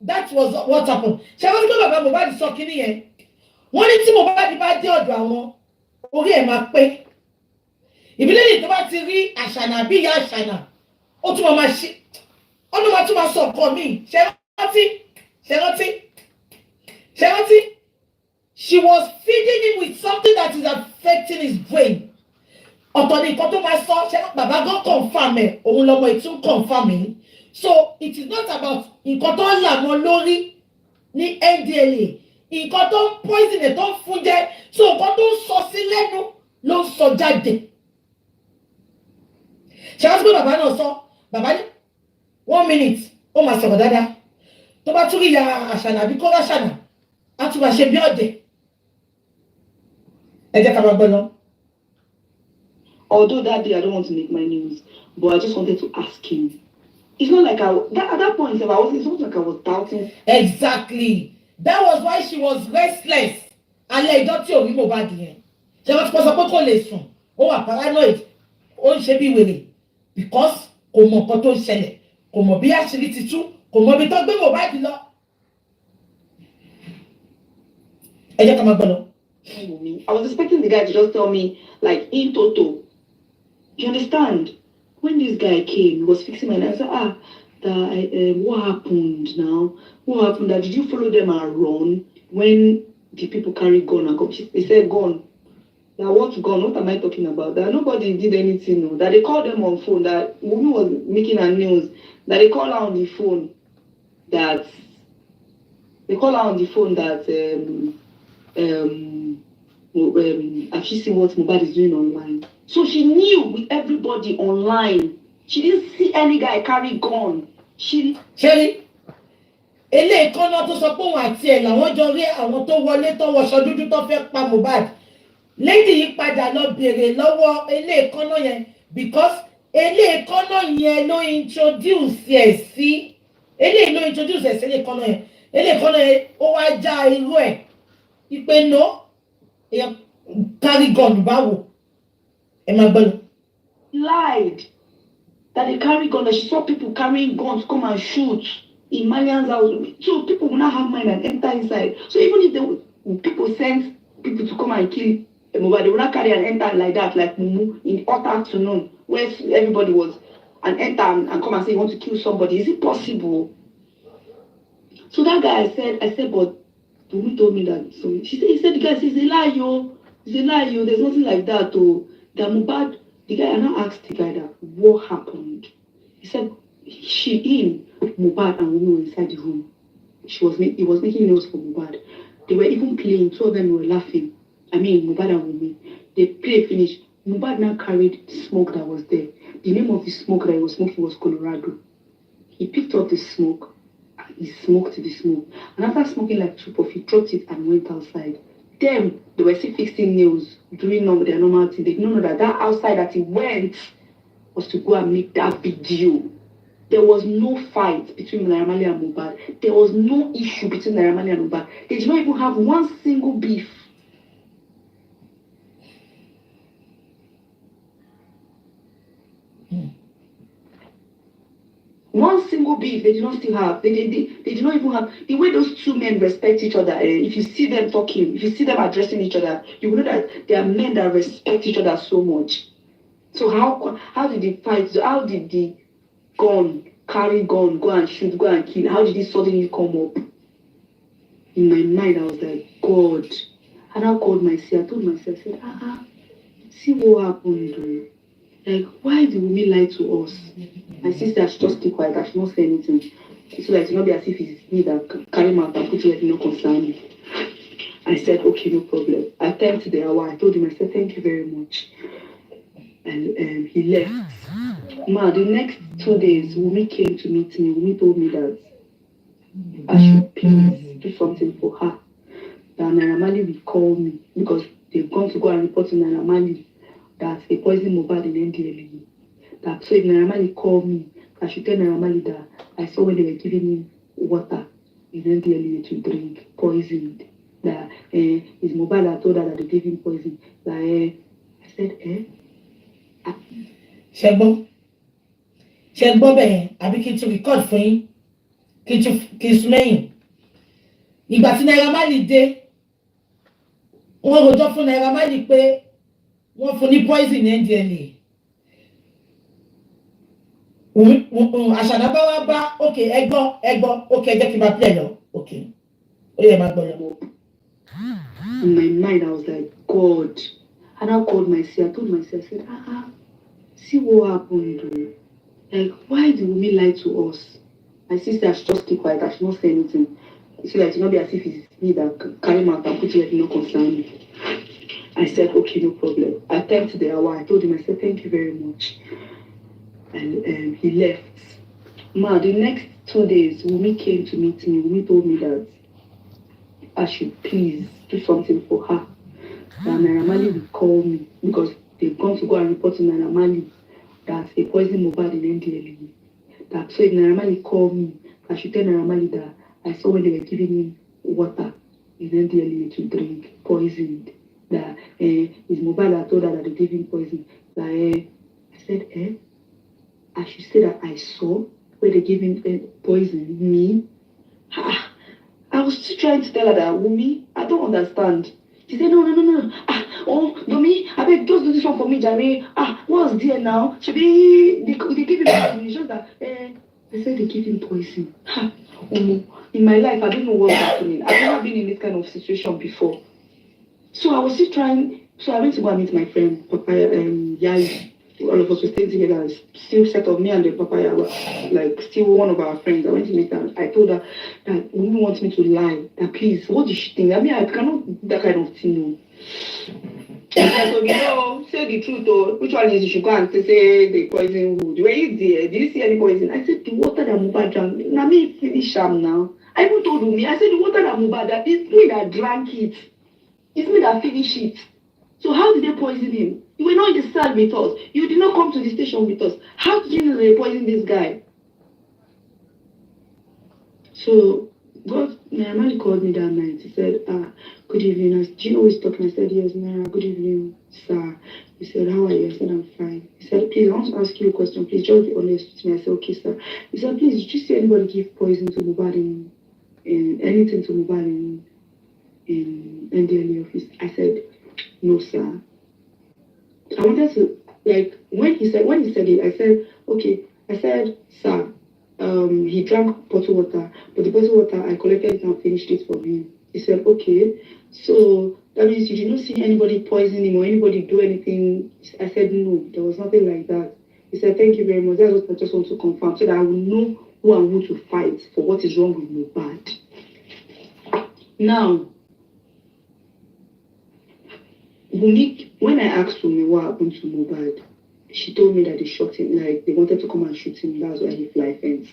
that was what happened? Ṣé wọ́n ti pé bàbá Mohbad sọ kíní yẹn? Wọ́n ní tí Mohbad bá dé ọ̀dọ̀ àwọn orí ẹ̀ máa pé. Ìbílẹ̀ yìí tó bá ti rí àṣànà bí ìyá àṣànà ó tún máa ṣe ọdún máa tún máa sọ nǹkan míì. Ṣé rántí? She was feeding him with something that is affecting his brain. Ọ̀tọ̀ ni nǹkan tó máa sọ, ṣé bàbá gan confirm ẹ̀, òun lọmọ ìtún confirm ẹ̀. So it is not about nǹkan tó ń là mọ́ lórí ní NDLEA. Nǹkan tó ń poison ẹ̀ tó ń fún jẹ. So nǹkan tó ń sọ sí lẹ́nu ló ń sọ jáde. Ṣé wọ́n ti pé bàbá náà sọ? Bàbá ní 1 minute ó máa sọ̀rọ̀ dáadáa. Tó bá tún rí ìyá àṣànà àbí kó ráṣànà, á tún máa ṣe bí ọ̀dẹ̀. Although that day I don't want to make my news, but I just wanted to ask him. It's not like at that point, it's not like I was doubting. Exactly. That was why she was restless. Alẹ́ ìjọ tí ò rí Mohbad yẹn. Ṣé wọ́n ti sọ pé kò lè sùn? Ó wà paranoid. Ó ń ṣe bí wèrè. Because kò mọ̀ nǹkan tó ń ṣẹlẹ̀. Kò mọ̀ bí àṣírí ti tú. Kò mọ̀ bí tó gbé Mohbad lọ. Ẹ jẹ́ ká máa gbọ́ lọ. I was expecting the guy to just tell me, like, in toto. You understand? When this guy came, he was fixing my nails. I said, what happened now? What happened? That did you follow them and run when the people carry gun and come? They said gun. Now what gun? What am I talking about? That nobody did anything. No. That they called them on phone. That WUMMI was making a news. That they called her on the phone. That I've just seen what Mohbad is doing online. So she knew with everybody online. She didn't see any guy carry gun. Sherry, eléyìí kan náà tó sọ pé òun àti ẹ̀ làwọn jọ rí àwọn tó wọlé tó wọṣọ dúdú tó fẹ́ pa Mohbad. Lady yìí padà lọ béèrè lọ́wọ́ eléyìí kan náà yẹn because eléyìí kan náà yẹn ló introduce ẹ̀ sí. Eléyìí ló introduce ẹ̀ sí eléyìí kan náà yẹn. Eléyìí kan náà yẹn ó wá já irú ẹ̀. Ìpè no. Carry gun báwo? Lied that they carry gun, that she saw people carrying guns come and shoot in Marian's house. So people will not have mind and enter inside. So even if people sent people to come and kill Mohbad. They would not carry and enter like that, like Mumu, in the hot afternoon, where everybody was, and enter and come and say you want to kill somebody. Is it possible? So that guy, I said, but Wunmi told me that. So he said, the guy says, it's a lie, yo. It's a lie, yo. There's nothing like that, oh. That Mohbad, the guy, I now asked the guy that, what happened? He said, Mohbad and Wunmi were inside the room. He was making notes for Mohbad. They were even playing. Two of them were laughing. I mean, Mohbad and Wunmi. They played, finished. Mohbad now carried smoke that was there. The name of the smoke that he was smoking was Colorado. He picked up the smoke. He smoked the smoke. And after smoking like 2 puffs, he dropped it and went outside. Them, they were still fixing nails, doing their normal thing. They didn't know that outside that he went was to go and make that video. There was no fight between Naira Marley and Mohbad. There was no issue between Naira Marley and Mohbad. They did not even have one single beef. One single beef they did not still have. They did not even have. The way those two men respect each other, if you see them talking, if you see them addressing each other, you will know that they are men that respect each other so much. So how did they fight? How did the carry gun, go and shoot, go and kill? How did it suddenly come up? In my mind, I was like, God. And I called myself. I told myself, I said, see what happened, though. Like, why did Wunmi lie to us? My sister should just keep quiet. I should not say anything. So that it will not be as if it's me that carry my and put it like no concern me. I said, okay, no problem. I thanked the hour. I told him, I said, thank you very much. And he left. The next 2 days, Wunmi came to meet me. Wunmi told me that I should please do something for her. That Naira Marley will call me because they've gone to go and report to Naira Marley that they poisoned Mohbad in NDLEA. That so if Naira Marley called me, I should tell Naira Marley that I saw when they were giving him water in NDLEA to drink, poisoned. That his Mohbad had told her that they gave him poison. That I said, Ṣẹ́gbọ́n bẹ́ẹ̀ àbí kí n ti record fún yín kí n sún lẹ́yìn. Ìgbà tí Naira Marley dé, wọ́n rojọ́ fún Naira Marley pé wọ́n fún ní poison ní NDLEA. Àṣàdá bá wá bá ok ẹgbọ́n ok ẹ jẹ́ kí n máa play lọ ok ó yẹ máa gbọ́ lọ. In my mind, I was like, God. And I called myself. I told myself, I said, see what happened, though. Like, why did Wunmi lie to us? My sister should just keep quiet. I should not say anything. So that it will not be as if it's me that carry my and put it like no concern me. I said, okay, no problem. I thanked the hour. I told him, I said, thank you very much. And he left. The next 2 days, Wunmi came to meet me. Wunmi told me that I should please do something for her. That Naira Marley will call me because they've gone to go and report to Naira Marley that they poisoned Mohbad in NDLEA. That so if Naira Marley called me, I should tell Naira Marley that I saw when they were giving him water in NDLEA to drink, poisoned. That his Mohbad had told her that they gave him poison. That I said, I should say that I saw where they gave him poison. Me? I was still trying to tell her that, Wunmi, I don't understand. She said, no. Domi, I beg, just do this one for me, Jare. What's there now? Should they give him poison? It's just that, I said they give him poison. In my life, I don't know what's happening. I've never been in this kind of situation before. So I was still trying. So I went to go and meet my friend, Papaya, Yai. All of us were staying together. Still set of me and the Papaya were like still one of our friends. I went to meet her. I told her that Wunmi wants me to lie. That please, what did she think? I mean, I cannot do that kind of thing. No. So say the truth. Or which one is you should go and say the poison wood? Were you there? Did you see any poison? I said the water that Mohbad drank. Now me finish sham now. I even told Wunmi. I said the water that Mohbad that it's me that drank it. It's me that finished it. So how did they poison him? You were not in the cell with us. You did not come to the station with us. How did you know they poisoned this guy? So Naira Marley called me that night. He said, good evening. Do you know who is talking? I said, yes, Naira. Good evening, sir. He said, how are you? I said, I'm fine. He said, please, I want to ask you a question. Please, just be honest with me. I said, okay, sir. He said, please, did you see anybody give poison to Mohbad in anything to Mohbad in NDLA office. I said, no, sir. I wanted to, like, when he said it, I said, okay. I said, sir, he drank bottled water, but the bottled water, I collected it and finished it for him. He said, okay. So that means you did not see anybody poison him or anybody do anything. I said, no, there was nothing like that. He said, thank you very much. That's what I just want to confirm so that I will know who I want to fight for what is wrong with Mohbad. Now, when I asked Wunmi what happened to Mohbad, she told me that they shot him, like they wanted to come and shoot him. That's why he fly fence.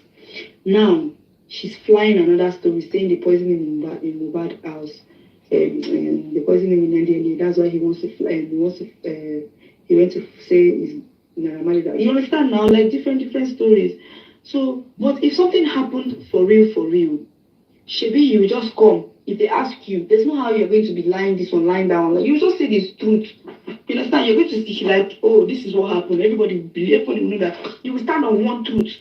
Now, she's flying another story saying they poisoned him in Mohbad's house. They poisoned him in NDLA. That's why he wants to fly. He went to say is Naramali. You understand now? Like different stories. So, but if something happened for real, Shebi, you just come. If they ask you, there's no how you're going to be lying this one, lying that one. Like, you just say this truth. You understand? You're going to see like, oh, this is what happened. Everybody will believe, everybody will know that. You will stand on one truth.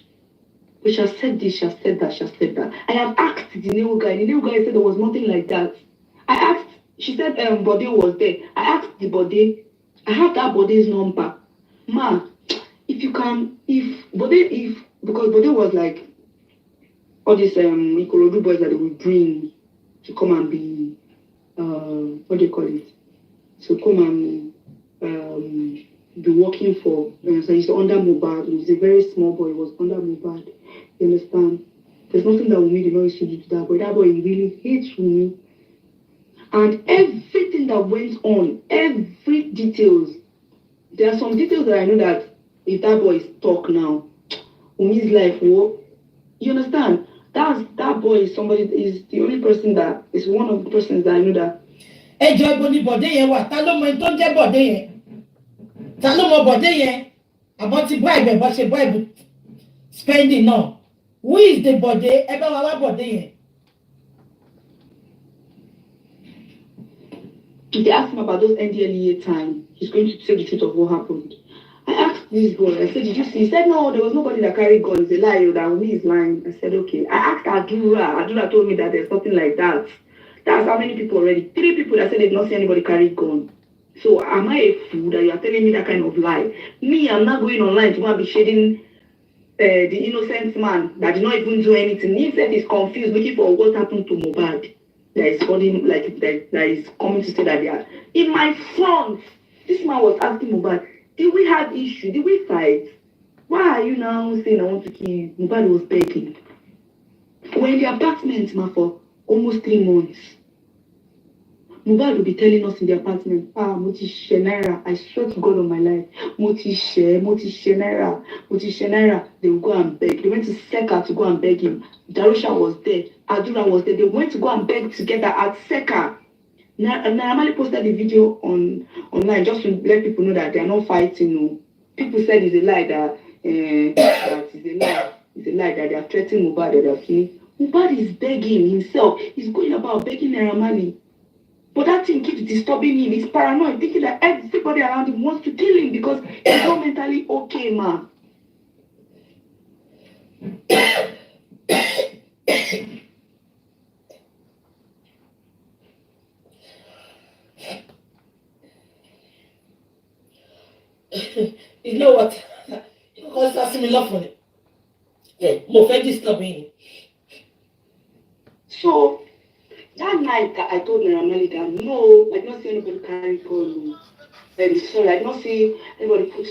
But she has said this, she has said that, she has said that. I have asked the new guy. The new guy said there was nothing like that. I asked, she said Bode was there. I asked the Bode. I have that Bode's number. Ma, because Bode was like, all these Ikorodu boys that they will bring to come and be what do you call it? To come and be working for. So he's under Mohbad. He's a very small boy. He was under Mohbad. You understand? There's nothing that Wunmi did not used to do to that boy. That boy really hates Wunmi. And everything that went on, every details. There are some details that I know that if that boy is talk now, Wunmi's life will. You understand? That boy is the only person that is one of the persons that I know that. Ẹjọ́ ibo ni Bọ̀dé yẹn wà? Ta ló mọ ẹni tó ń jẹ́ Bọ̀dé yẹn? Ta ló mọ Bọ̀dé yẹn? Àbọ̀ ti bribe bọ́ ṣe bribe spending náà. Who is the Bọ̀dé? Ẹ bá wa wá Bọ̀dé yẹn. If they ask him about those NDLEA time, he's going to say the truth of what happened. I asked this boy, I said, did you see? He said, no, there was nobody that carried guns. It's a lie, that Wunmi is lying. I said, okay. I asked Adura. Adura told me that there's nothing like that. That's how many people already? 3 people that said they've not seen anybody carry gun. So am I a fool that you are telling me that kind of lie? Me, I'm not going online to go and be shading the innocent man that did not even do anything. He said he's confused, looking for what happened to Mohbad. That is calling, like, that is coming to say that they are. In my front, this man was asking Mohbad, did we have issue? Did we fight? Why are you now saying I want to kill you? Mohbad was begging. We're in the apartment, ma, for almost 3 months. Mohbad will be telling us in the apartment, Moti Shenera, I swear to God on my life, Moti Shenera. They will go and beg. They went to Seka to go and beg him. Darusha was there. Adura was there. They went to go and beg together at Seka. Naramali posted the video online just to let people know that they are not fighting. No. People said it's a lie that it's a lie that they are threatening Mohbad that they are killing. Mohbad is begging himself. He's going about begging Naramali. But that thing keeps disturbing him. He's paranoid, thinking that everybody around him wants to kill him because he's not mentally okay, man. You know what? Because that's similar for it. Yeah, more disturbing. So that night I told Naramali that no, I did not see anybody carry gun. Sorry, I did not see anybody put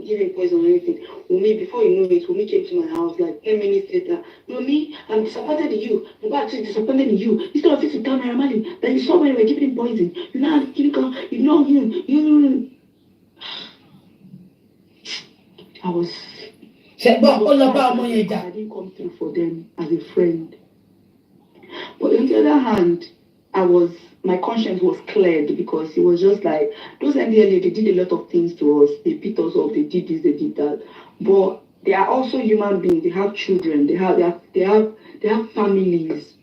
giving poison or anything. Wunmi, before you know it, Wunmi came to my house like 10 minutes later. Wunmi, I'm disappointed in you. Mohbad is disappointed in you. Instead of you to tell Naramali that you saw when you were giving him poison, you know him. I was. I didn't come through for them as a friend. But on the other hand, my conscience was cleared because it was just like those NDLA, they did a lot of things to us. They beat us up, they did this, they did that. But they are also human beings. They have children. They have families.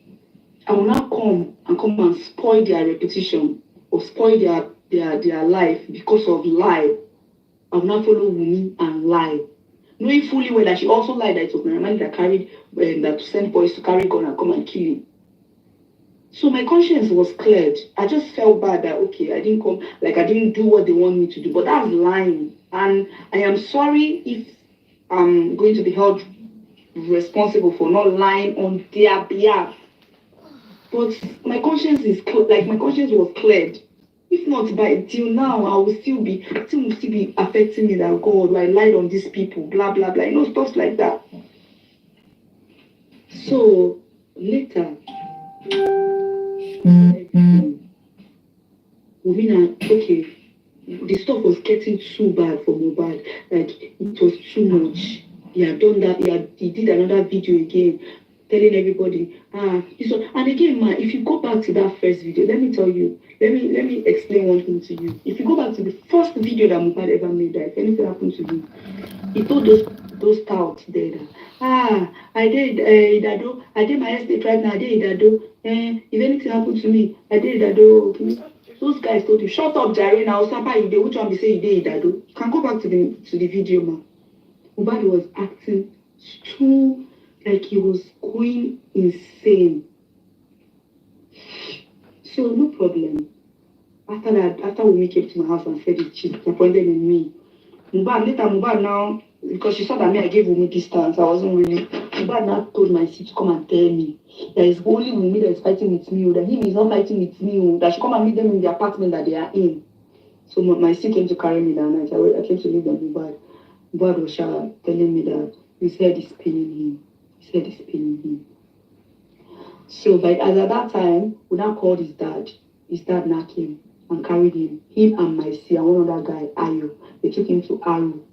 I will not come and spoil their reputation or spoil their life because of lie. I will not follow Wunmi and lie. Knowing fully well that she also lied that it was Naramali that carried that sent boys to carry gun and come and kill him. So my conscience was cleared. I just felt bad that, okay, I didn't come, like I didn't do what they want me to do. But that's lying. And I am sorry if I'm going to be held responsible for not lying on their behalf. But my conscience is my conscience was cleared. If not by till now, I will still be affecting me that God, I lied on these people, blah blah blah, stuff like that. So later, okay, the stuff was getting too bad for Mohbad. Like it was too much. He had done that. He did another video again, telling everybody, and again, ma, if you go back to that first video, let me tell you, let me explain one thing to you. If you go back to the first video that Mohbad ever made, that if anything happened to him, he told those touts there that, I did Idado, I did my estate right now, I did Idado, if anything happened to me, I did Idado. Okay? Those guys told you, shut up, Jerry, now Sapa, you did, which one be say you did Idado? You can go back to the video, man. Mohbad was acting too, like he was going insane. So no problem. After WUMMI came to my house and said she disappointed in me. Mohbad now, because she saw that I gave WUMMI distance, I wasn't really. Mohbad now told my sister to come and tell me that it's only WUMMI that is fighting with me, that him is not fighting with me, that she come and meet them in the apartment that they are in. So my sister came to carry me that night. I came to meet them. Mohbad was telling me that his head is paining him. So as at that time, we now called his dad. His dad now came and carried him and my sister and one other guy, Ayo. They took him to Aru.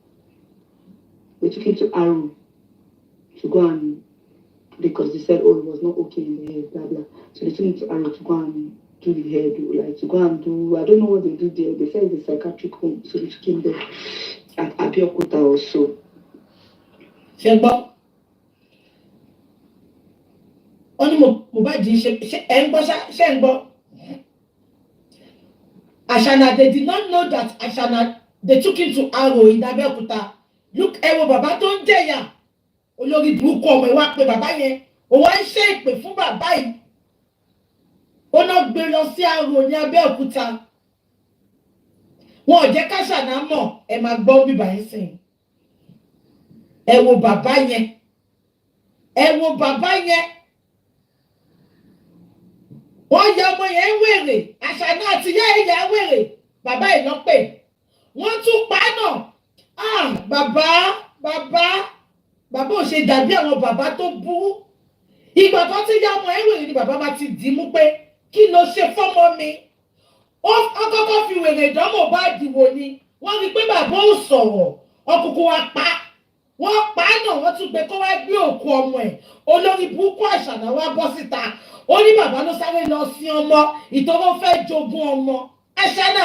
To go and, because they said, oh, it was not okay in the head, blah, blah. So they took him to Aru to go and do the head, like to go and do, I don't know what they do there. They said it's a psychiatric home. So they took him there at Abeokuta also. Shegbo. Only Mohbad Shegbo. Ashana, they did not know that Ashana, they took him to Aro in Abeokuta. Look, Ewo Baba tó ń jẹ̀yà. Olórí burúkú ọmọ ìwà pé bàbá yẹn. Ó wá ń ṣe ìpè fún bàbá yìí. Ó náà gbé lọ sí Aro ní Abeokuta. Wọn ò jẹ́ k'Ashana mọ̀, ẹ máa gbọ́ bíbá yín sìn. Ẹ wo bàbá yẹn. Wọ́n ya ọmọ yẹn wèrè, Ashana àti ìyá ẹ̀ ya wèrè, bàbá yìí lọ pè. Wọ́n tún pa náà. Bàbá ò ṣe dàbí àwọn bàbá tó burú. Ìgbà tó ti ya ọmọ ẹ̀ wèrè ni bàbá máa ti dì í mú pé kí ló ṣe fọ́mọ mi. Ó kọ́kọ́ fi wèrè ìdánwò bá dìwò ni. Wọ́n rí pé bàbá ò sọ̀rọ̀, ọkùnkùn wa pa. Wọ́n pa náà, wọ́n tún gbé kó wá gbé òkú ọmọ ẹ̀. Olórí burúkú Ashana wá bọ́ síta. Ó ní bàbá ló sáré lọ sí ọmọ, ìtọ́wọ́ fẹ́ jogún ọmọ. Ashana,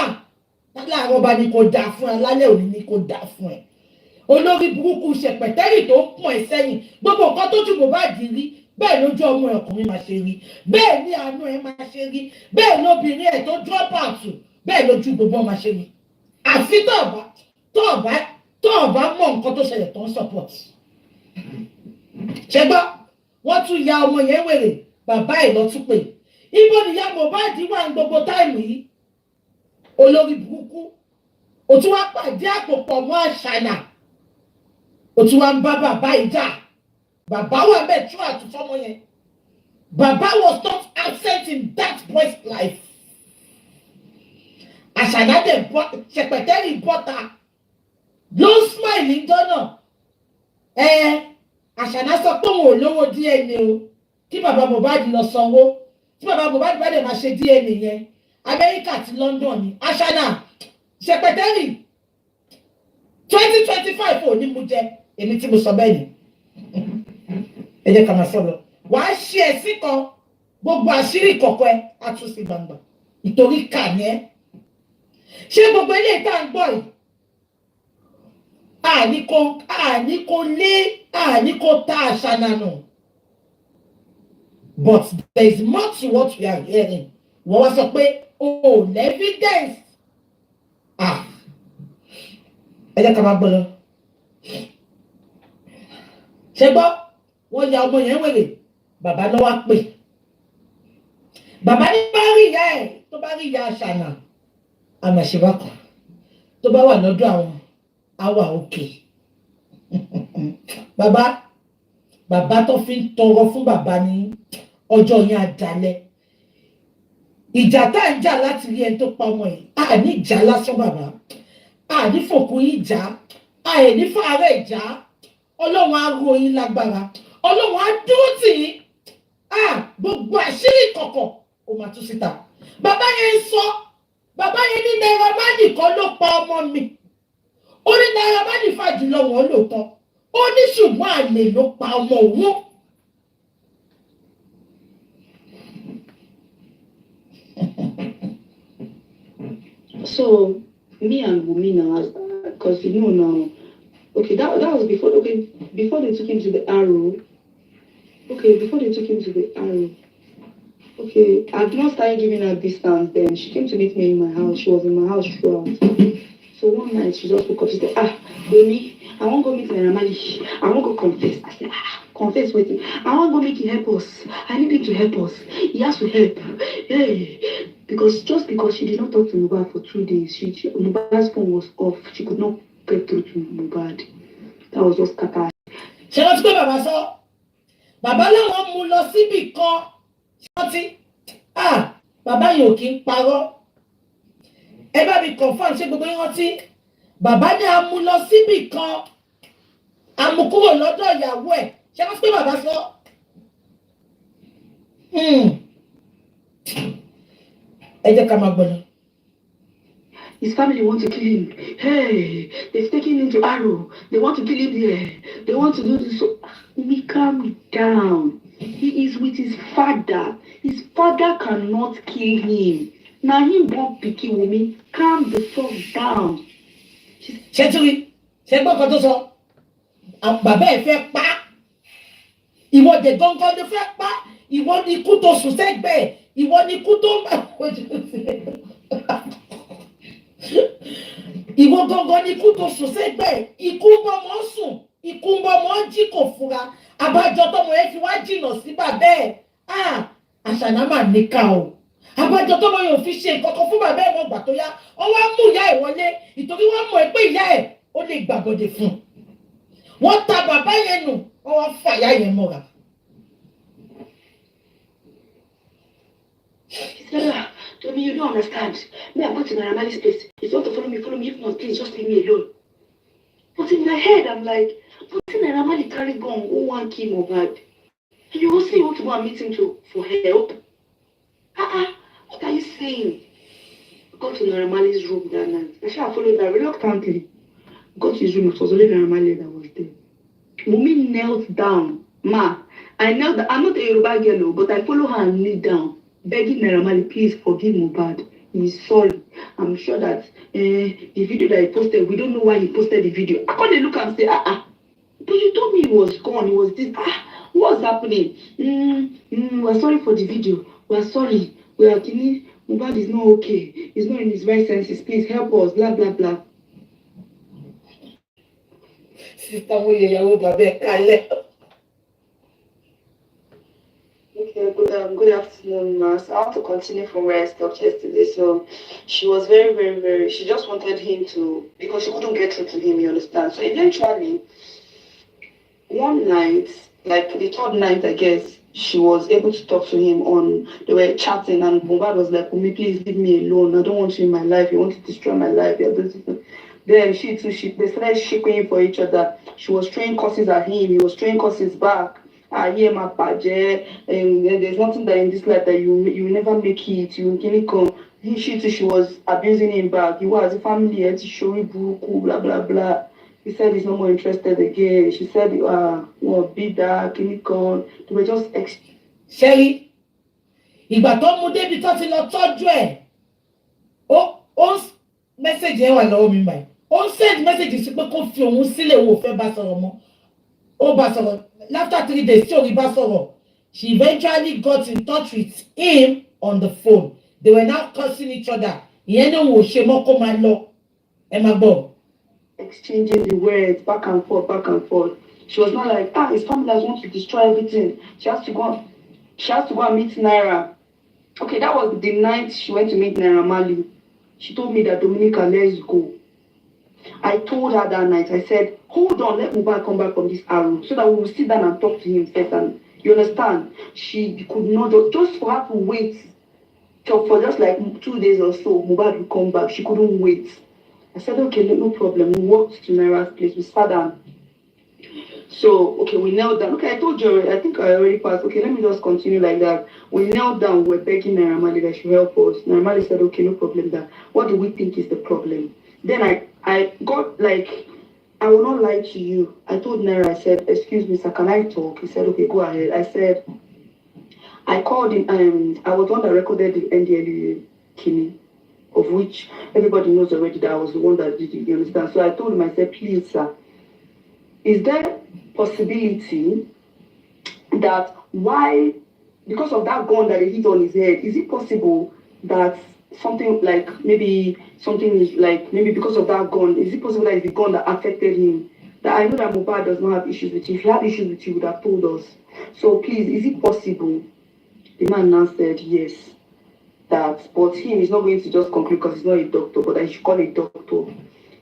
láàárọ̀ bá ní kò dáa fún ẹ, lálẹ́ òní ní kò dáa fún ẹ. Olórí burúkú ṣẹ̀pẹ̀tẹ́rì tó ń pọ̀n ẹ sẹ́yìn. Gbogbo nǹkan tó jù Mohbad rí, bẹ́ẹ̀ lójú ọmọ ẹ̀ ọkùnrin máa ṣe rí. Bẹ́ẹ̀ ni àánú ẹ máa ṣe rí. Bẹ́ẹ̀ lóbìnrin ẹ̀ tó drop out, bẹ́ẹ̀ lójú gbogbo ọmọ máa ṣe rí. Àfi tó ọ̀bá mọ̀ nǹkan tó ṣẹlẹ̀ tó ń support. Ṣẹ́gbọ́, wọ́n tún ya ọmọ yẹn wèrè, bàbá ẹ̀ lọ tún pè. Ibo ni ìyá Mohbad wà ní gbogbo táìmù yìí? Olórí burúkú. Ó tún wá pàdé àpòpọ̀ mọ́ Ashana. Ó tún wá ń bá bàbá ìjà. Bàbá wà bẹ́ẹ̀ tú àtúfọ́mọ yẹn. Bàbá was not absent in that boy's life. Ashana dẹ̀ ṣẹ̀pẹ̀tẹ́rì bọ́ta. Ló ń smile ní jọ́nà. Ashana sọ pé òun ò lówó DNA o. Kí bàbá Mohbad lọ sanwó. Tí bàbá Mohbad bá dẹ̀ máa ṣe DNA yẹn. Amẹ́ríkà àti London ni. Ashana, ṣẹ̀pẹ̀tẹ́rì 2025 ò ní mú jẹ. Èmi tí mo sọ bẹ́ẹ̀ ni. Ẹ jẹ́ ká máa sọ̀rọ̀. Wàá ṣe ẹ̀sìn kan. Gbogbo àṣírí ìkọ̀kọ̀ ẹ á tún sí gbangba. Ìtorí kà ní ẹ. Ṣé gbogbo ilé ìta ń gbọ́ yìí? Àní kò ta Ashana nù. But there is more to what we are hearing. Wọ́n wá sọ pé o evidence. Ẹ jẹ́ ká máa gbọ́ lọ. Ṣé gbọ́? Wọ́n ya ọmọ yẹn wèrè. Bàbá ló wá pè. bàbá ní bá rí ìyá ẹ̀ tó bá rí ìyá àṣànà àmàṣèwákọ̀ tó bá wà lọ́dọ̀ àwọn àwà òkè bàbá tó fi ń tọrọ fún bàbá ní ọjọ́ yẹn àdálẹ́ ìjà tá à ń jà láti rí ẹni tó pa ọmọ yìí àní ìjà lásán bàbá àní fòkú yìí jà àìní fàárẹ̀ ìjà ọlọ́run á ro yín lágbára ọlọ́run á dúró tì yín gbogbo àṣírí kọ̀kọ̀ ó máa tú síta bàbá yẹn ń sọ bàbá yẹn ní Naira Marley kan ló pa ọmọ mi ó ní Naira Marley fàjùlọ wọn lóòótọ́ ó ní ṣùgbọ́n àlè ló pa ọmọ òun. So me and Wunmi now, because you know now, okay, that was before. Okay, before they took him to the arrow. Okay, before they took him to the arrow. Okay, I've not started giving her distance. Then she came to meet me in my house. She was in my house throughout. So one night she just woke up. She said, Wunmi, I won't go meet Naira Marley. I won't go confess. I said, confess with him. I won't go make him help us. I need him to help us. He has to help. Hey. Because just because she did not talk to Mohbad for 2 days, Mohbad's phone was off. She could not get through to Mohbad. That was just kaka. Ṣé wọ́n ti pé bàbá sọ? Bàbá láwọn mú lọ síbì kan. Ṣé wọ́n ti? Bàbá yìí ò kí ń parọ́. Ẹ bá mi confirm ṣé gbogbo yín rántí? Bàbá ní a mú lọ síbì kan. A mú kúrò lọ́dọ̀ ìyàwó ẹ̀. Ṣé wọ́n ti pé bàbá sọ? His family want to kill him. Hey, they've taken him to Arrow. They want to kill him there. They want to do this. So, calm down. He is with his father. His father cannot kill him. Now he won't pick him with me. Calm the fuck down. Ṣé gbọ́ kan tó sọ? Bàbá ẹ̀ fẹ́ pa. Ìwọ dẹ̀ gangan ló fẹ́ pa. Ìwọ ni ikú tó sùn sẹ́gbẹ̀ẹ́. Ìwọ ni ikú tó ń bà. Ìwọ gangan ni ikú tó sùn sẹ́gbẹ̀ẹ́. Ikú ń bọ́ mọ́ sùn. Ikú ń bọ́ mọ́ jí kò fura. Abájọ tọmọ ẹ fi wá jìnnà sí bàbá ẹ̀. Àṣànà mà níkà o. Abájọ tọmọ yóò fi ṣe nǹkan kan fún bàbá ẹ̀ wọ́n gbà tó yá. Wọ́n wá mú ìyá ẹ̀ wọlé. Ìtorí wọ́n mọ̀ pé ìyá ẹ̀ ó lè gbàgbọ́dẹ̀ fún un. Wọ́n ta bàbá yẹn nù. Wọ́n wá fà ìyá yẹn mọ́ra. Tomi, you don't understand. Me, I'm not in Naira Marley's place. If you want to follow me, follow me. If not, please just leave me alone. But in my head, I'm like, but Naira Marley carry gun, who want kill Mohbad? And you also want to go and meet him for help? What are you saying? I got to Naira Marley's room that night. I shall follow that reluctantly. Got to his room. It was only Naira Marley that was there. Wunmi knelt down. I knelt down. I'm not a Yoruba girl, but I follow her and kneel down, begging Naira Marley, please forgive Mohbad. He's sorry. I'm sure that the video that he posted, we don't know why he posted the video. I can't look and say, but you told me he was gone. He was this. What's happening? We're sorry for the video. We're sorry. We are killing. Mohbad is not okay. He's not in his right senses. Please help us. Blah blah blah. Sister, Okay, good afternoon, Mas. I want to continue from where I stopped yesterday. So she was very, she just wanted him to, because she couldn't get through to him, you understand? So eventually, one night, like the third night, I guess, she was able to talk to him they were chatting, and Mohbad was like, Wunmi, please leave me alone. I don't want you in my life. You want to destroy my life. Then they started shipping for each other. She was throwing curses at him. He was throwing curses back. There's nothing that in this life that you never make it. You can come. She was abusing him back. He was a family, blah blah blah. He said he's no more interested again. She said, be that, can you come? They were just Sherry, ìgbà tó mú débi tó ti lọ tọ́jú ẹ̀. Ó message yẹn wà lọ́wọ́ mi báyìí. Ó send message sí pé kó fi òun sílẹ̀, òun ò fẹ́ bá sọ̀rọ̀ mọ́. Ó bá sọ̀rọ̀. After 3 days, she eventually got in touch with him on the phone. They were now cursing each other. Exchanging the words back and forth. She was not like, his family want to destroy everything. She has to go and meet Naira. Okay, that was the night she went to meet Naira Marley. She told me that Dominica, let's go. I told her that night, I said, hold on, let Mohbad come back from this arrow so that we will sit down and talk to him first. And you understand? She could not, just for her to wait for just like 2 days or so, Mohbad will come back. She couldn't wait. I said, okay, no problem. We walked to Naira's place. We sat down. So, okay, we knelt down. Okay, I told you already. I think I already passed. Okay, let me just continue like that. We knelt down. We were begging Naira Marley that she help us. Naira Marley said, okay, no problem. That what do we think is the problem? Then I got like, I will not lie to you. I told Naira, I said, excuse me, sir, can I talk? He said, okay, go ahead. I said, I called him, I was the one that recorded the NDLEA killing, of which everybody knows already that I was the one that did it, you understand? So I told him, I said, please, sir, is there possibility that why, because of that gun that he hit on his head, is it possible that something like maybe something is like maybe because of that gun, is it possible that it's the gun that affected him? That I know that Mohbad does not have issues with you. If he had issues with you, he would have told us. So please, is it possible? The man now said yes. That but him is not going to just conclude because he's not a doctor, but that he should call a doctor.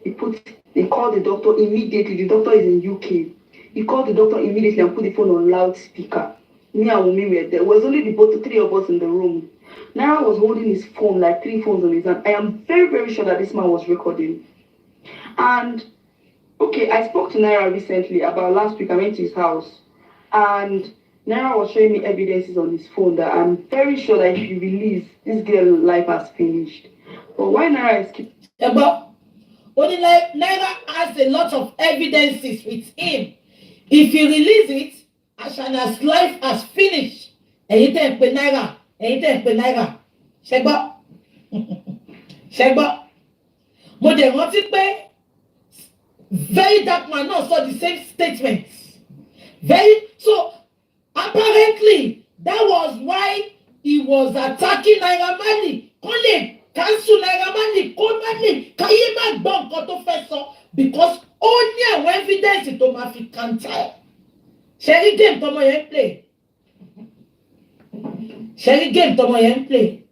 They called the doctor immediately. The doctor is in UK. He called the doctor immediately and put the phone on loudspeaker. Me and Wumi were there. It was only the three of us in the room. Naira was holding his phone, like 3 phones on his hand. I am very, very sure that this man was recording. And okay, I spoke to Naira recently about last week. I went to his house and Naira was showing me evidences on his phone that I'm very sure that if he release, this girl's life has finished. But why Naira is keep But only like Naira has a lot of evidences with him. If he release it, Ashana's life has finished. Ẹ̀yin tẹ́ ń pe Naira, ẹ̀yin tẹ́ ń pe Naira. Ṣẹ́gbọ́. Ṣẹ́gbọ́. Mo dẹ̀ rántí pé very dark man náà saw the same statement. So apparently that was why he was attacking Naira Marley. Kó lè cancel Naira Marley, kó má lè káyé má gbọ́ nǹkan tó fẹ́ sọ because ó ní àwọn evidence tó máa fi counter ẹ̀. Ṣẹ́rí game tọmọ yẹn ń play. Ṣẹ́rí game tọmọ yẹn ń play.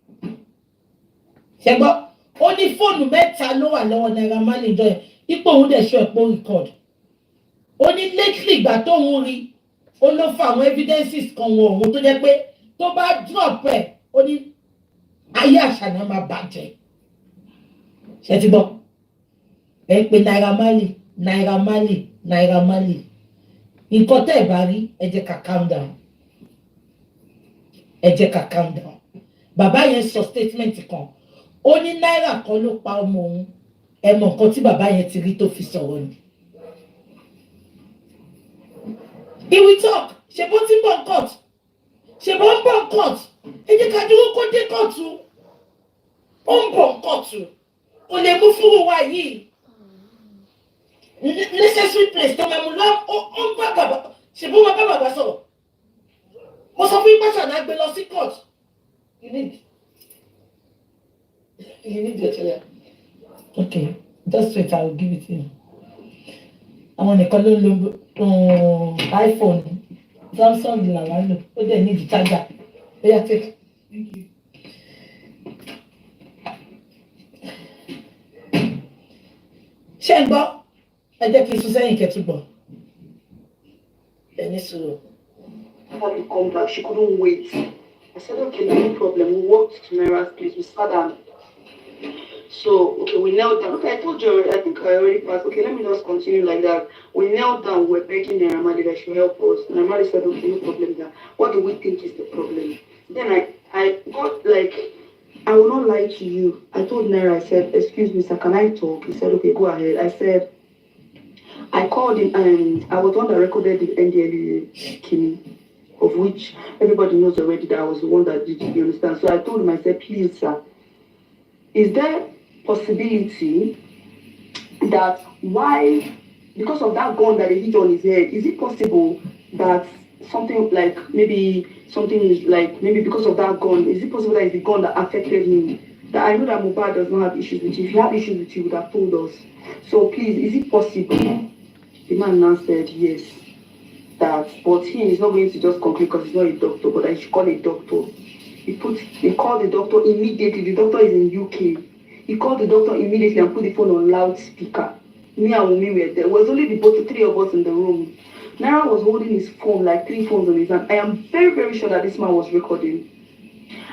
Ṣẹ́gbọ́, ó ní fóònù mẹ́ta ló wà lọ́wọ́ Naira Marley jọ yẹn. Ipò òun dẹ̀ ṣọ́ ẹ̀pọ̀ record. Ó ní lately ìgbà tóun rí ó ló fa àwọn evidences kan wọ òun tó jẹ́ pé tó bá drop ẹ̀ ó ní ayé Àṣànà máa bàjẹ́. Ṣé ti gbọ́? Ẹ ń pe Naira Marley, Naira Marley, Naira Marley. Nǹkan tẹ́ ẹ̀ bá rí ẹ jẹ́ ká calm down. Ẹ jẹ́ ká calm down. Bàbá yẹn sọ statement kan. Ó ní Naira kan ló pa ọmọ òun. Ẹ mọ̀ nǹkan tí bàbá yẹn ti rí tó fi sọ̀rọ̀ ni. He will talk. Ṣé bó ti ń bọ̀ court? Ṣé bó ń bọ̀ court? Ẹ jẹ́ ká dúró kó dé kóòtù. Ó ń bọ̀ kóòtù. Kò lè mú fúru wa yìí. Necessary place tó máa mú lọ. Ó ń bá bàbá. Ṣé bó máa bá bàbá sọ̀rọ̀? Mo sọ fún Ìpàṣà náà gbé lọ sí court. You need your chair. Okay, just wait, I will give it to you. Àwọn nìkan ló lo iPhone, Samsung làwọn lò, ó dẹ̀ ní the charger. Oya take. Thank you. Ṣé ń gbọ́? Ẹ jẹ́ kí n sún sẹ́yìn kẹ́tùbọ̀. Ẹ ní sùúrù. Had to come back, she couldn't wait. I said, okay, no problem. We walked to Naira's place, we sat down. So, okay, we knelt down. Okay, I told you already, I think I already passed. Okay, let me just continue like that. We knelt down, we were begging Naira Marley that she help us. Naira Marley said, okay, no problem there. What do we think is the problem? Then I got like, I will not lie to you. I told Naira, I said, excuse me, sir, can I talk? He said, okay, go ahead. I said, I called him and I was the one that recorded the NDLEA killing, of which everybody knows already that I was the one that did it, you understand? So I told him, I said, please, sir, is there possibility that why, because of that gun that he hit on his head, is it possible that something like maybe something is like maybe because of that gun, is it possible that it's the gun that affected him? That I know that Mohbad does not have issues with you. If he had issues with you, he would have told us. So please, is it possible? The man now said yes. That but he is not going to just conclude because he's not a doctor, but I should call a doctor. They called the doctor immediately. The doctor is in UK. He called the doctor immediately and put the phone on loudspeaker. Me and Wumi were there. It was only the three of us in the room. Naira was holding his phone, like 3 phones on his hand. I am very, very sure that this man was recording.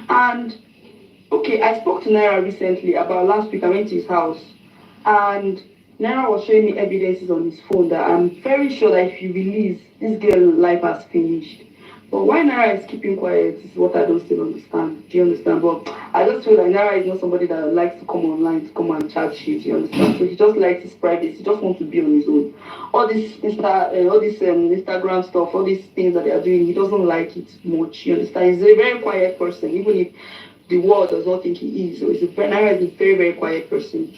And, okay, I spoke to Naira recently about last week. I went to his house. And Naira was showing me evidences on his phone that I'm very sure that if you release, this girl's life has finished. But why Naira is keeping quiet is what I don't still understand. Do you understand? But I just feel like Naira is not somebody that likes to come online to come and chat shit. You understand? So he just likes his privacy. He just wants to be on his own. All this Instagram stuff, all these things that they are doing, he doesn't like it much. You understand? He's a very quiet person, even if the world does not think he is. So Naira is a very, very quiet person.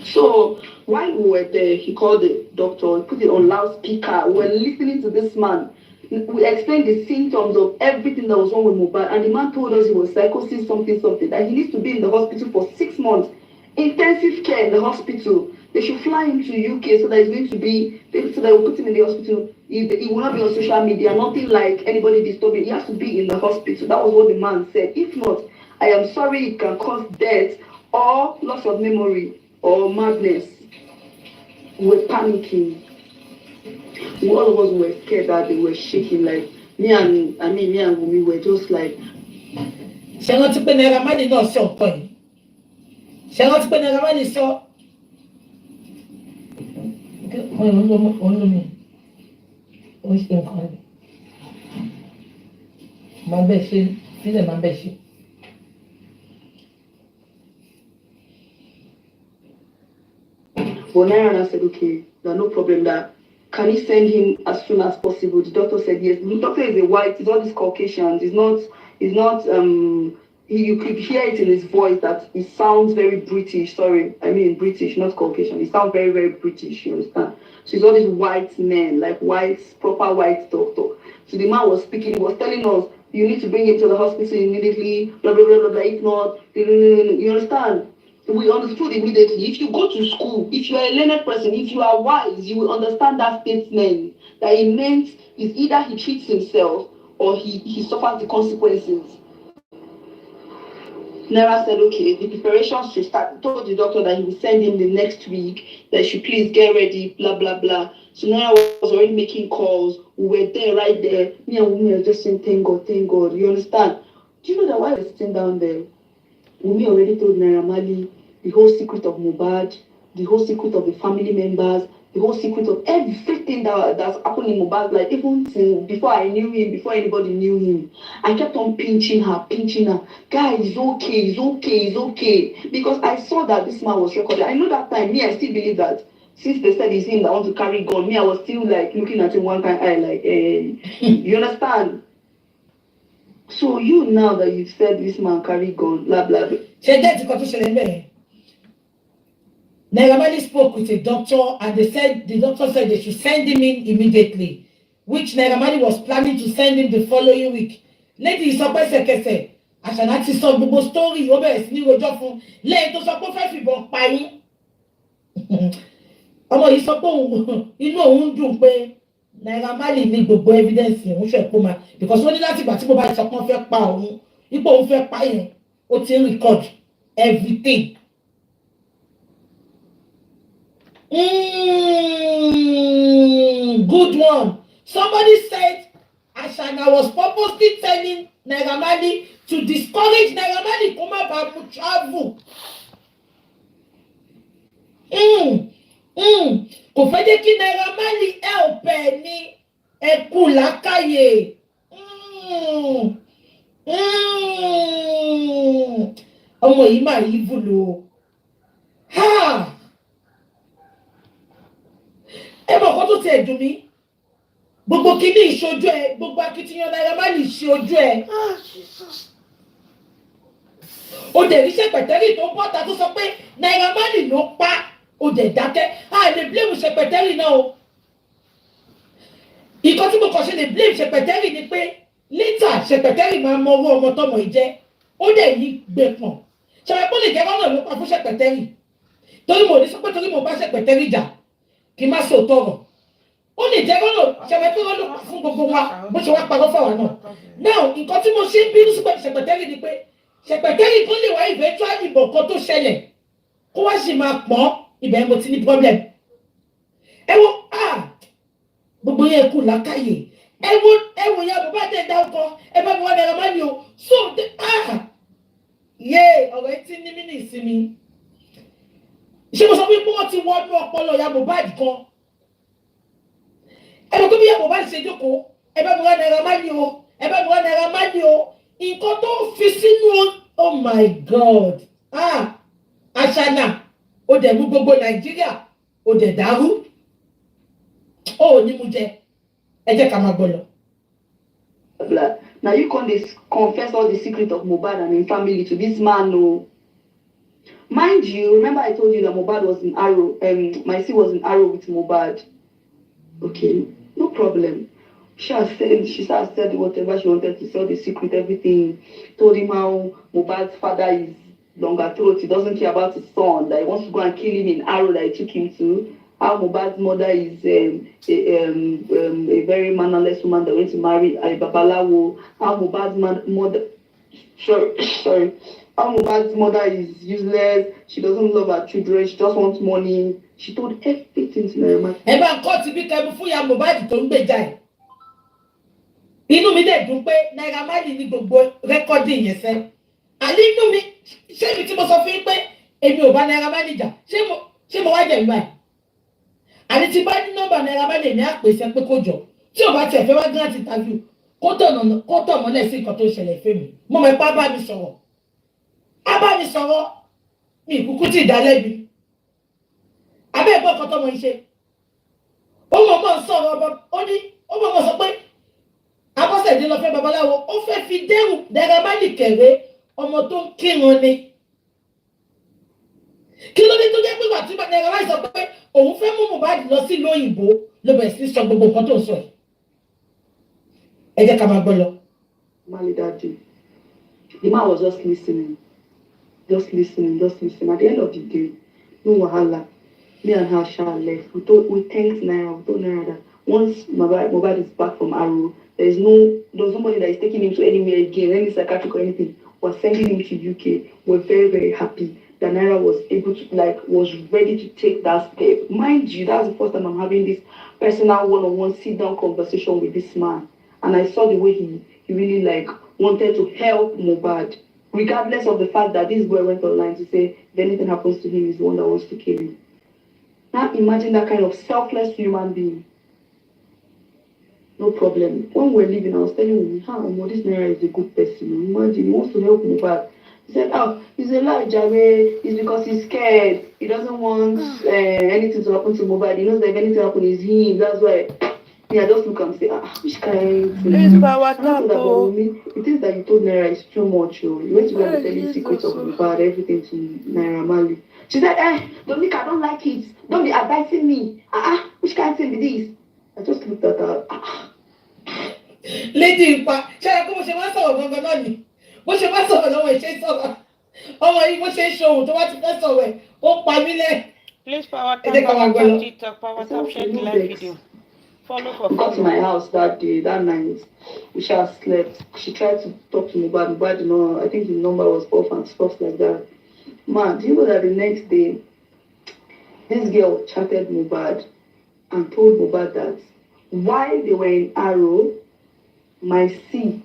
So while we were there, he called the doctor, he put it on loudspeaker. We were listening to this man. We explained the symptoms of everything that was wrong with Mohbad, and the man told us he was psychosis, something, that he needs to be in the hospital for 6 months. Intensive care in the hospital. They should fly him to UK so that he's going to be, so that we'll put him in the hospital. He will not be on social media, nothing like anybody disturbing. He has to be in the hospital. That was what the man said. If not, I am sorry, it can cause death or loss of memory or madness. We're panicking. All of us were scared that they were shaking, like me and Wumi were just like. Ṣé wọ́n ti pé Naira Marley náà sọ ọ̀pọ̀ yìí? Ṣé wọ́n ti pé Naira Marley sọ? Olómi ó ṣe nǹkan rẹ̀. Máa bẹ̀ ṣe, sílẹ̀ máa bẹ̀ ṣe. But Naira said, okay, there's no problem that. Can he send him as soon as possible? The doctor said yes. The doctor is a white, he's not this Caucasian, you could hear it in his voice that he sounds very British. Sorry, I mean British, not Caucasian. He sounds very, very British, you understand? So he's all these white men, like white, proper white doctor. So the man was speaking, he was telling us, you need to bring him to the hospital immediately, blah, blah, blah, blah, blah. If not, you understand? We understood immediately. If you go to school, if you are a learned person, if you are wise, you will understand that statement. That it means is either he treats himself or he suffers the consequences. Naira said, okay, the preparations should start. He told the doctor that he will send him the next week, that he should please get ready, blah, blah, blah. So Naira was already making calls. We were there, right there. Me and Wumi were just saying, thank God, thank God. You understand? Do you know that while we're sitting down there, Wumi already told Naira Marley the whole secret of Mohbad, the whole secret of the family members, the whole secret of everything that's happened in Mohbad's life, even before I knew him, before anybody knew him. I kept on pinching her. Guys, it's okay. Because I saw that this man was recorded. I know that time, me, I still believe that since they said it's him that wants to carry gun, me, I was still like looking at him one kind eye, like, you understand? So you now that you've said this man carry gun, blah, blah, blah. Naira Marley spoke with a doctor and the doctor said they should send him in immediately, which Naira Marley was planning to send him the following week. Lady sọ pé ṣẹ̀kẹ̀ṣẹ̀ àṣànà ti sọ gbogbo story ó bẹ̀rẹ̀ sí ní rojọ́ fún lẹ́yìn tó sọ pé ó fẹ́ fìbọn pa yín. Ọmọ yìí sọ pé inú òun dùn pé Naira Marley ní gbogbo evidence òun fẹ́ kó máa because wọ́n ní láti ìgbà tí mo bá sọ pé wọ́n fẹ́ pa òun ipò òun fẹ́ pa yẹn ó ti ń record everything. Good one. Somebody said Ashana was purposely telling Naira Marley to discourage Naira Marley come up and travel. Kò fẹ́ jẹ́ kí Naira Marley help ẹ ní ẹkú làákàyè. Ọmọ yìí máa yí bùlù. Ha! Ẹ mọ̀ kó tó ti ẹ̀dùn mí. Gbogbo kíní ìṣojú ẹ, gbogbo akitiyan Naira Marley ṣe ojú ẹ. O dẹ̀ rí Ṣẹ̀pẹ̀tẹ́rì tó bọ́ta tó sọ pé Naira Marley ló pa. O dẹ̀ dákẹ́. A lè blame Ṣẹ̀pẹ̀tẹ́rì náà o. Ìkan tí mo kàn ṣe lè blame Ṣẹ̀pẹ̀tẹ́rì ni pé later Ṣẹ̀pẹ̀tẹ́rì máa mọ owó ọmọ tọmọ ìjẹ́. Ó dẹ̀ yí gbẹ̀pọ̀n. Ṣẹ̀pẹ̀tẹ́rì lè jẹ́ wọ́n náà ló pa fún Ṣẹ̀pẹ̀tẹ́rì. Torí mo ní sọ pé torí mo bá Ṣẹ̀pẹ̀tẹ́rì jà. Kì í má sọ tọrọ ó lè jẹ́ lọ́nà ṣẹ̀pẹ̀ tó lọ́nà fún gbogbo wa bó ṣe wá pagọ́ fáwọn náà. Now nǹkan tí mo ṣe ń bínú sí ṣẹ̀pẹ̀tẹ́rì ni pé ṣẹ̀pẹ̀tẹ́rì tó lè wá eventually ìbò kan tó ṣẹlẹ̀ kó wá sì máa pọ́n ibẹ̀ mo ti ní problem. Ẹ wo gbogbo yẹn kù lákàyè ẹ wo ya bàbá tẹ̀ dá ọkọ ẹ bá mi wá Naira Marley o so ọ̀rọ̀ etí ní mí ní ìsinmi ṣé mo sọ pé wọ́n ti wọ́n ní ọpọlọ ya Mohbad kan ẹ lọ tó bí ya Mohbad ṣe jókòó ẹ bá mi wá Naira Marley o ẹ bá mi wá Naira Marley o nǹkan tó fi sínú oh my God aṣáná ó dẹ̀ mú gbogbo Nàìjíríà ó dẹ̀ dàrú ó ní mú jẹ ẹ jẹ́ ká máa gbọ́ lọ. Now you can't confess all the secret of Mohbad and his family to this man, no. Mind you, remember I told you that Mohbad was in Arrow, my C was in Arrow with Mohbad. Okay, no problem. She said whatever she wanted to sell the secret, everything. Told him how Mohbad's father is longer throat. He doesn't care about his son, that he wants to go and kill him in Arrow that he took him to. How Mohbad's mother is a very mannerless woman that went to marry a Babalawo. How Mohbad's mother, sorry. How Mohbad's mother is useless. She doesn't love her children. She just wants money. She told everything to Naira Marley. Ẹ bá ń kọ́ ti bí kẹ́mi fún ya Mohbad tó ń gbèjà ẹ̀. Inú mi dẹ̀ dùn pé Naira Marley ní gbogbo rẹ́kọ́dì yẹn fẹ́. Àní inú mi ṣé ibi tí mo sọ fún yín pé èmi ò bá Naira Marley jà ṣé mo wá jẹ̀ ìgbà ẹ̀. Àní tí bá ní nọ́mbà Naira Marley ní àpèsè pé kó jọ tí ò bá tiẹ̀ fẹ́ wá grant interview kó tọ̀ mọ́lẹ̀ sí nǹkan tó ṣẹlẹ̀ fún mi. Mo mọ̀ ipá bá mi sọ̀rọ̀. Á bá mi sọ̀rọ̀ mi ìkúkú tí ìdálẹ́bi. Abẹ́ ẹ̀gbọ́n kan tọ́mọ iṣẹ́. Ó mọ̀ sọ̀rọ̀ ọba ó mọ̀ sọ pé Abọ́sẹ̀dé lọ fẹ́ babaláwo ó fẹ́ fi dẹ́rù Naira Marley kẹ̀rẹ́ ọmọ tó ń kírun ni. Kí ló dé tó jẹ́ pé wà tí Naira Marley sọ pé òun fẹ́ mú Mohbad lọ sí ìlú òyìnbó ló bẹ̀rẹ̀ sí sọ gbogbo nǹkan tó ń sọ yìí. Ẹ jẹ́ ká máa gbọ́ lọ. Marley that day, the man was just listening. At the end of the day, no wahala. Me and her shall left. We thanked Naira. We told Naira that once Mohbad is back from Arrow, there's nobody that is taking him to anywhere again, any psychiatric or anything. We're sending him to UK. We're very, very happy that Naira was able to, was ready to take that step. Mind you, that's the first time I'm having this personal one-on-one sit-down conversation with this man. And I saw the way he really, wanted to help Mohbad, regardless of the fact that this boy went online to say, if anything happens to him, he's the one that wants to kill him. Now imagine that kind of selfless human being. No problem. When we were leaving, I was telling him, this Naira is a good person. Imagine, he wants to help Mohbad. He said, he's a lie, Jared. It's because he's scared. He doesn't want anything to happen to Mohbad. He knows that if anything happens, it's him. That's why. I just look and say, which kind of thing? It is that you told Naira is too much. You went to go and tell you secrets of Mohbad, everything to Naira Marley. She said, Dominica, I don't like it. Don't be advising me. Which kind of thing is this? I just looked at her. Lady, ṣe é kó mo ṣe máa sọ̀rọ̀ gangan náà ni. Bó ṣe máa sọ̀rọ̀ lọ́wọ́ ìṣe sọ̀rọ̀. Ọmọ yìí bó ṣe ń ṣòwò tó wá ti fẹ́ sọ̀rọ̀ ẹ̀, ó pa mí lẹ́. Please power tap TikTok, power tap share the live video. Follow for got to my house that day, that night. We shall slept. She tried to talk to Mohbad. Mohbad, I think his number was off and stuff like that. Man, do you know that the next day, this girl chatted Mohbad and told Mohbad that while they were in Arrow, my C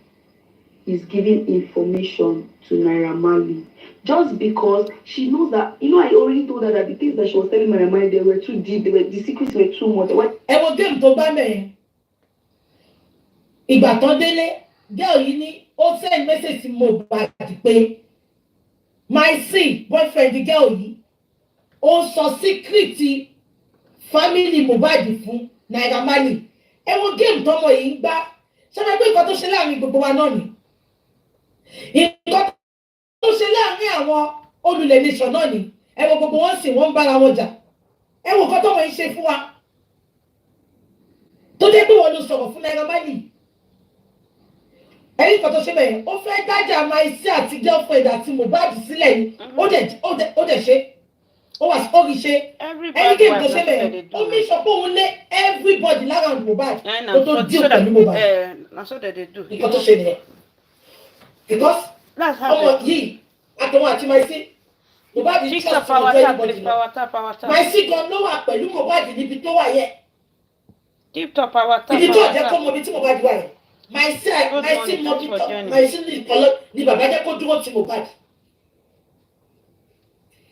is giving information to Naira Marley. Just because she knows that, I already told her that the things that she was telling Naira Marley, they were too deep, the secrets were too much. Ẹ wo game tó bá mẹ́yìn. Ìgbà tó délé, girl yìí ní ó send message sí Mohbad pé my C boyfriend the girl yìí ó sọ secret family Mohbad fún Naira Marley. Ẹ wo game tọ́mọ yìí ń gbá. Ṣé ẹ gbé nǹkan tó ṣe láàrin gbogbo wa náà ni? Nǹkan tó ṣe láàrin àwọn olùlẹ̀ nation náà ni. Ẹ wo gbogbo wọn sì wọ́n ń bára wọn jà. Ẹ wo nǹkan tọ́mọ yìí ṣe fún wa. Tó dé pé wọ́n ló sọ̀rọ̀ fún Naira Marley. Ẹ̀rí nǹkan tó ṣe bẹ́ẹ̀ ó fẹ́ dájà máa ṣí àti girlfriend àti Mohbad sílẹ̀ ni. Ó dẹ̀ ṣe. ó wà sórí ṣe Every ẹni bad kí n tó wife, ṣe that's what they bẹ́ẹ̀ do. ó ní sọ pé òun lé everybody lára Mohbad And kó tó deal pẹ̀lú Mohbad that's what they do. nǹkan tó ṣe nìyẹn because That's how ọmọ they do. yìí àtọwọn àti Maisi Mohbad TikTok trust power ọjọ́ tap, anybody please, lọ power tap, power tap. Maisi gan ló wà pẹ̀lú Mohbad níbi tó wà yẹ TikTok power tap, ibi tó power ọ̀jẹ̀ kó tap. mọ ibi tí Mohbad wà yẹ Maisi Good mọ morning, ibi thanks for tó joining. Maisi ní ìkọlọ ní bàbá jẹ́ kó dúró ti Mohbad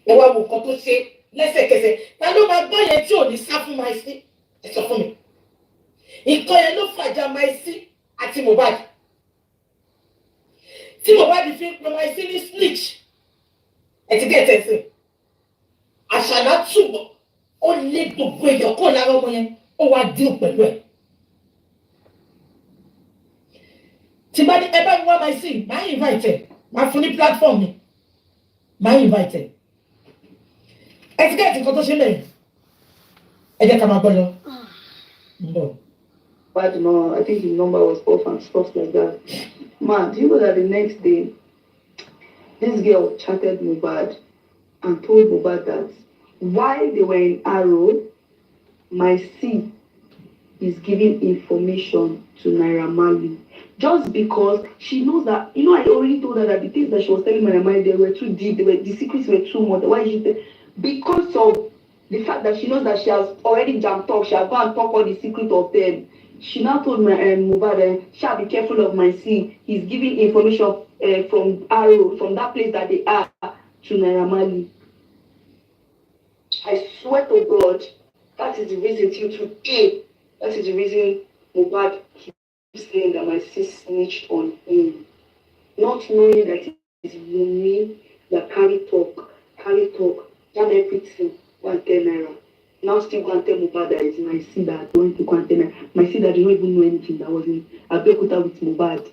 ẹ wá wo nǹkan tó ṣe lẹ́sẹ̀kẹsẹ̀ ta ló máa gbọ́ yẹn tí ò ní sá fún Maisi ẹ sọ fún mi nǹkan yẹn ló fàjà Maisi àti Mohbad tí Mohbad fi ń pe Maisi ní snitch ẹ ti gẹ̀ tẹ̀sí àṣàlá túbọ̀ ó lé gbogbo èèyàn kó lára ọmọ yẹn ó wá dín pẹ̀lú ẹ̀ tí bá ní ẹ bá mi wá Maisi máa invite ẹ máa fún ní platform mi máa invite ẹ ẹ ti gẹ̀ tí nǹkan tó ṣe lẹ́yìn ẹ jẹ́ ká máa gbọ́ lọ. But no, I think his number was off and stuff like that. Man, do you know that the next day, this girl chatted Mohbad and told Mohbad that while they were in Arrow, Maisi is giving information to Naira Marley. Just because she knows that, you know, I already told her that the things that she was telling Naira Marley, they were too deep, the secrets were too much. Why she said, because of the fact that she knows that she has already jumped off, she has gone and talk all the secrets of them. She now told Mohbad, shall be careful of Maisi. He's giving information from Arrow, from that place that they are, to Naira Marley. I swear to God, that is the reason till today. That is the reason Mohbad keeps saying that Maisi snitched on him, not knowing that it is WUMMI that carry talk, jam everything, one tell Naira. Now still go and tell Mohbad that it's Maisi that went to go and tell Naira. Maisi that did not even know anything, that was in Abeokuta with Mohbad.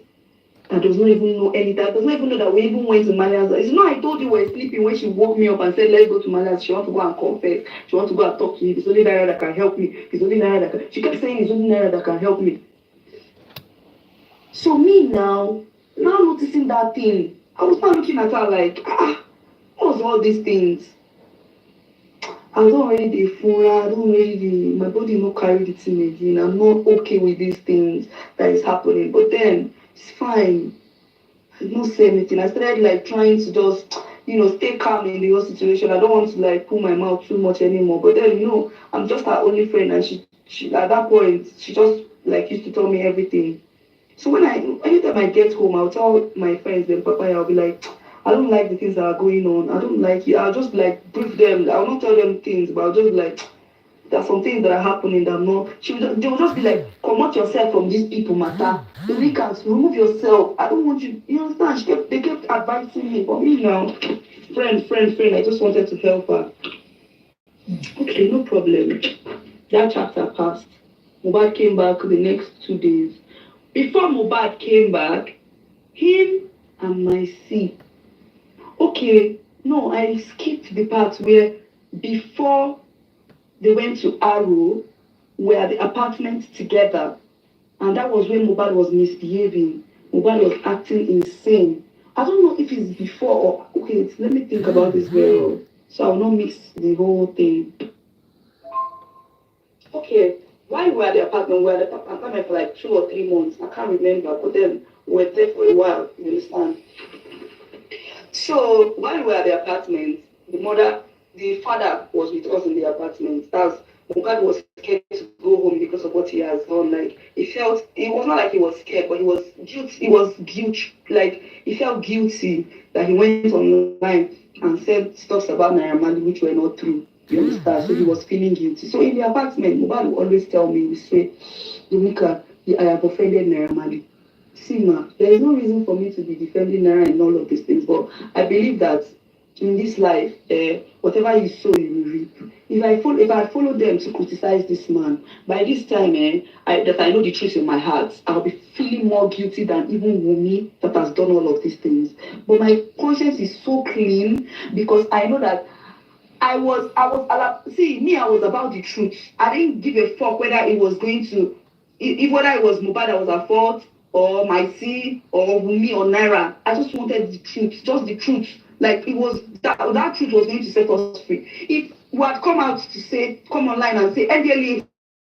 That does not even know anything. That does not even know that we even went to Malia's. It's not I told you we were sleeping when she woke me up and said, let's go to Malia's. She wants to go and confess. She wants to go and talk to me. It's only Naira that can help me. It's only Naira that can... She kept saying it's only Naira that can help me. So me now noticing that thing, I was not looking at her like, what was all these things? I don't really the phone, my body no carry the thing again. I'm not okay with these things that is happening. But then it's fine. I didn't say anything. I started like trying to just, stay calm in the whole situation. I don't want to like pull my mouth too much anymore. But then, I'm just her only friend, and she at that point she just like used to tell me everything. So anytime I get home, I'll tell my friends, then Papa, I'll be like, I don't like the things that are going on. I don't like it. I'll just like brief them. I'll not tell them things, but I'll just like, there's some things that are happening that I'm not. They will just be like, come out yourself from these people matter. The weekends, remove yourself. I don't want you. You understand? They kept advising me, but me now, friend, I just wanted to help her. Okay, no problem. That chapter passed. Mohbad came back the next 2 days. Before Mohbad came back, him and Maisi. Okay, no, I skipped the part where before they went to Arrow, we were at the apartment together. And that was when Mohbad was misbehaving. Mohbad was acting insane. I don't know if it's before or... Okay, let me think about this very well. So I will not mix the whole thing. Okay, while we were at the apartment, we were at the apartment for like 2 or 3 months. I can't remember, but then we were there for a while, you understand? So while we were at the apartment, the father was with us in the apartment. Mohbad was scared to go home because of what he has done. Like it was not like he was scared, but he was guilty. Like he felt guilty that he went online and said stuff about Naira Marley which were not true. You understand? So he was feeling guilty. So in the apartment, Mohbad would always tell me, he say, Dominica, I have offended Naira Marley. See, ma, there is no reason for me to be defending Naira and all of these things, but I believe that in this life, whatever you sow, you will reap. If I follow them to criticize this man, by this time, that I know the truth in my heart, I'll be feeling more guilty than even WUMMI that has done all of these things. But my conscience is so clean because I know that I was about the truth. I didn't give a fuck whether it was going to, whether it was Mohbad that was at fault, or Maisi, or WUMMI, or Naira. I just wanted the truth, just the truth. like it was that truth was going to set us free. If we had come out to say, come online and say NDLEA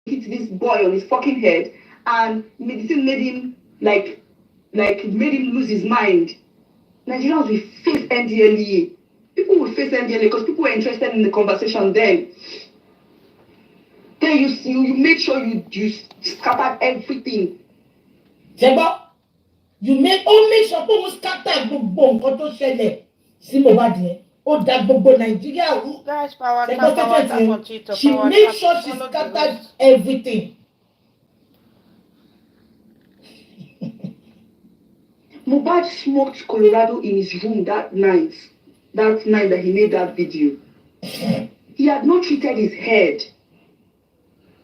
hit this boy on his fucking head and made him made him lose his mind, Nigerians will face NDLEA. People will face NDLEA because people were interested in the conversation then. Then you make sure you scattered everything. Jeba, you make sure people scatter gbogbo nǹkan tó ṣẹlẹ̀ sí Mohbad yẹn. Ó dá gbogbo Nigeria rú. Guys, power on Twitter. She made sure she scattered everything. Mohbad smoked Colorado in his room that night that he made that video. He had not treated his head.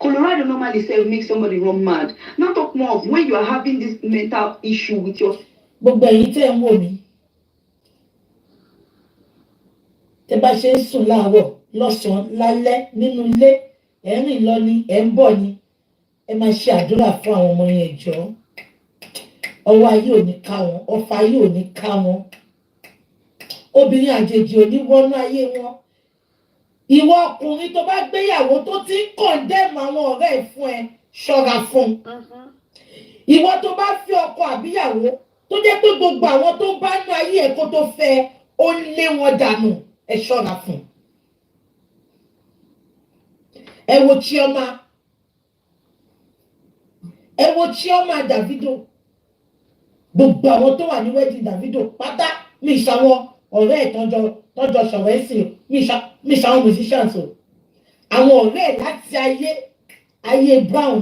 Colorado normally says make somebody run mad. Not talk more of when you are having this mental issue with your. Gbogbo ẹ̀yin tẹ́ ń wò mí. Tẹ́ bá ṣe ń sùn láàárọ̀, lọ́sàn-án, lálẹ́, nínú ilé, ẹ̀ ń rìn lọ ni, ẹ̀ ń bọ̀ ni. Ẹ máa ṣe àdúrà fún àwọn ọmọ yẹn jọ̀ọ́. Ọwọ́ ayé ò ní ká wọn, ọfà ayé ò ní ká wọn. Obìnrin àjèjì ò ní wọnú ayé wọn. Ìwọ ọkùnrin tó bá gbéyàwó tó ti ń condemn àwọn ọ̀rẹ́ ẹ̀ fún ẹ, ṣọ́ra fún. Ìwọ tó bá fi ọkọ àbíyàwó tó jẹ́ pé gbogbo àwọn tó bá nú ayé ẹ̀ kó tó fẹ́ ó lé wọn dànù, ẹ ṣọ́ra fún. Ẹ wo Chioma Davido. Gbogbo àwọn tó wà ní wedding Davido pátá mi ìṣàwọn ọ̀rẹ́ ẹ̀ tọ́jọ́ sọ̀rọ̀ ẹ̀sìn mi ìṣàwọn musicians o. Àwọn ọ̀rẹ́ ẹ̀ láti ayé Brown.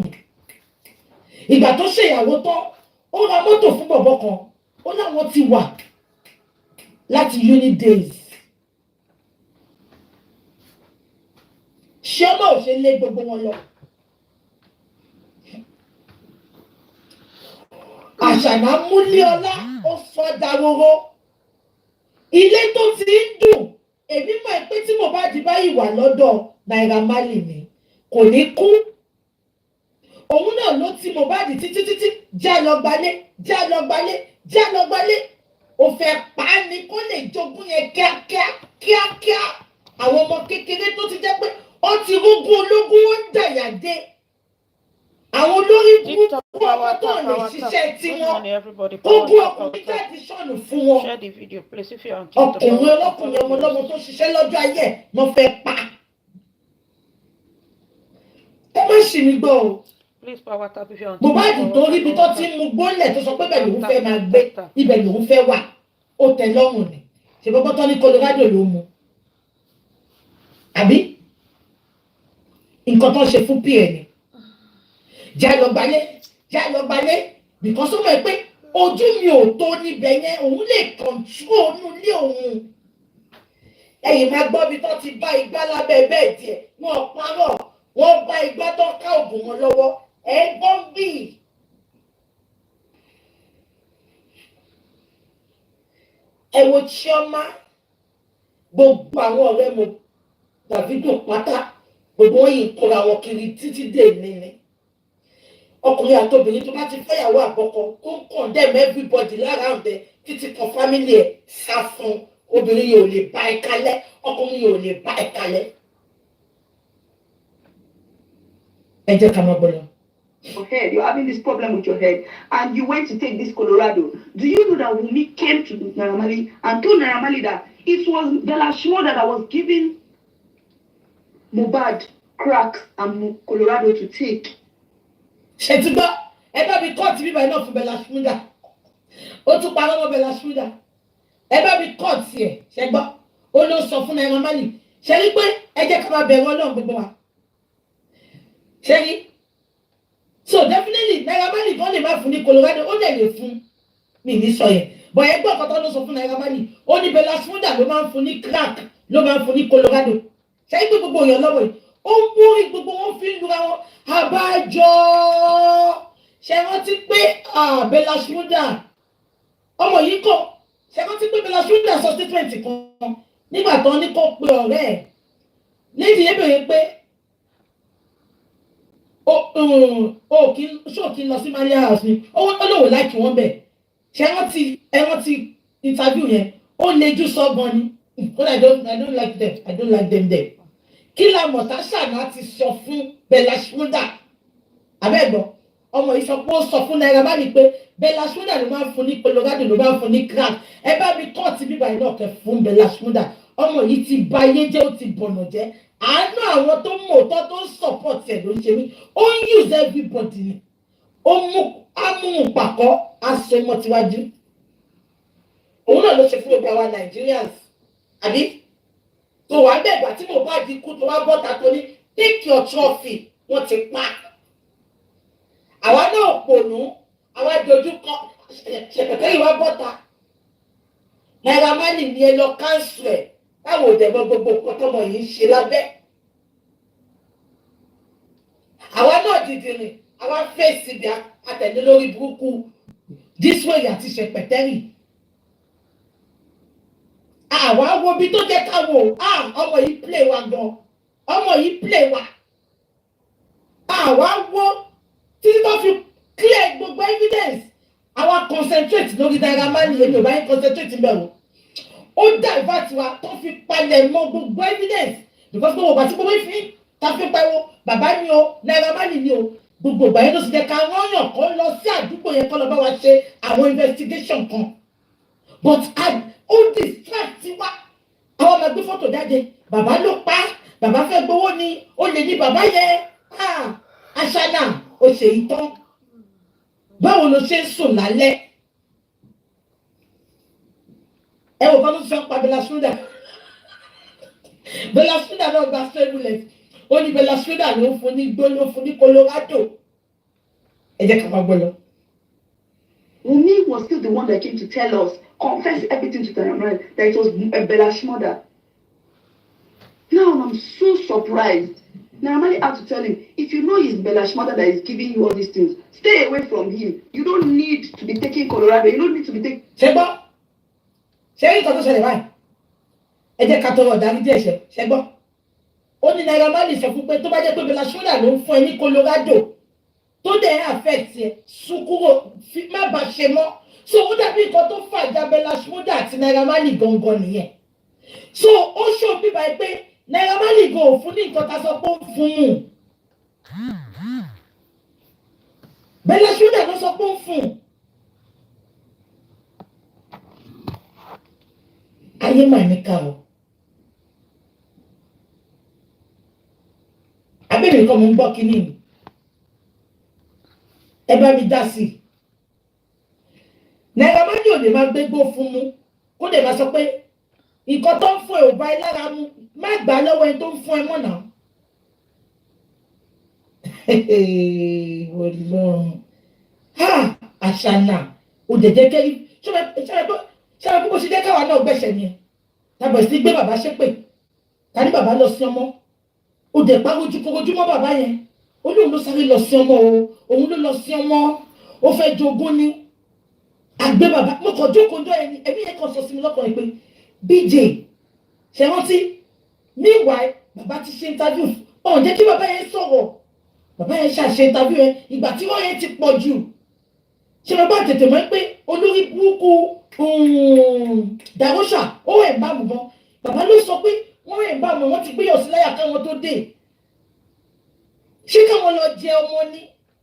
Ìgbà tó ṣèyàwó tán, ó ra mọ́tò fún bọ̀bọ̀ kan, ó láwọn ti wà láti uni days. Ṣé ọmọ ò ṣe lé gbogbo wọn lọ? Àṣànà múlé ọlá ó sọ dàwòrò. Ilé tó ti ń dùn, èmi mọ̀ pé tí Mohbad bá ìwà lọ́dọ̀ Naira Marley ni kò ní kú. Òun náà ló ti Mohbad títí já lọ gbalé. Ó fẹ́ pa á ni kó lè jogún yẹn kíákíá. Àwọn ọmọ kékeré tó ti jẹ́ pé ó ti rógún ológun ó ń dàyà dé. Àwọn olórí burúkú ọmọ tó lè ṣiṣẹ́ tí wọ́n ogún ọkùnrin jáde sọ̀nù fún wọn. Ọkùnrin ọlọ́kùnrin ọmọ ọlọ́mọ tó ṣiṣẹ́ lọ́jọ́ ayé wọ́n fẹ́ pa. Ẹ má ṣì mí gbọ́ o. Mohbad tó ríbi tó ti ń mu gbólẹ̀ tó sọ pé bẹ́ẹ̀ lòun fẹ́ máa gbé, ibẹ̀ lòun fẹ́ wà, ó tẹ́ lọ́rùn ni. Ṣé bọ́bọ́ tán ní Colorado ló mu? Àbí? Nǹkan tó ṣe fún PN ni. Já lọ gbalé because ó mọ̀ pé ojú mi ò tó níbẹ̀ yẹn òun lè control nílé òun. Ẹ̀yin máa gbọ́ bí tó ti bá igbá lábẹ́ bẹ́ẹ̀ díẹ̀ wọ́n parọ́ wọ́n bá igbá tó ká òògùn wọn lọ́wọ́ ẹ̀ gbọ́n bì. Ẹ wo Chioma gbogbo àwọn ọ̀rẹ́ mo Davido pátá gbogbo wọn yìí kóra wọn kiri títí dé níní. Ọkùnrin àtobìnrin tó bá ti fẹ́yàwó àkọ́kọ́ tó ń condemn everybody lára ọ̀dẹ títí kan family ẹ̀ sá fún obìnrin yìí ò lè bá ẹ kalẹ̀ ọkùnrin yìí ò lè bá ẹ kalẹ̀. Ẹ jẹ́ ká máa bọ̀ lọ. Your head, you're having this problem with your head, and you went to take this Colorado. Do you know that WUMMI came to Naira Marley and told Naira Marley that it was the last one that I was giving Mohbad cracks and Colorado to take? Ṣé ti gbọ́ ẹ bá mi kọ́ọ̀tì bíbá iná fún Bella Shmurda ó tún parọ́ mọ́ Bella Shmurda ẹ bá mi kọ́ọ̀tì ẹ̀ ṣe gbọ́ ó ló sọ fún Naira Marley ṣe rí pé ẹ jẹ́ ká máa bẹ̀rù Ọlọ́run gbogbo wa ṣe rí so definitely Naira Marley kan lè má fún ní Colorado ó dẹ̀ lè fún mi ní sọ yẹn bọ̀ ẹ gbọ́ ọ̀kọ́tọ́ ló sọ fún Naira Marley ó ní Bella Shmurda ló máa ń fún ní crack ló máa ń fún ní Colorado ṣe rí pé gbogbo èèyàn lọ́wọ́ yìí ó ń borí gbogbo wọn fi ń lura wọn àbájọ ṣe rántí pé Bella Shmurda ọmọ yìí kọ ṣe rántí pé Bella Shmurda sọ statement kan nígbà tán ní kó pe ọ̀rẹ́ ẹ̀ lẹ́yìn yẹn bèrè pé kí n lọ sí Maria house ni ó lòwò láìkí wọn bẹ̀ ṣe rántí interview yẹn ó lejú sọ́gbọ́n ni. I don't like them. I don't like them there. Kí la mọ̀ Ṣáná ti sọ fún Bella Shmurda? Abẹ́gbọ́n, ọmọ yìí sọ pé ó sọ fún Naira Marley pé Bella Shmurda ló máa ń fún ní Colorado ló máa ń fún ní crack. Ẹ bá mi kọ́ọ̀tì bíbá iná ọ̀kẹ́ fún Bella Shmurda. Ọmọ yìí ti ba ayé jẹ́, ó ti bọ̀nà jẹ́. Àánú àwọn tó mọ̀ òótọ́ tó ń support ẹ̀ ló ń ṣe mí. Ó ń use everybody ni. Ó mú amúhùnpàkọ́ aṣọ ìmọ̀ tiwájú. Òun náà ló ṣe fún gbogbo àwa Nigerians. Àbí? Tó wá bẹ̀gbà tí mo bá di kú tó wá bọ́ta tó ní take your trophy wọ́n ti pa. Àwa náà pònú, àwa dojúkọ ṣẹ̀pẹ̀tẹ̀ yìí wá bọ́ta. Naira Marley ni ẹ lọ cancel ẹ̀. Báwo dẹ̀gbọ́n gbogbo nǹkan tọmọ yìí ń ṣe lábẹ́? Àwa náà dìde rìn, àwa fèsì bí àtẹ̀lé lórí burúkú Díswèyí àti ṣẹ̀pẹ̀tẹ́rì. Àwa wo bí tó jẹ́ ká wò, ọmọ yìí play wa gan. Ọmọ yìí play wa. Àwa wo títí tó fi clear gbogbo evidence. Àwa concentrate lórí Naira Marley, èmi ò bá yín concentrate bẹ́ẹ̀ o. Ó divert wa tó fi palẹ̀ mọ́ gbogbo evidence. Because gbogbo ìgbà tí gbogbo ìfín ta fi pariwo bàbá ni o, Naira Marley ni o. Gbogbo ìgbà yẹn tó sì jẹ́ ká rányàn kó lọ sí àdúgbò yẹn kó lọ bá wa ṣe àwọn investigation kan. But ó distract wa. Àwọn ọmọ ẹgbẹ́ fọ́tò jáde. Bàbá ló pa. Bàbá fẹ́ gbowó ni. Ó lè ní bàbá yẹn. Aṣáná ó ṣe ìtàn. Báwo ló ṣe ń sùn lálẹ́? Ẹ wò kọ́ ló sọ pa Bella Shmurda. Bella Shmurda náà gba fẹ́rùlẹ̀. Ó ní Bella Shmurda ló fún ní gbó ló fún ní Colorado. Ẹ jẹ́ ká máa gbọ́ lọ. Wunmi was still the one that came to tell us, confess everything to Naira Marley, that it was Bella Shmurda. Now I'm so surprised. Naira Marley had to tell him, if you know it's Bella Shmurda that is giving you all these things, stay away from him. You don't need to be taking Colorado. You don't need to be taking... Ṣẹ́gbọ́, ṣé nǹkan tó ṣẹlẹ̀ báyìí? Ẹ jẹ́ ká tọrọ ìdáríjì ẹ̀ṣẹ̀. Ṣẹ́gbọ́, ó ní Naira Marley sọ fún pé tó bá jẹ́ pé Bella Shmurda ló ń fún ẹ ní Colorado tó dẹ̀ affect ẹ sún kúrò má bàa ṣe mọ́. So ó dàbí nǹkan tó fàjà Bella Shmurda àti Naira Marley gangan nìyẹn. So ó ṣó bíbá ẹ pé Naira Marley go fún ní nǹkan tá a sọ pé ó ń fún un. Bella Shmurda ló sọ pé ó ń fún un. Ayé mà ní ká o. Abẹ́rẹ́ nǹkan mo ń gbọ́ kínní mi. Ẹ bá mi dá sí i. Naira Marley ò lè máa gbégbó fún mú. Kó lè máa sọ pé nǹkan tó ń fún ẹ ò bá ẹ lára mu. Má gbà lọ́wọ́ ẹni tó ń fún ẹ mọ́ náà. Ọlọ́run. Àṣànà ò jẹ̀jẹ̀ kẹ́rí. Ṣé bó ṣe jẹ́ káwa náà gbẹ̀ṣẹ̀ ni ẹ̀? Tàbí sí gbé bàbá ṣépè. Tàbí bàbá lọ sí ọmọ. Ó dẹ̀ pa ojúkorojú mọ́ bàbá yẹn. Ó lóun ló sáré lọ sí ọmọ o. Òun ló lọ sí ọmọ. Ó fẹ́ jogún ni. Àgbẹ̀ bàbá mo kàn jókòó jọ ẹni. Ẹbí yẹn kan sọ sí mi lọ́kàn yìí pé BJ ṣe rántí. Meanwhile, bàbá ti ṣe interview. Ó jẹ́ kí bàbá yẹn sọ̀rọ̀. Bàbá yẹn ṣàṣe interview yẹn. Ìgbà tí wọ́n yẹn ti pọ̀ jù. Ṣé bàbá tètè mọ̀ pé olórí burúkú Darosha ó ẹ̀ bá mu gan. Bàbá ló sọ pé wọ́n ẹ̀ bá mu wọ́n ti gbéyàwó sí láyà káwọn tó dé. Ṣé káwọn lọ jẹ ọmọ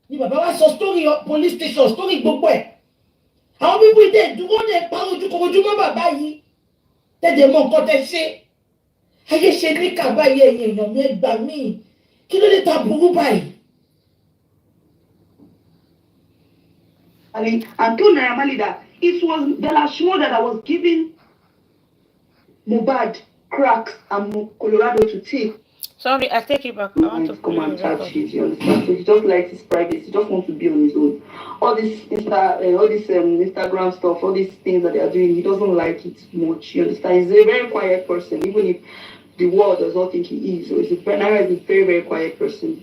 ni bàbá wa sọ story police station story gbogbo ẹ̀. Àwọn bíbú ìdè dúró dé pa ojúkorojú mọ́ bàbá yìí. Tẹ̀dẹ̀ mọ nǹkan tẹ ṣe. Ayé ṣe ní kàbá yẹ èèyàn mi ẹgbà míì. Kí ló dé ta burú báyìí? And told Naira Marley that it was Bella Shmurda that was giving Mohbad cracks and Colorado to take. Sorry, I take it back. I want to come and chat shit, you understand? So he just likes his privacy. He just wants to be on his own. All this Instagram stuff, all these things that they are doing, he doesn't like it much. You understand? He's a very quiet person, even if the world does not think he is. So he's a very, very quiet person.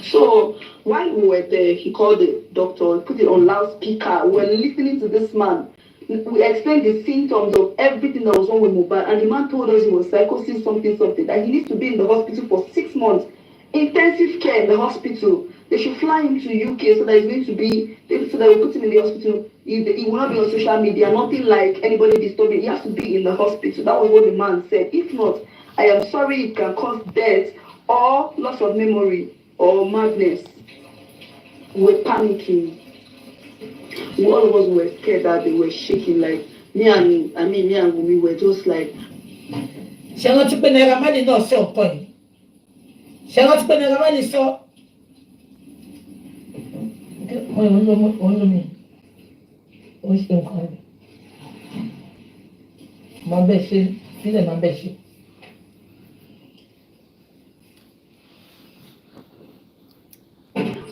So while we were there, he called the doctor, put it on loudspeaker. We were listening to this man. We explained the symptoms of everything that was wrong with Mohbad, and the man told us he was psychosis, something, that he needs to be in the hospital for 6 months. Intensive care in the hospital. They should fly him to UK so that he's going to be, so that we put him in the hospital. He will not be on social media, nothing like anybody disturbing. He has to be in the hospital. That was what the man said. If not, I am sorry, it can cause death or loss of memory or madness. We're panicking. All of us were scared that they were shaking. Like me and Wumi were just like. Ṣé wọ́n ti pé Naira Marley náà sọ ọ̀pọ̀ yìí? Ṣé wọ́n ti pé Naira Marley sọ? Olómi ó ṣe nǹkan rẹ̀. Máa bẹ̀ ṣe sílẹ̀ máa bẹ̀ ṣe.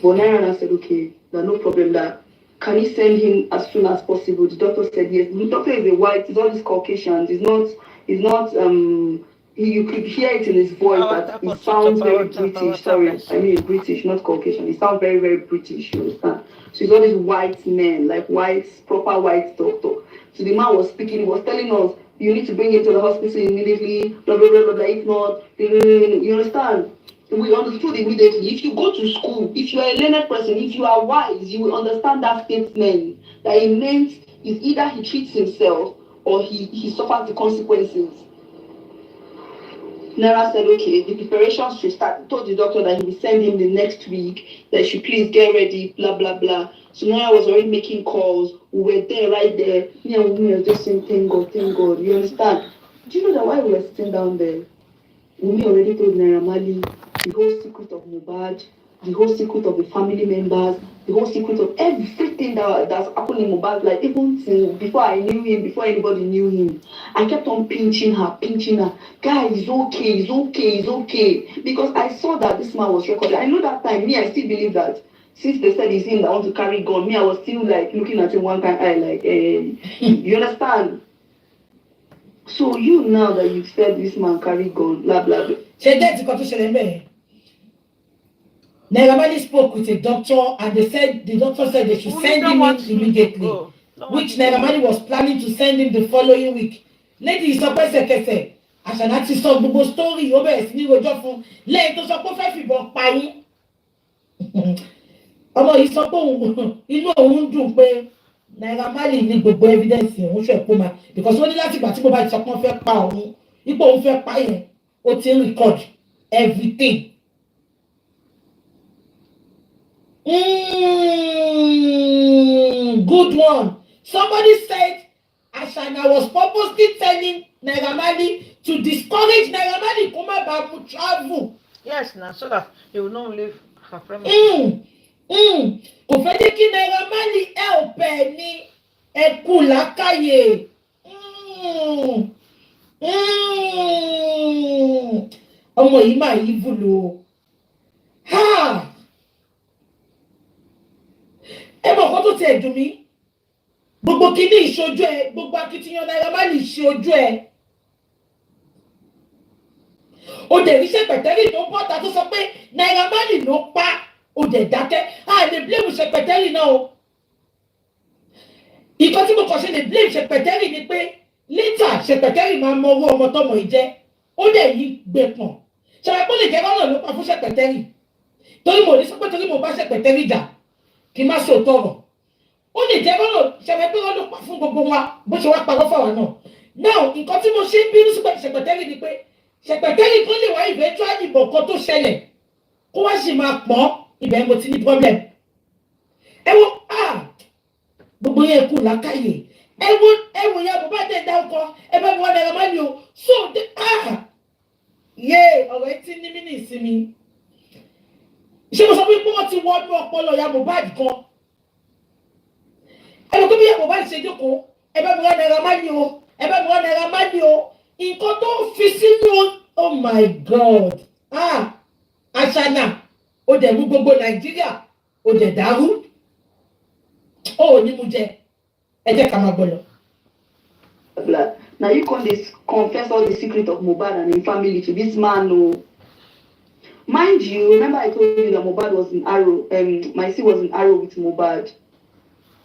But Naira said, okay, there's no problem. That can you send him as soon as possible? The doctor said yes. The doctor is a white. He's all these Caucasians. He's not. You could hear it in his voice that he sounds very British. Sorry, I mean British, not Caucasian. He sounds very, very British. You understand? So he's all these white men, like white, proper white doctor. So the man was speaking. He was telling us, you need to bring him to the hospital immediately. Blah blah blah blah. If not, you understand? We understood immediately. If you go to school, if you are a learned person, if you are wise, you will understand that statement. That it means is either he treats himself or he suffers the consequences. Naira said, okay, the preparations should start. Told the doctor that he will send him the next week, that he should please get ready, blah, blah, blah. So Naira was already making calls. We were there, right there. Me and Wumi were just saying, thank God, thank God. You understand? Do you know that while we were sitting down there, Wumi already told Naira Marley the whole secret of Mohbad, the whole secret of the family members, the whole secret of everything that's happened in Mohbad, like even till before I knew him, before anybody knew him. I kept on pinching her. Guys, it's okay. Because I saw that this man was recorded. I know that time, me, I still believe that since they said it's him that want to carry gun, me, I was still like looking at him one kind eye, like, you understand? So you now that you've said this man carry gun, blah, blah, blah. Naira Marley spoke with a doctor and the doctor said they should send him in immediately, which Naira Marley was planning to send him the following week. Lady sọ pé ṣẹ̀kẹ̀ṣẹ̀ àṣànà ti sọ gbogbo story ó bẹ̀rẹ̀ sí ní rojọ́ fún lẹ́yìn tó sọ pé ó fẹ́ fìbọn pa yín. Ọmọ yìí sọ pé inú òun dùn pé Naira Marley ní gbogbo evidence òun fẹ́ kó ma because ó ní láti ìgbà tí mo bá ti sọ pé wọ́n fẹ́ pa òun ipò òun fẹ́ pa yẹn ó ti ń record everything. Good one. Somebody said Ashana was purposely telling Naira Marley to discourage Naira Marley come back to travel. Yes, now so that he will not leave her premises. Kò fẹ́ jẹ́ kí Naira Marley help ẹ ní ẹkú làákàyè. Ọmọ yìí máa yí bùlù. Ẹ mọ̀ kó tó ti ẹ̀dùn mí gbogbo kíní ìṣojú ẹ gbogbo akitiyan Naira Marley ìṣojú ẹ o dẹ̀ ríṣẹ́ pẹ̀tẹ́rì tó bọ́ta tó sọ pé Naira Marley ló pa o dẹ̀ dákẹ́ a lè blame ṣẹpẹ̀tẹ́rì náà o ìkan tí mo kàn ṣe lè blame ṣẹpẹ̀tẹ́rì ni pé later ṣẹpẹ̀tẹ́rì máa mọ owó ọmọ tọmọ ìjẹ́ ó dẹ̀ yí gbé pọ̀n ṣàpẹ́ lè jẹ́ lọ́nà ló pa fún ṣẹpẹ̀tẹ́rì torí mo ní sọ pé torí mo bá ṣẹpẹ̀tẹ́rì jà kí n má ṣe òtọ̀rọ̀ ó lè jẹ́ lọ́nà ṣẹpẹ́ pé wọ́n ló pa fún gbogbo wa bó ṣe wá parọ́ fáwa náà now nǹkan tí mo ṣe ń bínú sí ṣẹpẹ̀tẹ́rì ni pé ṣẹpẹ̀tẹ́rì kan lè wá eventually ìbọn kan tó ṣẹlẹ̀ kó wá sì máa pọ́n ibẹ̀ mo ti ní problem ẹ wo gbogbo yẹn kù lákàyè ẹ wo ya bàbá dẹ̀ dá ọkọ ẹ bá mi wá Naira Marley o so ọ̀rọ̀ etí ní mí ní ìsinmi ṣé mo sọ pé wọ́n ti wọ́n ní ọpọlọ ya Mohbad kan ẹ lọ pé bí ya Mohbad ṣe jókòó ẹ bá mi wá Naira Marley o ẹ bá mi wá Naira Marley o nǹkan tó fi sínú oh my God Ashana ó dẹ̀ mú gbogbo Nàìjíríà ó dẹ̀ dàrú ó ní mú jẹ ẹ jẹ́ ká máa gbọ́ lọ. Now you can confess all the secret of Mohbad and his family to this man. No. Mind you, remember I told you that Mohbad was in Arrow, my sis was in Arrow with Mohbad.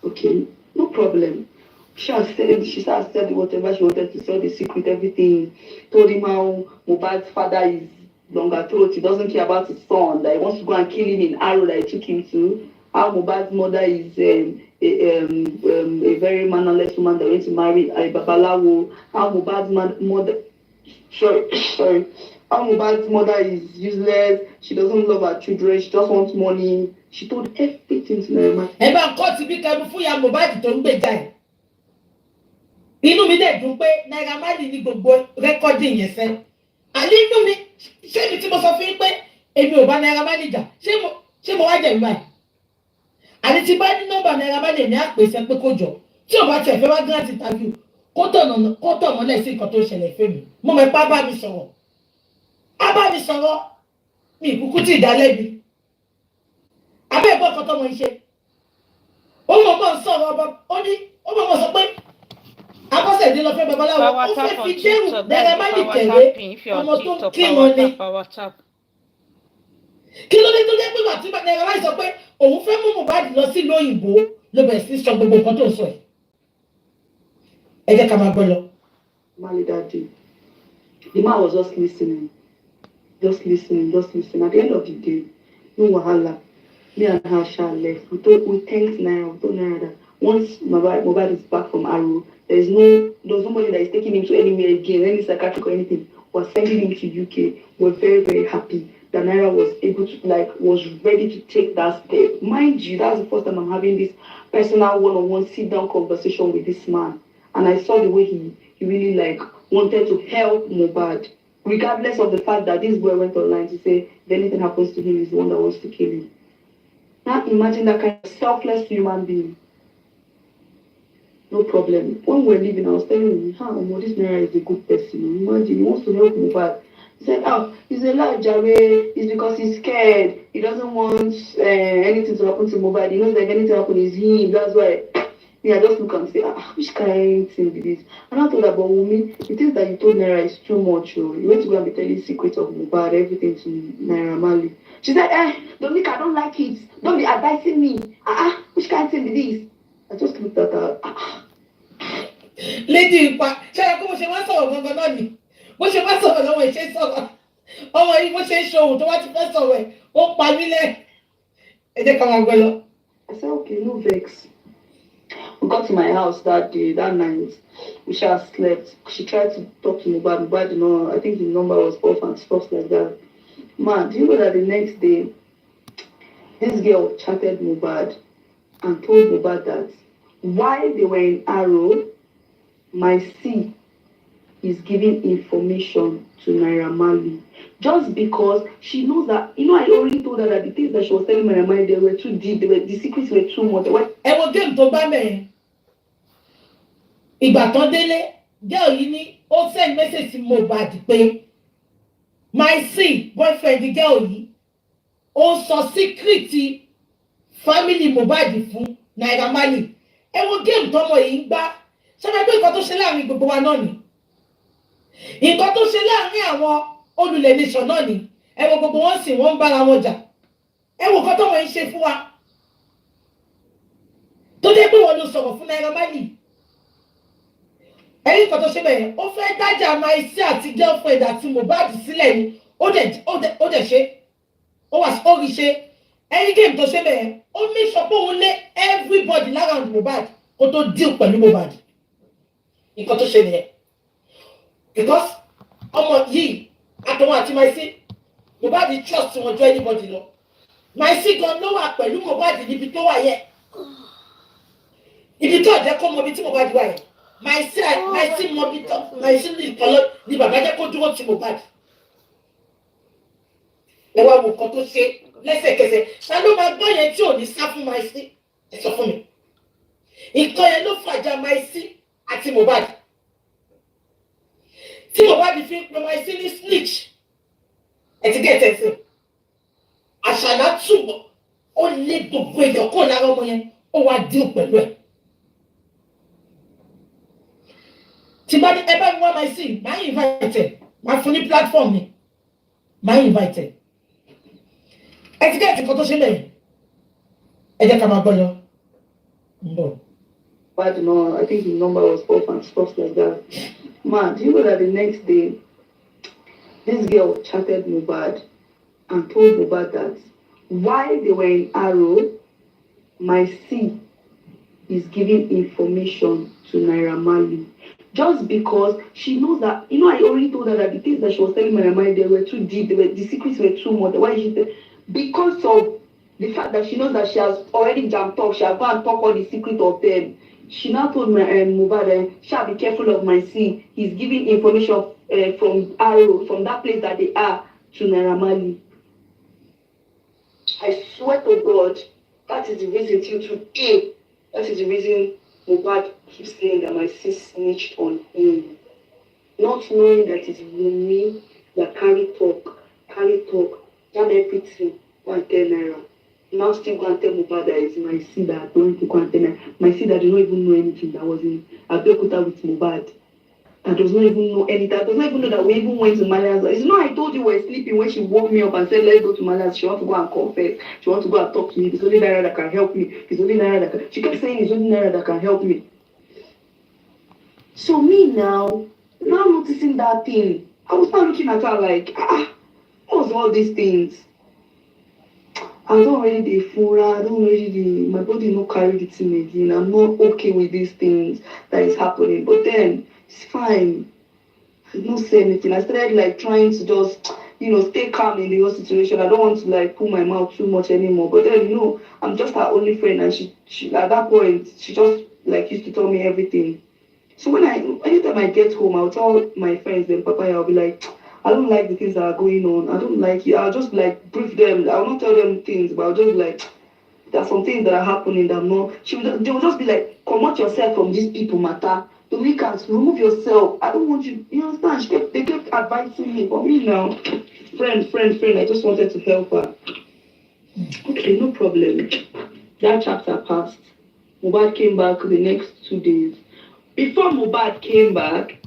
Okay, no problem. She said whatever she wanted to say, the secret, everything. Told him how Mohbad's father is longer throat. He doesn't care about his son, that he wants to go and kill him in Arrow that he took him to. How Mohbad's mother is a very mannerless woman that went to marry a Babalawo. How Mohbad's mother, sorry. How Mohbad's mother is useless. She doesn't love her children. She just wants money. She told everything to Naira. Ẹ bá kọ́ ti bí kẹ́mi fún ya Mohbad tó ń gbèjà ẹ̀. Inú mi dẹ̀ dùn pé Naira Marley ní gbogbo rẹ́kọ́dì yẹn sẹ́. Àní inú mi ṣé mi tí mo sọ fún yín pé èmi ò bá Naira Marley jà ṣé mo wá jẹ̀ ìwà ẹ̀. Àní tí bá ní nọ́mbà Naira Marley ní àpèsè pé kó jọ tí ò bá tiẹ̀ fẹ́ wá grant interview kó tọ̀ mọ́lẹ̀ sí nǹkan tó ṣẹlẹ̀ fún mi. Mo mọ̀ ipá bá mi sọ̀rọ̀. Á bá mi sọ̀rọ̀ mi ìkúkú tí ìdálẹ́bi. Abẹ́ ẹ̀gbọ́n kan tọ́mọ iṣẹ́. Ó mọ̀ mọ̀ sọ̀rọ̀ ọba ó mọ̀ sọ pé Abọ́sẹ̀dé lọ fẹ́ babaláwo ó fẹ́ fi dẹ́rù Naira Marley tẹ̀lé ọmọ tó ń kí wọn ni. Kí ló dé tó jẹ́ pé wà tí Naira Marley sọ pé òun fẹ́ mú Mohbad lọ sílùú òyìnbó ló bẹ̀rẹ̀ sí sọ gbogbo nǹkan tó ń sọ ẹ̀. Ẹ jẹ́ ká máa gbọ́ lọ. Mali that day, the man was just listening. At the end of the day, no wahala. Me and her shall left. We thanked Naira. We told Naira that once Mohbad is back from Arrow, there's nobody that is taking him to anywhere again, any psychiatric or anything. We're sending him to UK. We're very, very happy that Naira was able to, was ready to take that step. Mind you, that's the first time I'm having this personal one-on-one sit-down conversation with this man. And I saw the way he really, wanted to help Mohbad, regardless of the fact that this boy went online to say, if anything happens to him, he's the one that wants to kill him. Now imagine that kind of selfless human being. No problem. When we were leaving, I was telling him, this Naira is a good person. Imagine, he wants to help Mohbad. He said, he's a large away. It's because he's scared. He doesn't want anything to happen to Mohbad. He knows that if anything happens, it's him. That's why. I just look and say, which kind of thing is this? And I told her, but WUMMI, the things that you told Naira is too much. You went to go and be telling secrets of Mohbad, everything to Naira Marley. She said, Dominic, I don't like it. Don't be advising me. Which kind of thing is this? I just looked at her. Lady, ṣe é kó mo ṣe wá sọ̀rọ̀ gangan náà ni. Bó ṣe wá sọ̀rọ̀ lọ́wọ́ ìṣe sọ̀rọ̀. Ọmọ yìí bó ṣe ń ṣòwò tó wá ti fẹ́ sọ̀rọ̀ ẹ̀, ó pa mí lẹ́. Ẹ jẹ́ ká máa gbé lọ. I said, okay, no vex. We got to my house that day, that night. We shall slept. She tried to talk to Mohbad. Mohbad, I think the number was off and stuff like that. Man, do you know that the next day, this girl chatted Mohbad and told Mohbad that while they were in Arrow, my C is giving information to Naira Marley. Just because she knows that, I already told her that the things that she was telling Naira Marley, they were too deep, the secrets were too much. Ẹ wo game tó bá mẹ́rin. Ìgbà tán délé, girl yìí ní ó send message sí Mohbad pé my C boyfriend girl yìí ó sọ secret family Mohbad fún Naira Marley. Ẹ wo game tọ́mọ yìí ń gbá. Ṣé pé nǹkan tó ṣe láàrin gbogbo wa náà ni? Nǹkan tó ṣe láàrin àwọn olùlẹ̀ nation náà ni. Ẹ wo gbogbo wọn sì wọ́n ń bára wọn jà. Ẹ wo nǹkan tọ́mọ yìí ṣe fún wa. Tó dé pé wọ́n ló sọ̀rọ̀ fún Naira Marley. Ẹ̀rí nǹkan tó ṣe bẹ́ẹ̀ ó fẹ́ dájà máa ṣe àti girlfriend àti Mohbad sílẹ̀ ni. Ó dẹ̀ ṣe. Ó rí ṣe. Ẹ̀rí game tó ṣe bẹ́ẹ̀ ó make sure pé òun lé everybody lára Mohbad kó tó deal pẹ̀lú Mohbad. Nǹkan tó ṣe nìyẹn. Because ọmọ yìí àtọwọn àti Maisi Mohbad trust wọn ju anybody lọ. Maisi gan ló wà pẹ̀lú Mohbad níbi tó wà yẹ. Ibi tó jẹ́ kó mọ ibi tí Mohbad wà yẹ. Maisi mọ ibi tó Maisi ní ìkọlọ ní bàbá jẹ́ kó dúró ti Mohbad. Ẹ wá wo nǹkan tó ṣe lẹ́sẹ̀kẹsẹ̀. Ta ló máa gbọ́ yẹn tí ò ní sá fún Maisi? Ẹ sọ fún mi. Nǹkan yẹn ló fàjà Maisi àti Mohbad. Tí Mohbad fi ń pe Maisi ní snitch. Ẹ ti gé ẹ̀tẹ̀ sí. Àṣàlá túbọ̀ ó lé gbogbo èèyàn kó lára ọmọ yẹn ó wá dín pẹ̀lú ẹ̀. Tí bá ní ẹ bá mi wá Maisi, máa invite ẹ̀, máa fún ní platform mi, máa invite ẹ̀. Ẹ ti gé ẹ̀tẹ̀ kan tó ṣe lẹ́yìn. Ẹ jẹ́ ká máa gbọ́ lọ. I don't know, I think the number was off and stuff like that. Man, do you know that the next day, this girl chatted Mohbad and told Mohbad that while they were in Arrow, my C is giving information to Naira Marley. Just because she knows that, I already told her that the things that she was telling Naira Marley, they were too deep, the secrets were too much. Why she because of the fact that she knows that she has already jumped off, she has gone and talk all the secret of them. She now told Mohbad, shall be careful of my C. He's giving information from Arrow, from that place that they are, to Naira Marley. I swear to God, that is the reason till today. That is the reason Mohbad keeps saying that my sis snitched on him. Not knowing that it's WUMMI that carry talk, done everything, go and tell Naira. Now still go and tell Mohbad that it's my sis that going to go and tell Naira. My sis that did not even know anything, that was in Abeokuta with Mohbad. That does not even know anything. That does not even know that we even went to Malia's. It's not I told you we were sleeping when she woke me up and said, let's go to Malia's. She wants to go and confess. She wants to go and talk to me. It's only Naira that can help me. It's only Naira that can... She kept saying it's only Naira that can help me. So me now noticing that thing, I was not looking at her like, what was all these things? I don't really the fura, my body no carry the thing again. I'm not okay with these things that is happening. But then it's fine. I didn't say anything. I started like trying to just, stay calm in the whole situation. I don't want to like pull my mouth too much anymore. But then, I'm just her only friend, and she at that point she just like used to tell me everything. So anytime I get home, I'll tell my friends, then Papa, I'll be like, I don't like the things that are going on. I don't like it. I'll just like brief them. I'll not tell them things, but I'll just like, there are some things that are happening that I'm not. They will just be like, come out yourself from these people matter. Dominicans, remove yourself. I don't want you. You understand? They kept advising me, but me now, friend, I just wanted to help her. Okay, no problem. That chapter passed. Mohbad came back the next 2 days. Before Mohbad came back,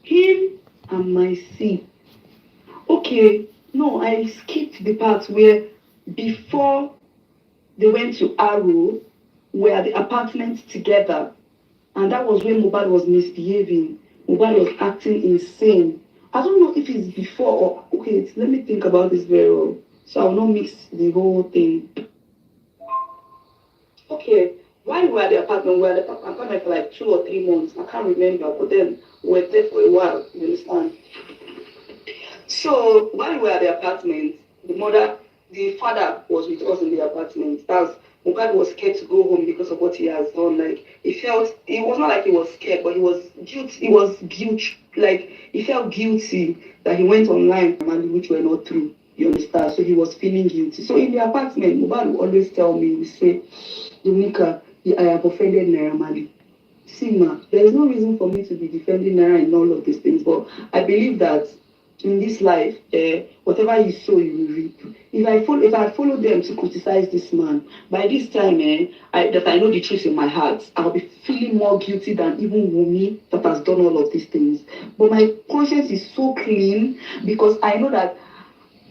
him and my C. Okay, no, I skipped the part where before they went to Arrow, we were at the apartment together. And that was when Mohbad was misbehaving. Mohbad was acting insane. I don't know if it's before or... Okay, let me think about this very well. So I will not mix the whole thing. Okay, while we were at the apartment, we were at the apartment for like 2 or 3 months. I can't remember, but then we were there for a while, you understand? So while we were at the apartment, the father was with us in the apartment. Mohbad was scared to go home because of what he has done. Like, it was not like he was scared, but he was guilty. Like, he felt guilty that he went online, which were not true. You understand? So he was feeling guilty. So in the apartment, Mohbad would always tell me, we say, Dominica, I have offended Naira Marley. See, ma, there is no reason for me to be defending Naira in all of these things, but I believe that in this life, whatever you sow, you will reap. If I follow them to criticize this man, by this time, that I know the truth in my heart, I'll be feeling more guilty than even WUMMI that has done all of these things. But my conscience is so clean because I know that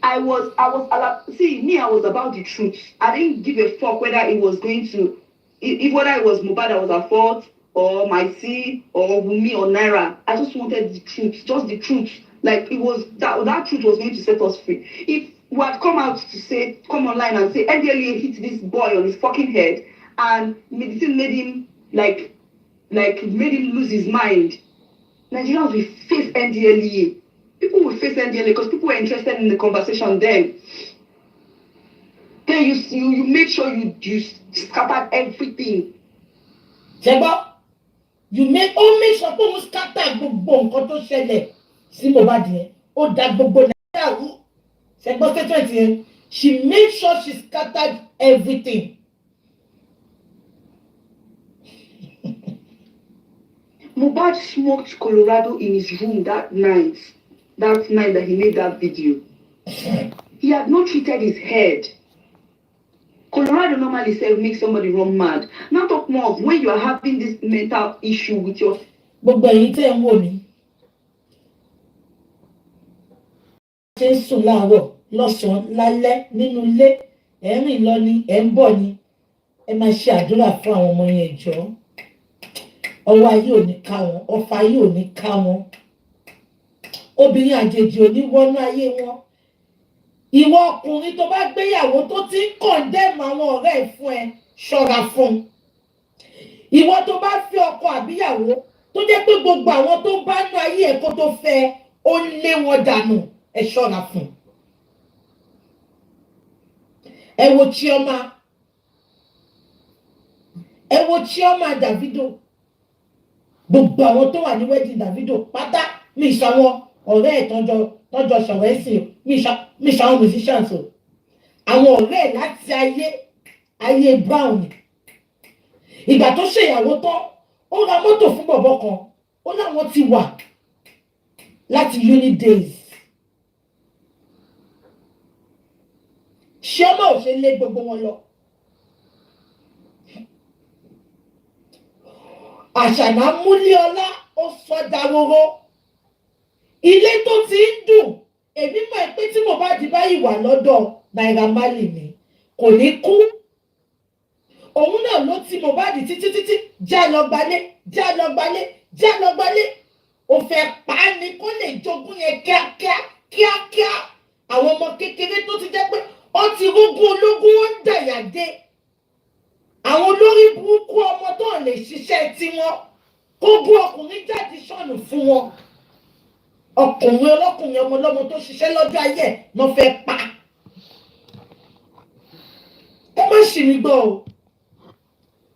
I was about the truth. I didn't give a fuck whether it was going to, whether it was Mohbad that was at fault, or my C, or WUMMI, or Naira. I just wanted the truth, just the truth. Like, it was that truth was going to set us free. If we had come online and say NDLEA hit this boy on his fucking head and medicine made him made him lose his mind, Nigerians will face NDLEA. People will face NDLEA because people were interested in the conversation then. Then you make sure you scattered everything. Jeba, you make sure you scatter gbogbo nǹkan tó ṣẹlẹ̀ sí Mohbad yẹn. Ó dá gbogbo Nàìjíríà rú. Ṣẹgbọ́n statement yẹn. She made sure she scattered everything. Mohbad smoked Colorado in his room that night that he made that video. He had not treated his head. Colorado normally makes somebody run mad. Now talk more of when you are having this mental issue with your... Gbogbo ẹ̀yin tẹ́ ń wò mí. Ṣé ń sùn láàárọ̀, lọ́sàn-án, lálẹ́, nínú ilé, ẹ̀ ń rìn lọ ni, ẹ̀ ń bọ̀ ni. Ẹ máa ṣe àdúrà fún àwọn ọmọ yẹn jọ̀ọ́. Ọwọ́ ayé ò ní ká wọn, ọfà ayé ò ní ká wọn. obìnrin àjèjì ò ní wọnú ayé wọn. Ìwọ ọkùnrin tó bá gbéyàwó tó ti ń condemn àwọn ọ̀rẹ́ ẹ̀ fún ẹ, ṣọ́ra fún. Ìwọ tó bá fi ọkọ àbíyàwó tó jẹ́ pé gbogbo àwọn tó bá nú ayé ẹ̀ kó tó fẹ́ ó lé wọn dànù, ẹ ṣọ́ra fún. Ẹ wo Chioma, ẹ wo Chioma Davido, gbogbo àwọn tó wà ní wedding Davido pátá mi ìṣàwọn ọ̀rẹ́ ẹ̀ tọ́jọ́ ṣọ̀rọ̀ ẹ̀sìn mi ìṣàwọn musicians o, àwọn ọ̀rẹ́ ẹ̀ láti ayé brown. Ìgbà tó ṣèyàwó tán ó ra mọ́tò fún bọ̀bọ̀ kan, ó láwọn ti wà láti uni days. Chioma ò ṣe lé gbogbo wọn lọ. Àṣànà Múlíọlá ó sọ dàwòrò. Ilé tó ti ń dùn, èmi mọ̀ pé tí mo bá di báyìí wà lọ́dọ̀ Naira Marley ni kò ní kú. Òun náà ló ti Mohbad títí já lọ gbalé. Ó fẹ́ pa á ni kó lè jogún yẹn kíákíá. Àwọn ọmọ kékeré tó ti jẹ́ pé ó ti rúgún ológun ó ń dàyà dé. Àwọn olórí burúkú ọmọ tó lè ṣiṣẹ́ tiwọn kó bú ọkùnrin jáde sọnù fún wọn. Ọkùnrin ọlọ́kùnrin ọmọ ọlọ́mọ tó ṣiṣẹ́ lọ́jọ́ ayé ló fẹ́ pa. Ẹ má ṣì mí gbọ́ o.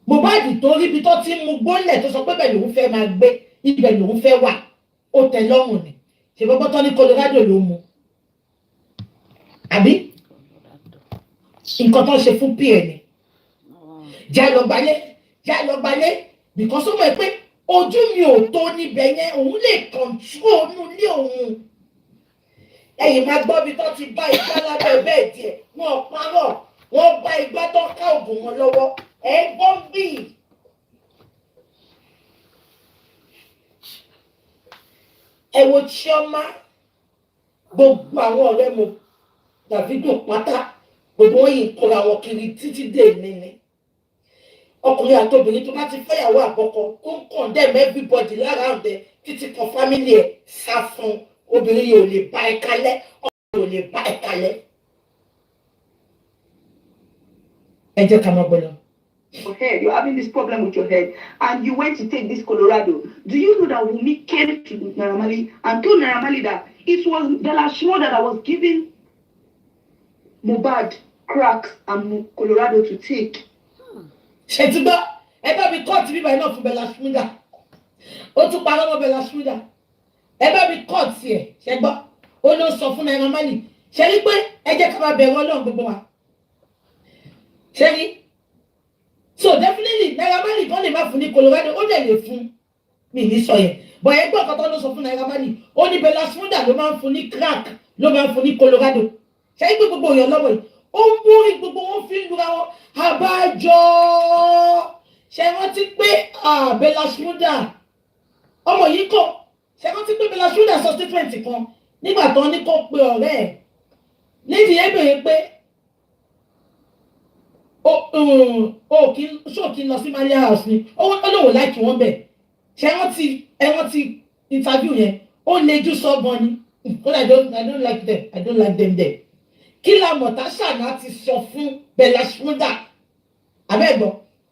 Mohbad tó rí ibi tó ti ń mu gbólẹ̀ tó sọ pé bẹ́ẹ̀ lòun fẹ́ máa gbé, ibẹ̀ lòun fẹ́ wà, ó tẹ́ lọ́rùn ni. Ṣé bọ́bọ́ tán ní Colorado ló mu? Àbí? Nǹkan tó ń ṣe fún PN ni. Já lọ gbalé, because ó mọ̀ pé ojú mi ò tó níbẹ̀ yẹn, òun lè control nílé òun. Ẹ̀yin máa gbọ́ bí tó ti bá igbá lábẹ́ bẹ́ẹ̀ díẹ̀, wọ́n parọ́, wọ́n bá igbá tó ká òògùn wọn lọ́wọ́, ẹ̀ gbọ́n bì. Ẹ wo Chioma, gbogbo àwọn ọ̀rẹ́ mo Davido pátá, gbogbo wọn yìí kóra wọn kiri títí dé nínú. Ọkùnrin àtobìnrin tó bá ti fẹ́yàwó àkọ́kọ́ tó ń condemn everybody lára ọ̀dẹ títí kan family ẹ̀ sá fún. Obìnrin yìí ò lè bá ẹ kalẹ̀, ọkùnrin ò lè bá ẹ kalẹ̀. Ẹ jẹ́ ká máa gbọ́ lọ. Your head, you're having this problem with your head, and you went to take this Colorado. Do you know that Wunmi came to Naira Marley and told Naira Marley that it was the last one that I was giving Mohbad cracks and Colorado to take? Ṣé ti gbọ́? Ẹ bá mi kọ́ọ̀tì bíbá iná fún Bella Shmurda. Ó tún parọ́ mọ́ Bella Shmurda. Ẹ bá mi kọ́ọ̀tì ẹ̀, ṣẹ gbọ́? Ó ló sọ fún Naira Marley. Ṣé rí pé ẹ jẹ́ ká máa bẹ̀rù Ọlọ́run gbogbo wa? Ṣé rí? So definitely Naira Marley kan lè má fún ní Colorado, ó dẹ̀ lè fún mi ní sọ yẹn. Bọ̀ ẹ gbọ́ ọ̀kan tó ló sọ fún Naira Marley. Ó ní Bella Shmurda ló máa ń fún ní crack, ló máa ń fún ní Colorado. Ṣé rí pé gbogbo èèyàn lọ́wọ́ yìí? Ó ń borí gbogbo wọn fi ń lura wọn. Àbájọ ṣe rántí pé Bella Shmurda ọmọ yìí kọ ṣe rántí pé Bella Shmurda sọ statement kan nígbà tó ní kó pe ọ̀rẹ́ ẹ̀ nídìí ẹ̀ bèrè pé ṣó kí n lọ sí Maria house ni ó lóun láìkí wọn bẹ̀ ṣe rántí interview yẹn ó lejú sọ́gbọ́n ni I don't like them there. Kí la mọ̀ Àṣànà ti sọ fún Bella Shmurda? Abẹ́gbọ́,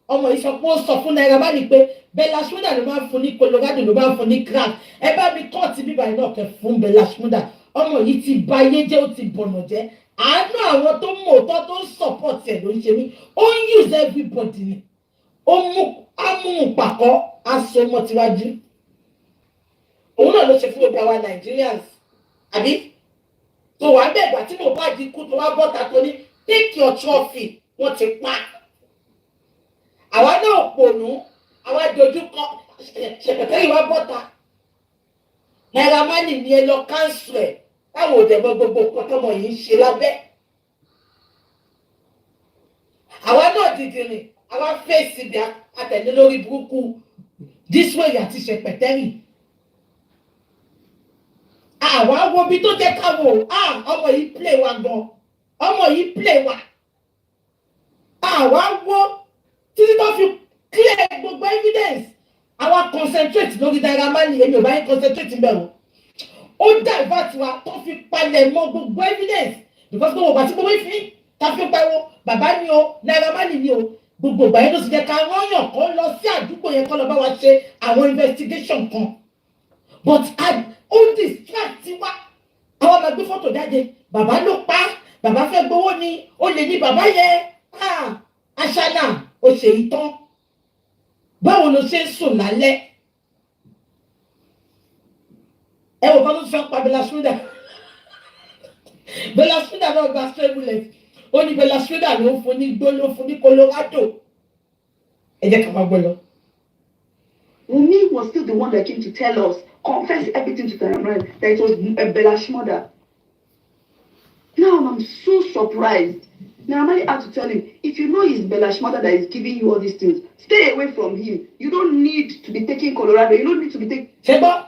ọmọ yìí sọ pé ó sọ fún Naira Marley pé Bella Shmurda ló máa ń fún ní Colorado, ló máa ń fún ní crack. Ẹ bá mi kọ́ọ̀tì bíbá iná kẹ fún Bella Shmurda. Ọmọ yìí ti ba ayé jẹ́, ó ti bọ̀nà jẹ́. Àánú àwọn tó mú òótọ́ tó ń support ẹ̀ ló ń ṣe mí. Ó ń use everybody ni. Ó mú amúhùnpàkọ́ aṣọ ọmọ tiwájú. Òun náà ló ṣe fún gbogbo àwa Nigerians. Àbí? Tó wà bẹ́ẹ̀gbà tí mo bá di kú tó wá bọ́ta tó ní take your trophy, wọ́n ti pa. Àwa náà pònú, àwa dojúkọ ṣẹ̀pẹ̀tẹ́ ìwà bọ́ta. Naira Marley ni ẹ lọ cancel ẹ̀ táwọn òdẹ̀ gbogbo pọ̀tọ́mọ yìí ń ṣe lábẹ́. Àwa náà dìdìrìn, àwa fèsì bí àtẹ̀lé lórí burúkú this way àti ṣẹ̀pẹ̀tẹ́rì. Àwa wo bí tó jẹ́ ká wò ọmọ yìí play wa gan, ọmọ yìí play wa. Àwa wo títí tó fi clear gbogbo evidence. Àwa concentrate lórí Naira Marley, èmi ò bá yín concentrate mbẹ̀ o. ó divert wa tó fi palẹ̀ mọ́ gbogbo evidence because gbogbo ìgbà tí gbogbo ìfín ta fi pariwo bàbá ni o Naira Marley ni o gbogbo ìgbà yẹn ló sì jẹ́ ká rányàn kan lọ sí àdúgbò yẹn kọ́ lọ bá wa ṣe àwọn investigation kan but ó distract wa àwọn máa gbé fọ́tò jáde bàbá ló pa bàbá fẹ́ gbowó ni ó lè ní bàbá yẹn aṣáná ó ṣe ìtàn báwo ló ṣe ń sùn lálẹ́ ẹ wò kọ́ tó fẹ́ pa Bella Shmurda Bella Shmurda náà gba straight bullet ó ní Bella Shmurda ló ń fún ní gbó ló ń fún ní Colorado ẹ jẹ́ ká máa gbọ́ lọ. Wunmi was still the one that came to tell us, confess everything to Naira Marley, that it was Bella Shmurda. Now I'm so surprised. Naira Marley had to tell him, if you know it's Bella Shmurda that is giving you all these things, stay away from him. You don't need to be taking Colorado. You don't need to be taking. Ṣẹ́gbọ́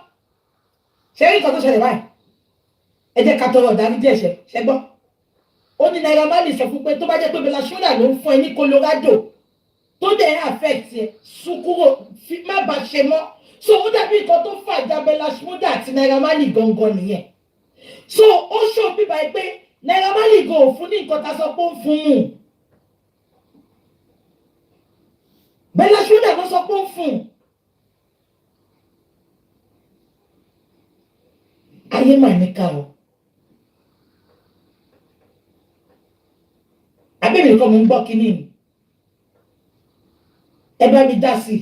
ṣé nǹkan tó ṣẹlẹ̀ báyìí ẹ jẹ́ ká tọrọ ọ̀darí díẹ̀ ṣẹ́gbọ́ ó ní Naira Marley sọ fún pé tó bá jẹ́ pé Bella Shmurda ló ń fún ẹ ní Colorado tó dẹ̀ affect ẹ sún kúrò má bàa ṣe mọ́ so ó dàbí nǹkan tó fàjà Bella Shmurda àti Naira Marley gangan nìyẹn so ó ṣó bíbá ẹ pé Naira Marley gan ò fún ní nǹkan tá a sọ pé ó ń fún un Bella Shmurda ló sọ pé ó ń fún un ayé mà ní ká o abẹ́mi nǹkan mo ń gbọ́ kínní ni ẹ bá mi dá sí i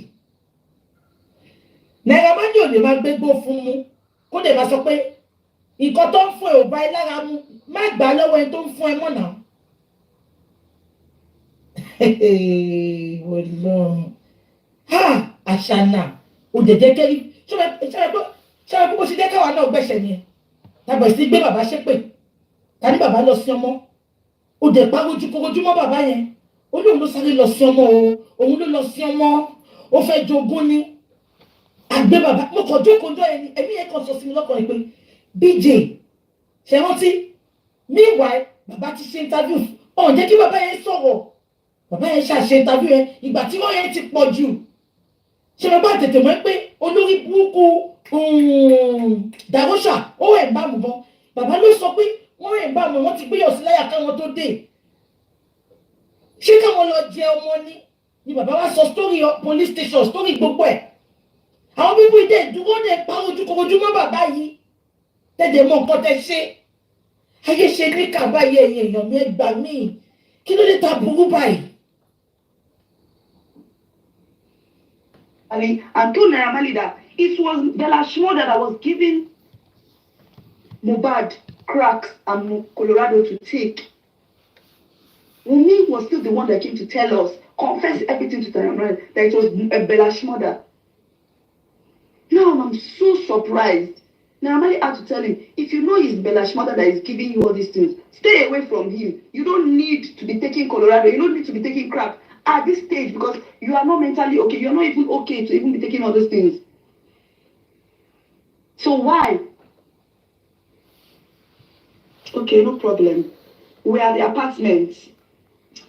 Naira Marley ò lè máa gbégbó fún mú kó lè máa sọ pé nǹkan tó ń fún ẹ ò bá ẹ lára mu má gbà lọ́wọ́ ẹni tó ń fún ẹ mọ́ náà wọlọ́run àṣànà òdèdè kẹ́rí ṣọ́ra bó ṣe jẹ́ káwa náà gbẹ̀ṣẹ̀ ni ẹ tàbí sí gbé bàbá ṣépè ta ní bàbá lọ sí ọmọ òdè parójú korojú mọ́ bàbá yẹn ó lóun ló sáré lọ sí ọmọ o òun ló lọ sí ọmọ ó fẹ́ jogún ní àgbẹ̀ bàbá mo kàn jókòó jọ ẹni ẹbí yẹn kan sọ sí mi lọ́kàn pé BJ ṣe rántí meanwhile bàbá ti ṣe interview ọ̀hún jẹ́ kí bàbá yẹn sọ̀rọ̀ bàbá yẹn ṣàṣe interview yẹn ìgbà tí wọ́n yẹn ti pọ̀ jù ṣe bàbá tètè mọ́ pé olórí burúkú Darosha ó ẹ̀ ń bá mu gan bàbá ló sọ pé wọ́n ẹ̀ ń bá mu wọ́n ti gbéyàwó sí láyà káwọn tó dé ṣé káwọn lọ jẹ ọmọ ni bàbá wa sọ story police station story gbogbo ẹ̀ àwọn bíbí ìdè dúró dé parójú mọ́ bàbá yìí tẹ̀dẹ̀ mọ́ nǹkan tẹ̀ ṣe ayé ṣe ní kàbá yẹ èèyàn mi ẹgbà míì kí ló dé ta burú báyìí. And told Naira Marley that it was Bella Shmurda that was giving Mohbad crack and Colorado to take. Wunmi was still the one that came to tell us, confess everything to Naira Marley, that it was Bella Shmurda. Now I'm so surprised. Naira Marley had to tell him, if you know it's Bella Shmurda that is giving you all these things, stay away from him. You don't need to be taking Colorado. You don't need to be taking crack at this stage because you are not mentally okay. You are not even okay to even be taking all those things. So why? Okay, no problem. We are at the apartment.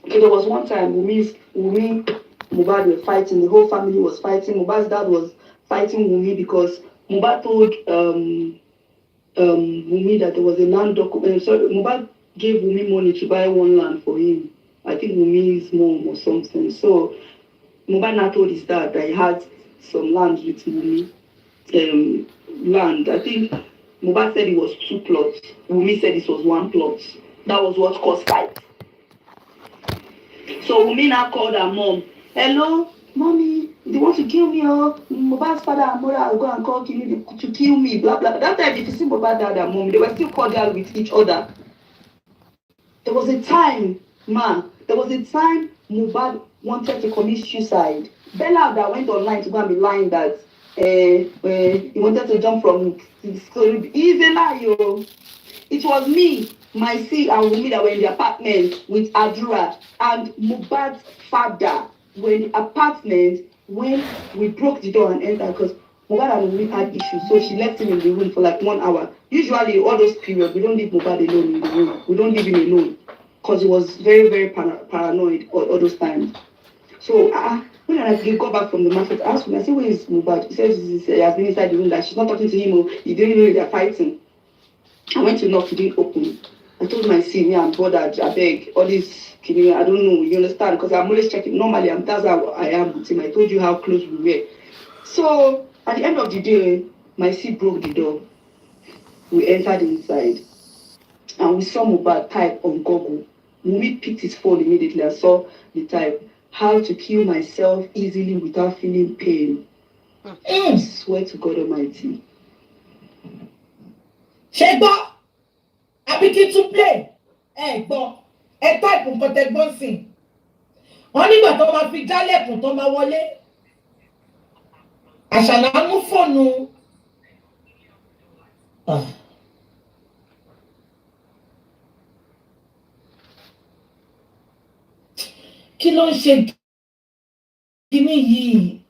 Okay, there was one time Wunmi, Mohbad were fighting. The whole family was fighting. Mohbad's dad was fighting Wunmi because Mohbad told Wunmi that there was a land document. So Mohbad gave Wunmi money to buy one land for him. I think Wunmi's mom or something. So Mohbad now told his dad that he had some land with Wunmi. Land. I think Mohbad said it was 2 plots. Wunmi said it was 1 plot. That was what caused fight. So Wunmi now called her mom. Hello, mommy, they want to kill me, or Mohbad's father and mother will go and call to kill me, blah blah. That time, if you see Mohbad dad and mom, they were still cordial with each other. There was a time, Mohbad wanted to commit suicide. Bella that went online to go and be lying that he wanted to jump from the story. He's a liar. It was me, my sis and Wunmi that were in the apartment with Adura, and Mohbad's father were in the apartment when we broke the door and entered because Mohbad and Wunmi had issues. So she left him in the room for like 1 hour. Usually all those periods, we don't leave Mohbad alone in the room. We don't leave him alone because he was very, very paranoid all those times. So when I got back from the market, I asked him, I said, where is Mohbad? He says he has been inside the room, that she's not talking to him, or he didn't know they're fighting. I went to knock, he didn't open. I told my senior, I'm bothered, I beg, all this, I don't know, you understand? Because I'm always checking. Normally, that's how I am with him. I told you how close we were. So, at the end of the day, my seat broke the door. We entered inside. And we saw Mohbad type on Google. Wunmi picked his phone immediately. I saw the type, how to kill myself easily without feeling pain. I swear to God Almighty. Sheba, I begin to play. Gbọ́, type nǹkan tẹ́ gbọ́ sí. Wọ́n nígbà tó máa fi jálẹ̀kùn tó máa wọlé. Àṣàlà mú fóònù. Kí ló ń ṣe kíní yìí?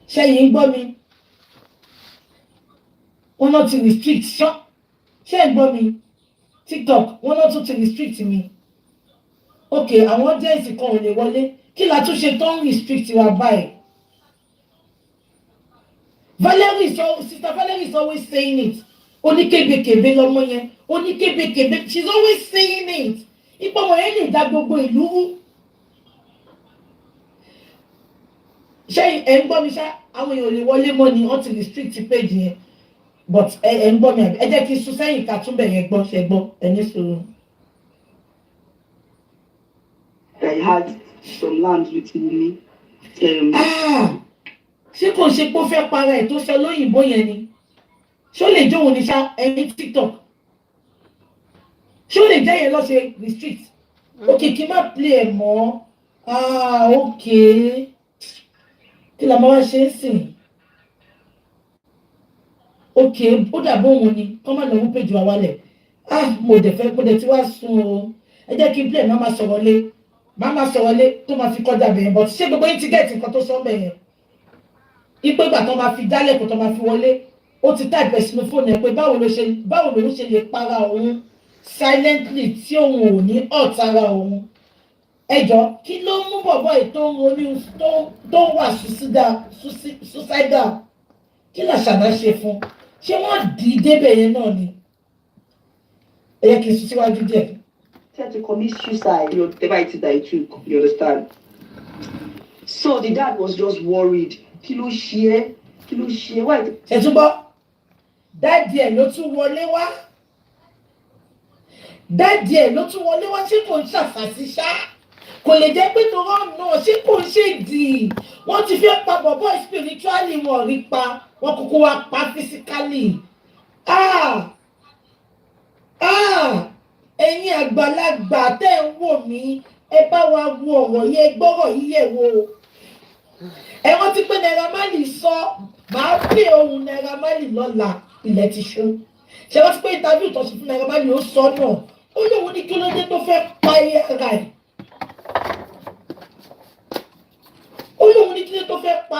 Ṣẹ́yìn gbọ́ mi? Wọ́n náà ti restrict ṣọ́. Ṣé ẹ gbọ́ mi? TikTok, wọ́n náà tún ti restrict mi. Ok, àwọn audience kan ò lè wọlé. Kí la tún ṣe tó ń restrict wa báyìí? Sister Valerie is always saying it. Oníkébékébé lọ́mọ yẹn. Oníkébékébé. She's always saying it. Ipò ọmọ yẹn lè dá gbogbo ìlú rú. Ṣé ẹ ń gbọ́ mi ṣá? Àwọn èèyàn ò lè wọlé mọ́ ni wọ́n ti restrict page yẹn. But ẹ ń gbọ́ mi àbí? Ẹ jẹ́ kí n sún sẹ́yìn ká tún bẹ̀ yẹn gbọ́ ṣe gbọ́. Ẹ ní sùúrù. I had some land with Wunmi. Ṣé kò ṣe pé ó fẹ́ para ẹ̀ tó sọ lóyìnbó yẹn ni? Ṣó lè jóun ní ṣá ẹ̀yìn TikTok? Ṣó lè jẹ́ yẹn lọ ṣe restrict? Ok, kí n má play ẹ̀ mọ́. Ok. Kí la máa wá ṣe é sìn? Ok, ó dàbọ̀ òun ni. Kọ́ máa lọ mú péjì wa wálẹ̀. Mo dẹ̀ ti wá sùn o. Ẹ jẹ́ kí n play máa sọ̀rọ̀ lé. Máa sọ̀rọ̀ lé tó máa fi kọjá bẹ̀yẹn. But ṣé gbogbo yín ti gẹ̀ẹ́tì nǹkan tó sọ bẹ̀yẹn? Ipé ìgbà tó máa fi dálẹ̀ kó tó máa fi wọlé. Ó ti type ẹ̀ sínú fóònù ẹ̀ pé báwo ló ṣe lè para òun silently tí òun ò ní hurt ara òun. Ẹ jọ̀ọ́, kí ló mú bọ̀bọ̀ yìí tó ń ronú tó wà suicidal? Kí làṣàdá ṣe fún? Ṣé wọ́n dì í débẹ̀ yẹn náà ni? Ẹ yẹ kí n sún síwájú díẹ̀. Tried to commit suicide, whatever it is that he took, you understand? So the dad was just worried. Kí ló ṣe é? Why? Ẹ tún gbọ́, dáàdì ẹ̀ ló tún wọlé wá. Ṣé kò ń ṣàfàṣì ṣá? Kò lè jẹ́ pé tó rán náà, ṣé kò ń ṣèdì? Wọ́n ti fẹ́ pa bọ̀bọ̀ spiritually wọ́n rí pa, wọ́n kúkú wá pa physically. Ẹ̀yin àgbàlagbà tẹ́ ń wò mí, ẹ bá wa wo ọ̀rọ̀ yẹn, gbọ́rọ̀ yìí yẹ̀ wò. Ẹ rántí pé Naira Marley sọ, màá pè ohun Naira Marley lọ́la, ilẹ̀ ti ṣú. Ṣé wọ́n ti pé interview tó ṣe fún Naira Marley ó sọ náà? Ó lóun ní kí ló dé tó fẹ́ pa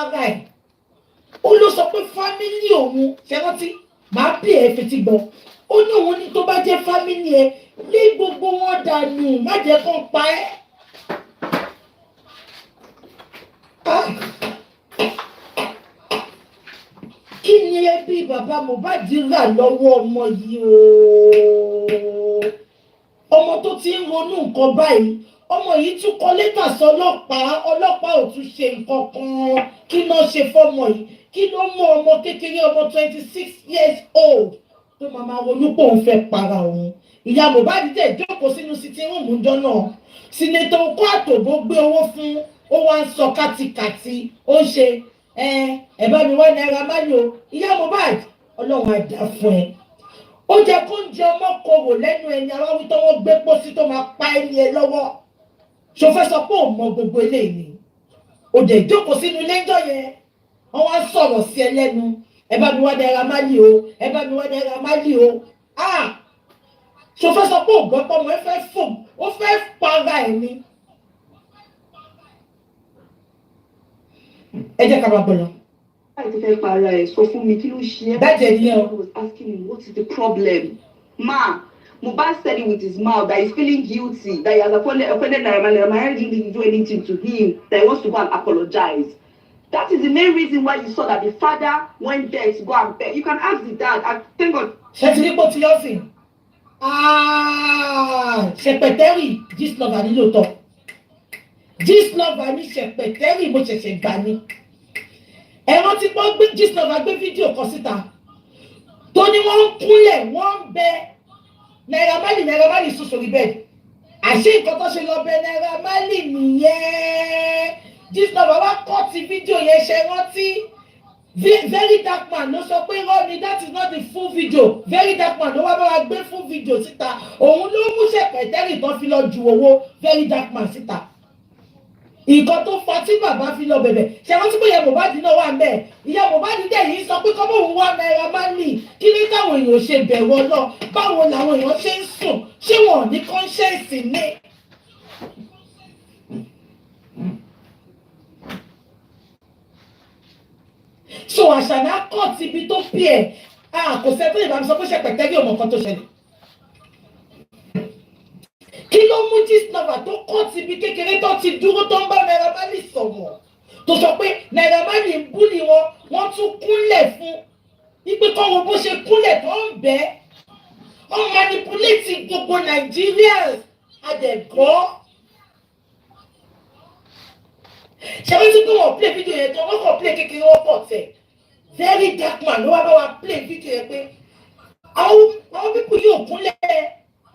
ara ẹ̀. Ó ló sọ pé fámílì òun, ṣé rántí? Màá pè ẹ́ fetí gbọ́. Ó ní òun ní tó bá jẹ́ fámílì ẹ, lé gbogbo wọn dànù, má jẹ́ kán pa ẹ́. Kí ni ẹbí bàbá Mohbad rà lọ́wọ́ ọmọ yìí o? Ọmọ tó ti ń ronú nǹkan báyìí, ọmọ yìí tún kọ lẹ́tà sọ́lọ́pàá, ọlọ́pàá ò tún ṣe nǹkan kan. Kí ló ṣe fọ́mọ yìí? Kí ló mú ọmọ kékeré ọmọ 26 years old tó máa ronú pé òun fẹ́ para òun? Ìyá Mohbad dẹ̀ jókòó sínú sitting room ńjọ́ náà. Sínétọ̀ Okó Àtòbó gbé owó fún, ó wá ń sọ kátikàti, ó ń ṣe ẹ bá mi wá Naira Marley o. Ìyá Mohbad, Ọlọ́run á dá fún ẹ. Ó jẹ́ kó ń jẹ ọmọ korò lẹ́nu ẹni aráwí tó wọ́n gbé pósí tó máa pa ẹni ẹ lọ́wọ́. Ṣo fẹ́ sọ pé ò mọ gbogbo eléyìí ni? Ó dẹ̀ jókòó sínú ilé ńjọ́ yẹn. Wọ́n wá sọ̀rọ̀ sí ẹ lẹ́nu. Ẹ bá mi wá Naira Marley o. Ẹ bá mi wá Naira Marley o. Ṣo fẹ́ sọ pé ò gbọ́ pọ́mọ ẹ fẹ́ fò, ó fẹ́ para ẹ̀ ni. Ẹ jẹ́ ká máa bọ̀ lọ. Why ti fẹ́ para ẹ̀? Sọ fún mi, kí ló ṣe é? Dájẹ́ ni ẹ o. I was asking him, what is the problem? Ma, Mohbad said it with his mouth that he's feeling guilty, that he has offended Naira Marley. Naira Marley didn't do anything to him, that he wants to go and apologize. That is the main reason why you saw that the father went there to go and beg. You can ask the dad. And thank God. Ṣètìlípò ti yọ sí. Ṣẹ̀pẹ̀tẹ́rì Gistlover ní lóòótọ́. Gistlover ní ṣẹ̀pẹ̀tẹ́rì mo ṣẹ̀ṣẹ̀ gbà ní. Ẹ̀rọ tí wọ́n gbé Gistlover gbé fídíò kan síta. Tó ní wọ́n ń kúnlẹ̀ wọ́n ń bẹ Naira Marley sùn sórí bẹ́ẹ̀dì. Àṣé nǹkan tó ṣe lọ bẹ Naira Marley nìyẹn. Gistlover wá kọ́ ti fídíò yẹn ṣe rántí. Very Dark Man ló sọ pé Ronnie, that is not the full video. Very Dark Man ló wá bá wa gbé full video síta. Òun ló mú ṣẹ̀pẹ̀tẹ́rì tán fi lọ ju owó Very Dark Man síta. Nǹkan tó fa tí bàbá fi lọ bẹ̀bẹ̀. Ṣé wọ́n ti pé ìyá Mohbad náà wà ńbẹ̀? Ìyá Mohbad dẹ̀ yìí sọ pé kọ́mọ̀ òun wá Naira Marley. Kí ni káwọn èèyàn ṣe bẹ̀rù Ọlọ́run? Báwo làwọn èèyàn ṣe ń sùn? Ṣé wọn ò ní conscience ní? So àṣàná kọ́ ti ibi tó pí ẹ̀ kò sẹ́tọ́ ìbámu sọ pé ṣẹ̀pẹ̀tẹ́rì ọmọ kan tó ṣẹlẹ̀. Kí ló mú Gistlover tó kọ́ ti ibi kékeré tó ti dúró tó ń bá Naira Marley sọ̀rọ̀ tó sọ pé Naira Marley ń búlì wọn wọ́n tún kúnlẹ̀ fún wípé kọ́ wo bó ṣe kúnlẹ̀ tó ń bẹ́ ọ́ manipulate gbogbo Nigerians àdẹ̀gọ́. Ṣé wọ́n ti gbé wọn play video yẹn tó wọ́n kàn play kékeré wọ́n pọ̀ tẹ̀? Very Dark Man ló wá bá wa play video yẹn pé àwọn pípọ̀ yóò kúnlẹ̀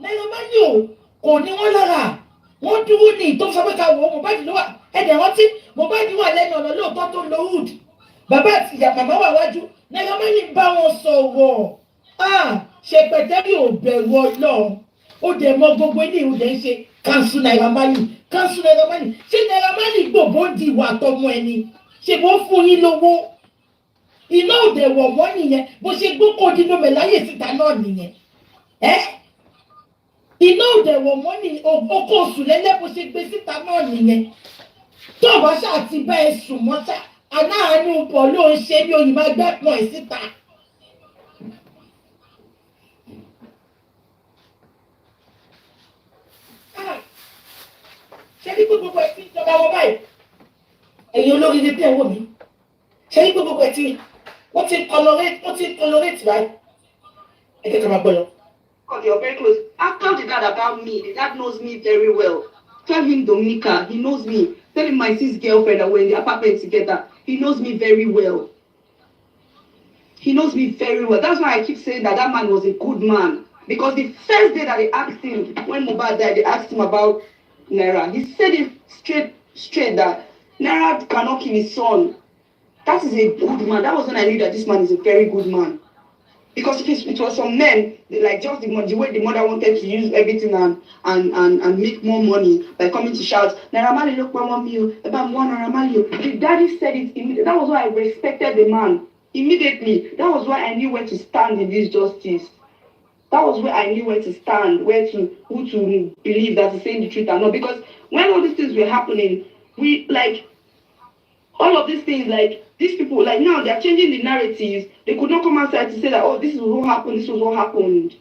Naira Marley kò ní wọ́n lára wọ́n dúró ní tó sọ pé ká wò ó Mohbad ló wà ẹ̀dẹ̀ rántí Mohbad wà lẹ́nu ọ̀nà lóòótọ́ tó lo hood bàbá àti ìyá màmá wà wájú Naira Marley bá wọn sọ̀rọ̀ ṣẹ̀pẹ̀tẹ́rì ò bẹ̀rù Ọlọ́run ó dẹ̀ mọ gbogbo ilé ìwé ń ṣe cancel Naira Marley ṣé Naira Marley gbogbo di ìwà àtọmọ ẹni ṣe bó fún yín lówó iná òde wọ̀ wọ́n nìyẹn bó ṣe gbókò dínú mẹ́láyè síta náà nìyẹn iná òde wọ̀ wọ́n ní okó oṣù lẹ́lẹ́ bó ṣe gbé síta náà nìyẹn tó o bá ṣáà ti bá ẹ sùn mọ́ṣá aláàánú bọ̀ ló ń ṣe bí òyìnbá gbẹ́pọ̀n ẹ̀ síta. Ṣé ní gbogbo ẹ̀ tí ìjọba wọn báyìí ẹ̀yin olórí ilé bí ẹ̀ wò mí ṣé ní gbogbo ẹ̀ tí wọ́n ti colorate báyìí ẹ jẹ́ ká máa gbọ́ lọ. Because you're very close. I've told the dad about me. The dad knows me very well. Tell him Dominica. He knows me. Tell him my sis girlfriend that we're in the apartment together. He knows me very well. He knows me very well. That's why I keep saying that man was a good man. Because the first day that they asked him, when Mohbad died, they asked him about Naira. He said it straight that Naira cannot kill his son. That is a good man. That was when I knew that this man is a very good man. Because if it was some men, like just the way the mother wanted to use everything and make more money by coming to shout, Naira Marley look one meal, about one Naira Marley. The daddy said it immediately. That was why I respected the man immediately. That was why I knew where to stand in this justice. That was where I knew where to stand, who to believe that is saying the truth or not. Because when all these things were happening, all of these things, these people, now they're changing the narratives. They could not come outside to say that, oh, this is what happened, this was what happened.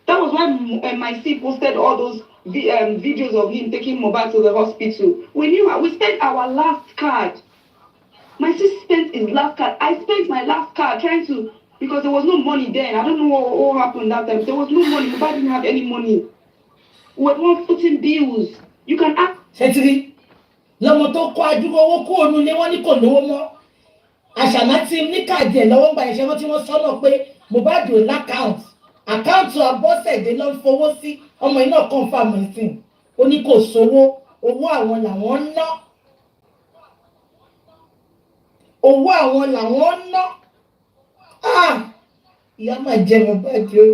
That was why my sis posted all those videos of him taking Mohbad to the hospital. We knew we spent our last card. My sis spent his last card. I spent my last card trying to, because there was no money then. I don't know what happened that time. There was no money. Mohbad didn't have any money. We were all footing bills. You can ask. Ṣètìlí lọ́mọ tó kọ́ àdúgbò owó kó òun ni wọ́n ní kò lówó mọ́. Àṣàná ti ní káàdì ẹ̀ lọ́wọ́ gba ìṣẹ́ wọn tí wọ́n sọ́nà pé Mohbad ò lákàùntì. Àkáùntì Abọ́sẹ̀dé ló ń fowó sí ọmọ iná confam ẹ̀sìn. Ó ní kò sówó, owó àwọn làwọn ń ná. Owó àwọn làwọn ń ná. Ìyá máa jẹ Mohbad o.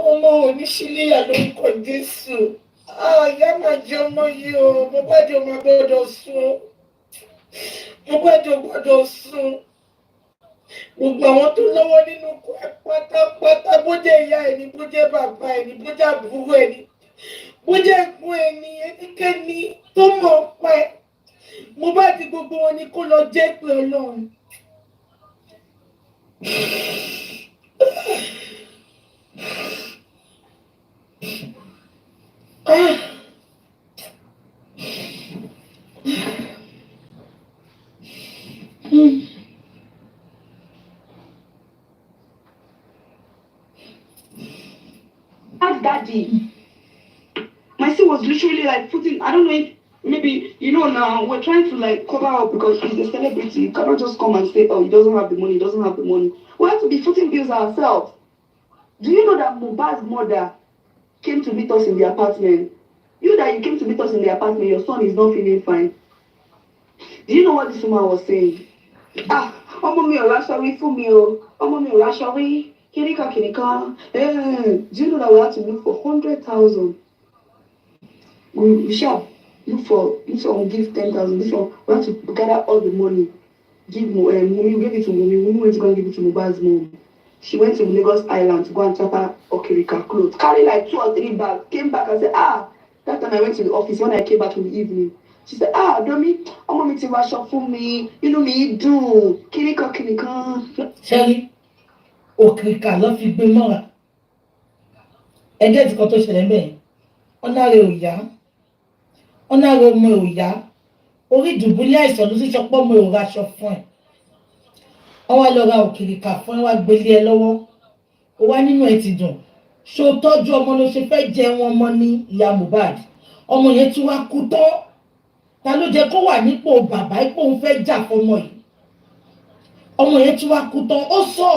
Ọmọ oníṣílẹ̀ àlórúkọ Jésù. Ìyá máa jẹ ọmọ yìí o. Mohbad ò máa gbọ́dọ̀ sùn. Mohbad ò gbọ́dọ̀ sùn. Gbogbo àwọn tó lọ́wọ́ nínú kọ́ ẹ̀ pátápátá bó jẹ́ ìyá ẹ̀ ni, bó jẹ́ bàbá ẹ̀ ni, bó jẹ́ àbúrò ẹ̀ ni, bó jẹ́ ẹ̀gbọ́n ẹ̀ ni, ẹnikẹ́ni tó mọ̀ pa ẹ̀. Mohbad gbogbo wọn ni kó lọ jẹ́ pé Ọlọ́run. Daddy. My sister was literally like putting, I don't know if maybe, now we're trying to like cover up because he's a celebrity. You cannot just come and say, oh, he doesn't have the money, We have to be footing bills ourselves. Do you know that Mohbad's mother came to meet us in the apartment? You came to meet us in the apartment, your son is not feeling fine. Do you know what this woman was saying? Mommy, sorry for me. Mommy, sorry. Kinika. Do you know that we have to look for 100,000? We shall look for this one, give 10,000. This one, we have to gather all the money. Give Mummy, give it to Mummy. Mummy went to go and give it to Mohbad's mom. She went to Lagos Island to go and chop her Okirika clothes. Carry like 2 or 3 bags. Came back and said, that time I went to the office. When I came back in the evening, she said, Domi, I'm going to wash up for me. You know me, do. Kinika. Sherry, Okirika, love you, be more. And that's what I said. Ọ̀nà rẹ̀ ò yá, ọ̀nà rẹ̀ ọmọ ò yá, orí ìdùbúlẹ̀ àìsàn ló sì sọ pé ọmọ ò raṣọ fún ẹ̀. Wọ́n wá lọ ra Òkìrìkà fún ẹ wá gbélé ẹ lọ́wọ́. Ó wá nínú ẹ ti dùn. Ṣó tọ́jú ọmọ ló ṣe fẹ́ jẹun ọmọ ní ìyá Mohbad. Ọmọ yẹn tún wá kú tán. Ta ló jẹ́ kó wà nípò bàbá ipò ń fẹ́ jà fọmọ yìí. Ọmọ yẹn tún wá kú tán. Ó sọ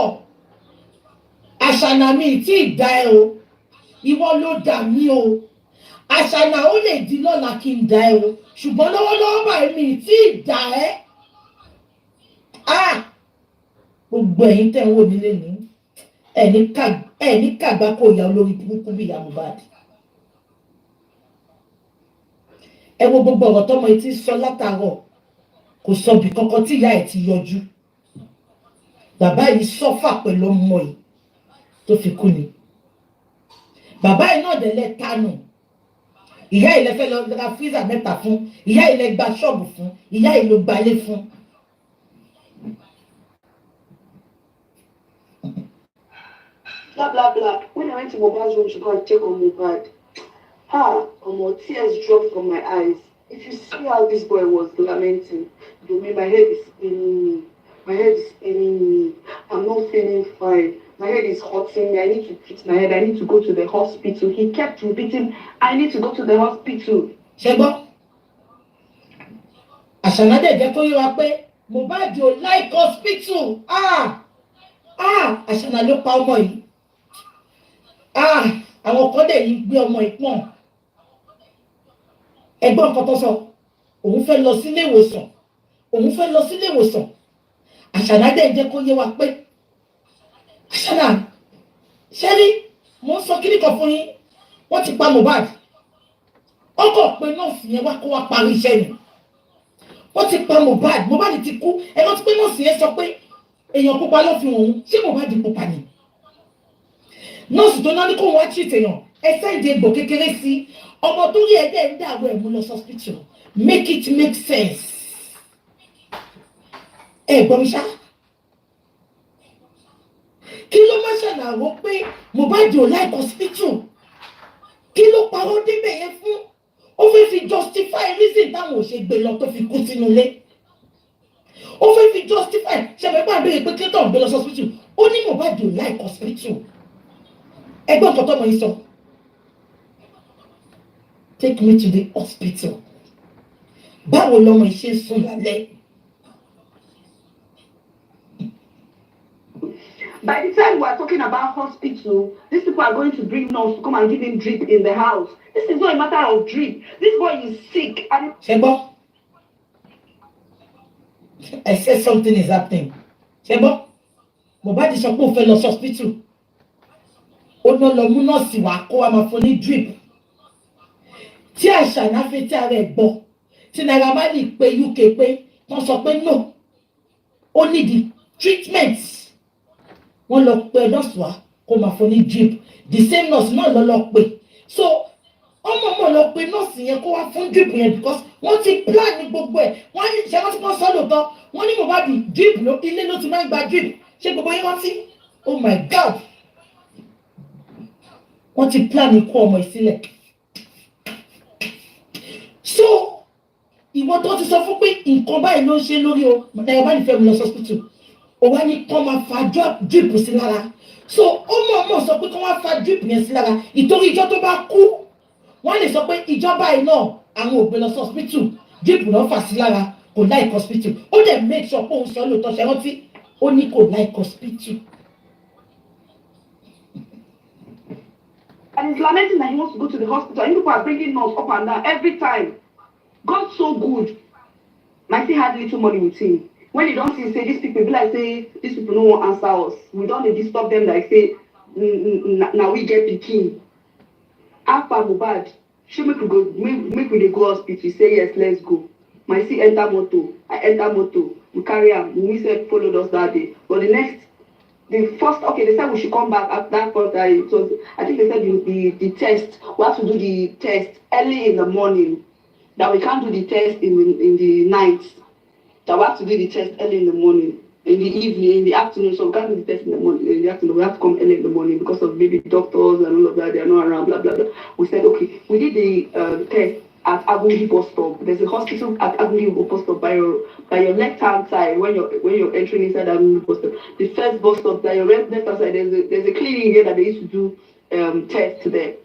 àṣànà mi tí ì dá ẹ o. Ìwọ ló dà mí o. Àṣànà ó lè di lọ́la kí n dá ẹ o, ṣùgbọ́n lọ́wọ́lọ́wọ́ báyìí mi tí ì dá ẹ. Gbogbo ẹ̀yin tẹ́ ń wò nílé ní ẹ̀ní kàgbá kó ìyá olórí burúkú bí ìyá Mohbad. Ẹ wo gbogbo ọ̀rọ̀ tọ́mọ etí sọ látàárọ̀ kò sọ bí kankan tí ìyá ẹ̀ ti yọjú. Bàbá yìí sọ́fà pẹ̀lú ọmọ yìí tó fi kú ni. Bàbá yìí náà dẹ̀lẹ́ tánù. Ìyá ilẹ̀ fẹ́ lọ ra freezer mẹ́ta fún, ìyá ilẹ̀ gba ṣọ́ọ̀bù fún, ìyá ìlú gbalé fún. Blah, blah, blah. When I went to Mohbad's room to go and check on Mohbad, tears dropped from my eyes. If you see how this boy was lamenting, my head is spinning me. I'm not feeling fine. My head is hurting me. I need to treat my head. I need to go to the hospital. He kept repeating, I need to go to the hospital. Ṣẹ́gbọ́n, Àṣànà dẹ̀ jẹ́ kó yé wa pé Mohbad ò like hospital. Àṣànà ló pa ọmọ yìí. Àwọn kan dẹ̀ yìí gbé ọmọ yìí pọ̀n. Ẹ̀gbọ́n kan tó sọ, òun fẹ́ lọ sílé ìwòsàn. Àṣànà dẹ̀ jẹ́ kó yé wa pé Àṣànà, ṣẹ́rí, mo ń sọ kíní kan fún yín, wọ́n ti pa Mohbad. Ọkọ̀ pé nọ́ọ̀sì yẹn wá kó wá parí iṣẹ́ ni. Wọ́n ti pa Mohbad ti kú. Ẹ rántí pé nọ́ọ̀sì yẹn sọ pé èèyàn pupa ló fi òun, ṣé Mohbad pupa ni? Nọ́ọ̀sì tó náà ní kó wọ́n treat èèyàn, ẹ sẹ́ǹdì egbò kékeré sí. Ọmọ tó rí ẹ̀dẹ̀ ń dàrú ẹ̀ mú lọ hospital. Make it make sense. Ẹ gbọ́ mi ṣá. Kí ló má ṣàlàwọ́ pé Mohbad ò like hospital? Kí ló parọ́ débẹ̀ yẹn fún? Ó fẹ́ fi justify reason táwọn ò ṣe gbé lọ tó fi kú sínú ilé. Ó fẹ́ fi justify ṣẹ̀fẹ̀ bá béèrè pé kí tó ń gbé lọ hospital. Ó ní Mohbad ò like hospital. Ẹgbẹ́ ọ̀kan tọ́mọ yìí sọ. Take me to the hospital. Báwo lọmọ ìṣe sùn lálẹ́? By the time we are talking about hospital, these people are going to bring nurse to come and give him drip in the house. This is not a matter of drip. This boy is sick. Ṣẹ́gbọ́n, I said something is happening. Ṣẹ́gbọ́n, Mohbad sọ pé ó fẹ́ lọ hospital. Ó ná lọ mú nọ́ọ̀sì wá kó wa máa fún ní drip. Tí Àṣànà fi tí ara ẹ̀ gbọ́, tí Naira Marley pé UK pé wọ́n sọ pé no, ó need the treatment. Wọ́n lọ pé nọ́ọ̀sì wá kó máa fún ní drip. The same nurse náà lọ pé. So ọmọ lọ pé nọ́ọ̀sì yẹn kó wá fún drip yẹn because wọ́n ti plan ní gbogbo ẹ̀. Wọ́n ní ṣe wọ́n ti kọ́ sọ́ lóòótọ́. Wọ́n ní Mohbad drip ló ilé ló ti máa ń gba drip. Ṣé gbogbo yín wọ́n ti? Oh my God! Wọ́n ti plan ní kó ọmọ ìsílẹ̀. ìwọ tó ti sọ fún pé nǹkan báyìí ló ń ṣe lórí o náírà bá ní fẹ́ mi lọ hospital ó wá ní kọ́ máa fa drip sí lára so ó mọ̀ sọ pé kọ́ máa fa drip yẹn sí lára ìtorí ìjọ tó bá kú wọ́n lè sọ pé ìjọba yìí náà àwọn ò gbé lọ sí hospital drip náà fà sí lára kò like hospital ó dẹ̀ make sure pé òun sọ lóòótọ́ ṣe rántí ó ní kò like hospital. And he's lamenting that he wants to go to the hospital. And people are bringing nurse up and down every time. God's so good. My still had little money with him. When you don't see, say, these people, be like, say, these people don't want to answer us. We don't disturb them like, say, now we get the king. After Mubad, she make we go, make we go hospital. Say, yes, let's go. My see enter motor. I enter motor. We carry him. We said, followed us that day. But the first, okay, they said we should come back at that point. So I think they said the test, we have to do the test early in the morning. That we can't do the test in the night. That we have to do the test early in the morning, in the evening, in the afternoon. So we can't do the test in the morning, in the afternoon. We have to come early in the morning because of maybe doctors and all of that. They are not around, blah, blah, blah. We said, okay, we did the test at Agungi bus stop. There's a hospital at Agungi bus stop by your left-hand side when you're entering inside Agungi bus stop. The first bus stop by your left-hand side, there's a clinic here that they used to do tests there.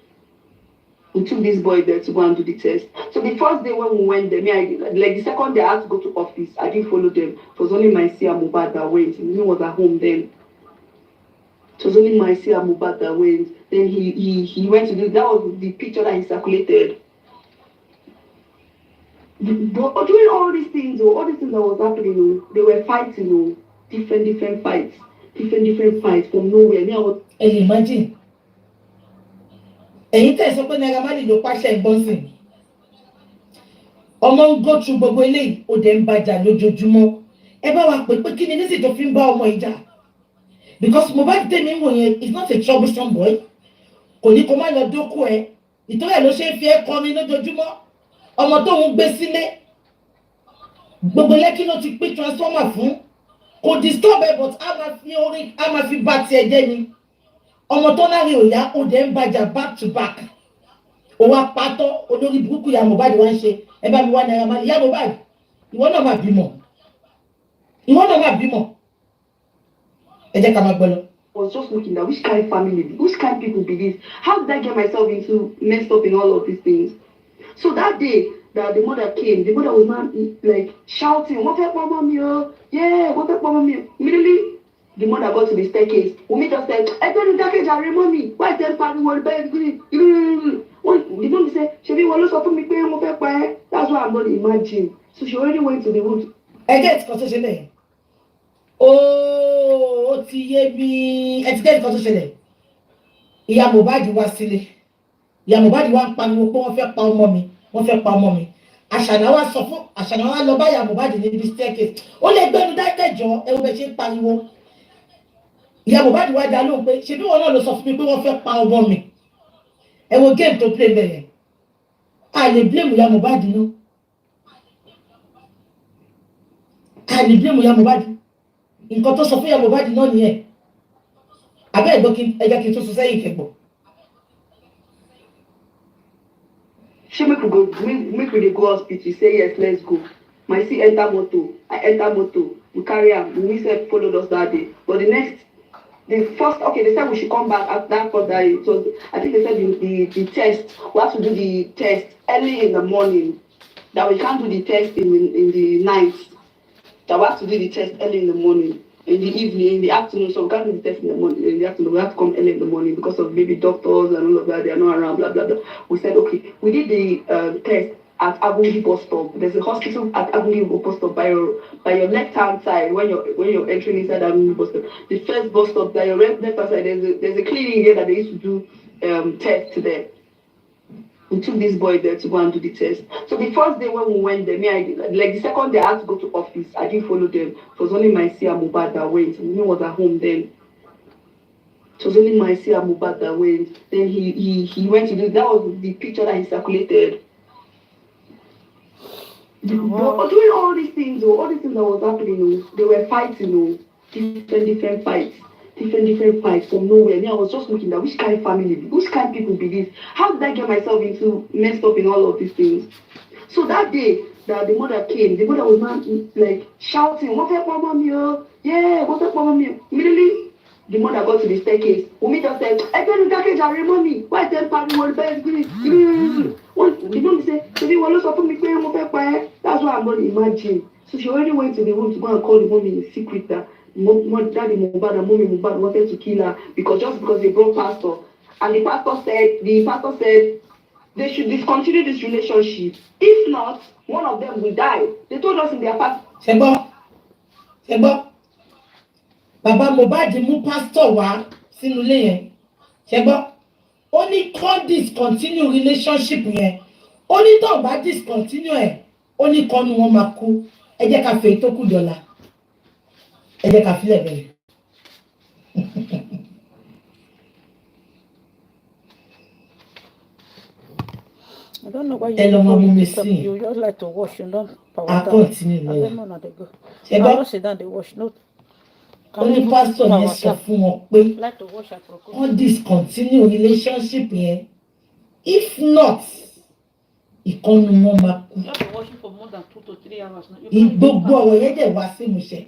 We took this boy there to go and do the test. So the first day when we went there, like the second day I had to go to office. I didn't follow them. It was only my Sia Mubad that went. He was at home then. It was only my Sia Mubad that went. Then he went to do, that was the picture that he circulated. But doing all these things that was happening, they were fighting, different fights from nowhere. And imagine, èyí tẹ̀ sọ pé Naira Marley ló pàṣẹ ìgbọ́nsìn ọmọ ń go through gbogbo eléyìí ó dẹ̀ ń bàjà lójoojúmọ́ ẹ bá wa pè pé kí ni nísìsiyìí tó fi ń bá ọmọ ìjà because Mohbad tèmi ń wò yẹn is not a troublesome boy kò ní kó má lọ dókú ẹ ìtọ́jú ẹ̀ ló ṣe ń fi ẹ́ kọrin lójoojúmọ́ ọmọ tó ń gbé sílé gbogbo lẹ́kí ló ti pín transformer fún kò disturb ẹ but a máa fi orin a máa fi bá tiẹ̀ jẹ́ ni ọmọ tó láre òyà ó dẹ̀ ń bàjà back to back òun apátọ́ olórí burúkú ìyá Mohbad wá ń ṣe ẹ bá mi wá Naira Marley ìyá Mohbad ìwọ náà máa bímọ ẹ jẹ́ ká máa gbọ́ lọ. I was just looking at which kind of family, which kind of people be this? How did I get myself into messed up in all of these things? So that day that the mother came, the mother was not like shouting, "What up, mommy? Yeah, what up, mommy?" Immediately, the mother got to the staircase. Umi just said, "I told you that carry mommy. Why tell party what bed?" The mom said, "Shebi, what look for me? That's what I'm going to imagine." So she already went to the room. I get constitution. Oh, ti yé mi. Ẹ ti get constitution. Ìyá Mohbad wá sílé. Ìyá Mohbad wá ń pariwo pé wọ́n fẹ́ pa ọmọ mi. Àṣànà wá sọ fún Àṣànà wá lọ bá ìyá Mohbad níbi staircase. Ó lè gbẹ́nu dákẹ́jọ́ ẹ wo bẹ ṣe ń pariwo. Ìyá Mohbad wá dá lóhùn pé ṣebí wọn náà ló sọ fún mi pé wọ́n fẹ́ pa ọmọ mi. Ẹ wo game tó play bẹ̀rẹ̀. A lè blame ìyá Mohbad náà. A lè blame ìyá Mohbad. Nǹkan tó sọ fún ìyá Mohbad náà nìyẹn. Abẹ́ ẹ̀gbọ́n ẹja kí n tó sọ sẹ́yìn kẹ̀gbọ́n. She make we dey go hospital. Say yes, let's go. My see enter motor. I enter motor. We carry him. We said followed us that day. But the first, okay, they said we should come back at that point. So I think they said the test. We have to do the test early in the morning. That we can't do the test in the night. That we have to do the test early in the morning. In the evening, in the afternoon, so we can't do the test in the morning. In the afternoon, we have to come early in the morning because of maybe doctors and all of that. They are not around, blah blah blah. We said, okay, we did the test at Agungi bus stop. There's a hospital at Agungi bus stop by your left-hand side when you're entering inside Agungi bus stop. The first bus stop by your left-hand side, there's a clinic here that they used to do tests there. We took this boy there to go and do the test. So the first day when we went there, like the second day I had to go to office. I didn't follow them. It was only my Sia Mubad that went. He was at home then. It was only my Sia Mubad that went. Then he went to do, that was the picture that he circulated. But doing all these things that was happening, they were fighting, different fights. Different fights from nowhere. And I was just looking at which kind of family, which kind of people be this? How did I get myself into messed up in all of these things? So that day that the mother came, the mother was not like shouting, "What for mommy? Oh, yeah, what for mommy?" Immediately, the mother got to the staircase. Wunmi just said, "I don't know that Jare mommy. Why is them party one bed? The mom said, "Baby, what is up for me? That's what I'm going to imagine." So she already went to the room to go and call the mommy in secret that daddy Mohbad and mommy Mohbad wanted to kill her because they brought pastor. And the pastor said they should discontinue this relationship. If not, one of them will die. They told us in their past. Sebo. Bàbá Mohbad mú pastor wá sínú ilé yẹn. Sebo. Ó ní kó discontinue relationship yẹn. Ó ní tó bá discontinue ẹ̀. Ó ní kó nu wọn máa kú. Ẹ jẹ́ ká fẹ́ tó kù dọ́là. Ẹ jẹ́ ká filẹ̀ bẹ̀rẹ̀. I don't know why you just like to wash, you don't power down. I don't know they go. I don't sit down, they wash. No. Only pastor yẹn sọ fún wọn pé wọ́n discontinue relationship yẹn. If not, ìkànnì wọn máa kú. You have been washing for more than 2 to 3 hours now. Gbogbo ọ̀rọ̀ yẹn dẹ̀ wá sí ìmúṣẹ.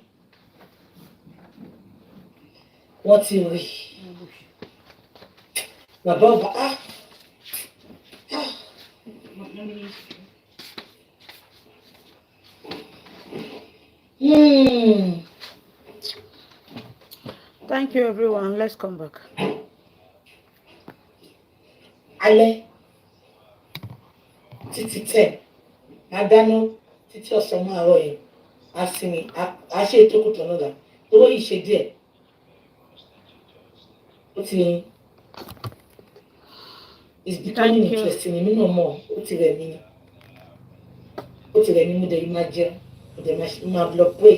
Wọ́n ti rí. Bàbá ọba Thank you, everyone. Let's come back. Alẹ́ títí tẹ̀ adáná títí ọ̀sán máa rọ̀ yẹn a sinmi a ṣe ètò kùtù náà là owó yìí ṣe díẹ̀ ó ti it's becoming interesting èmi náà mọ̀ ó ti rẹ̀ mí mo dẹ̀ máa jẹun mo dẹ̀ máa block break.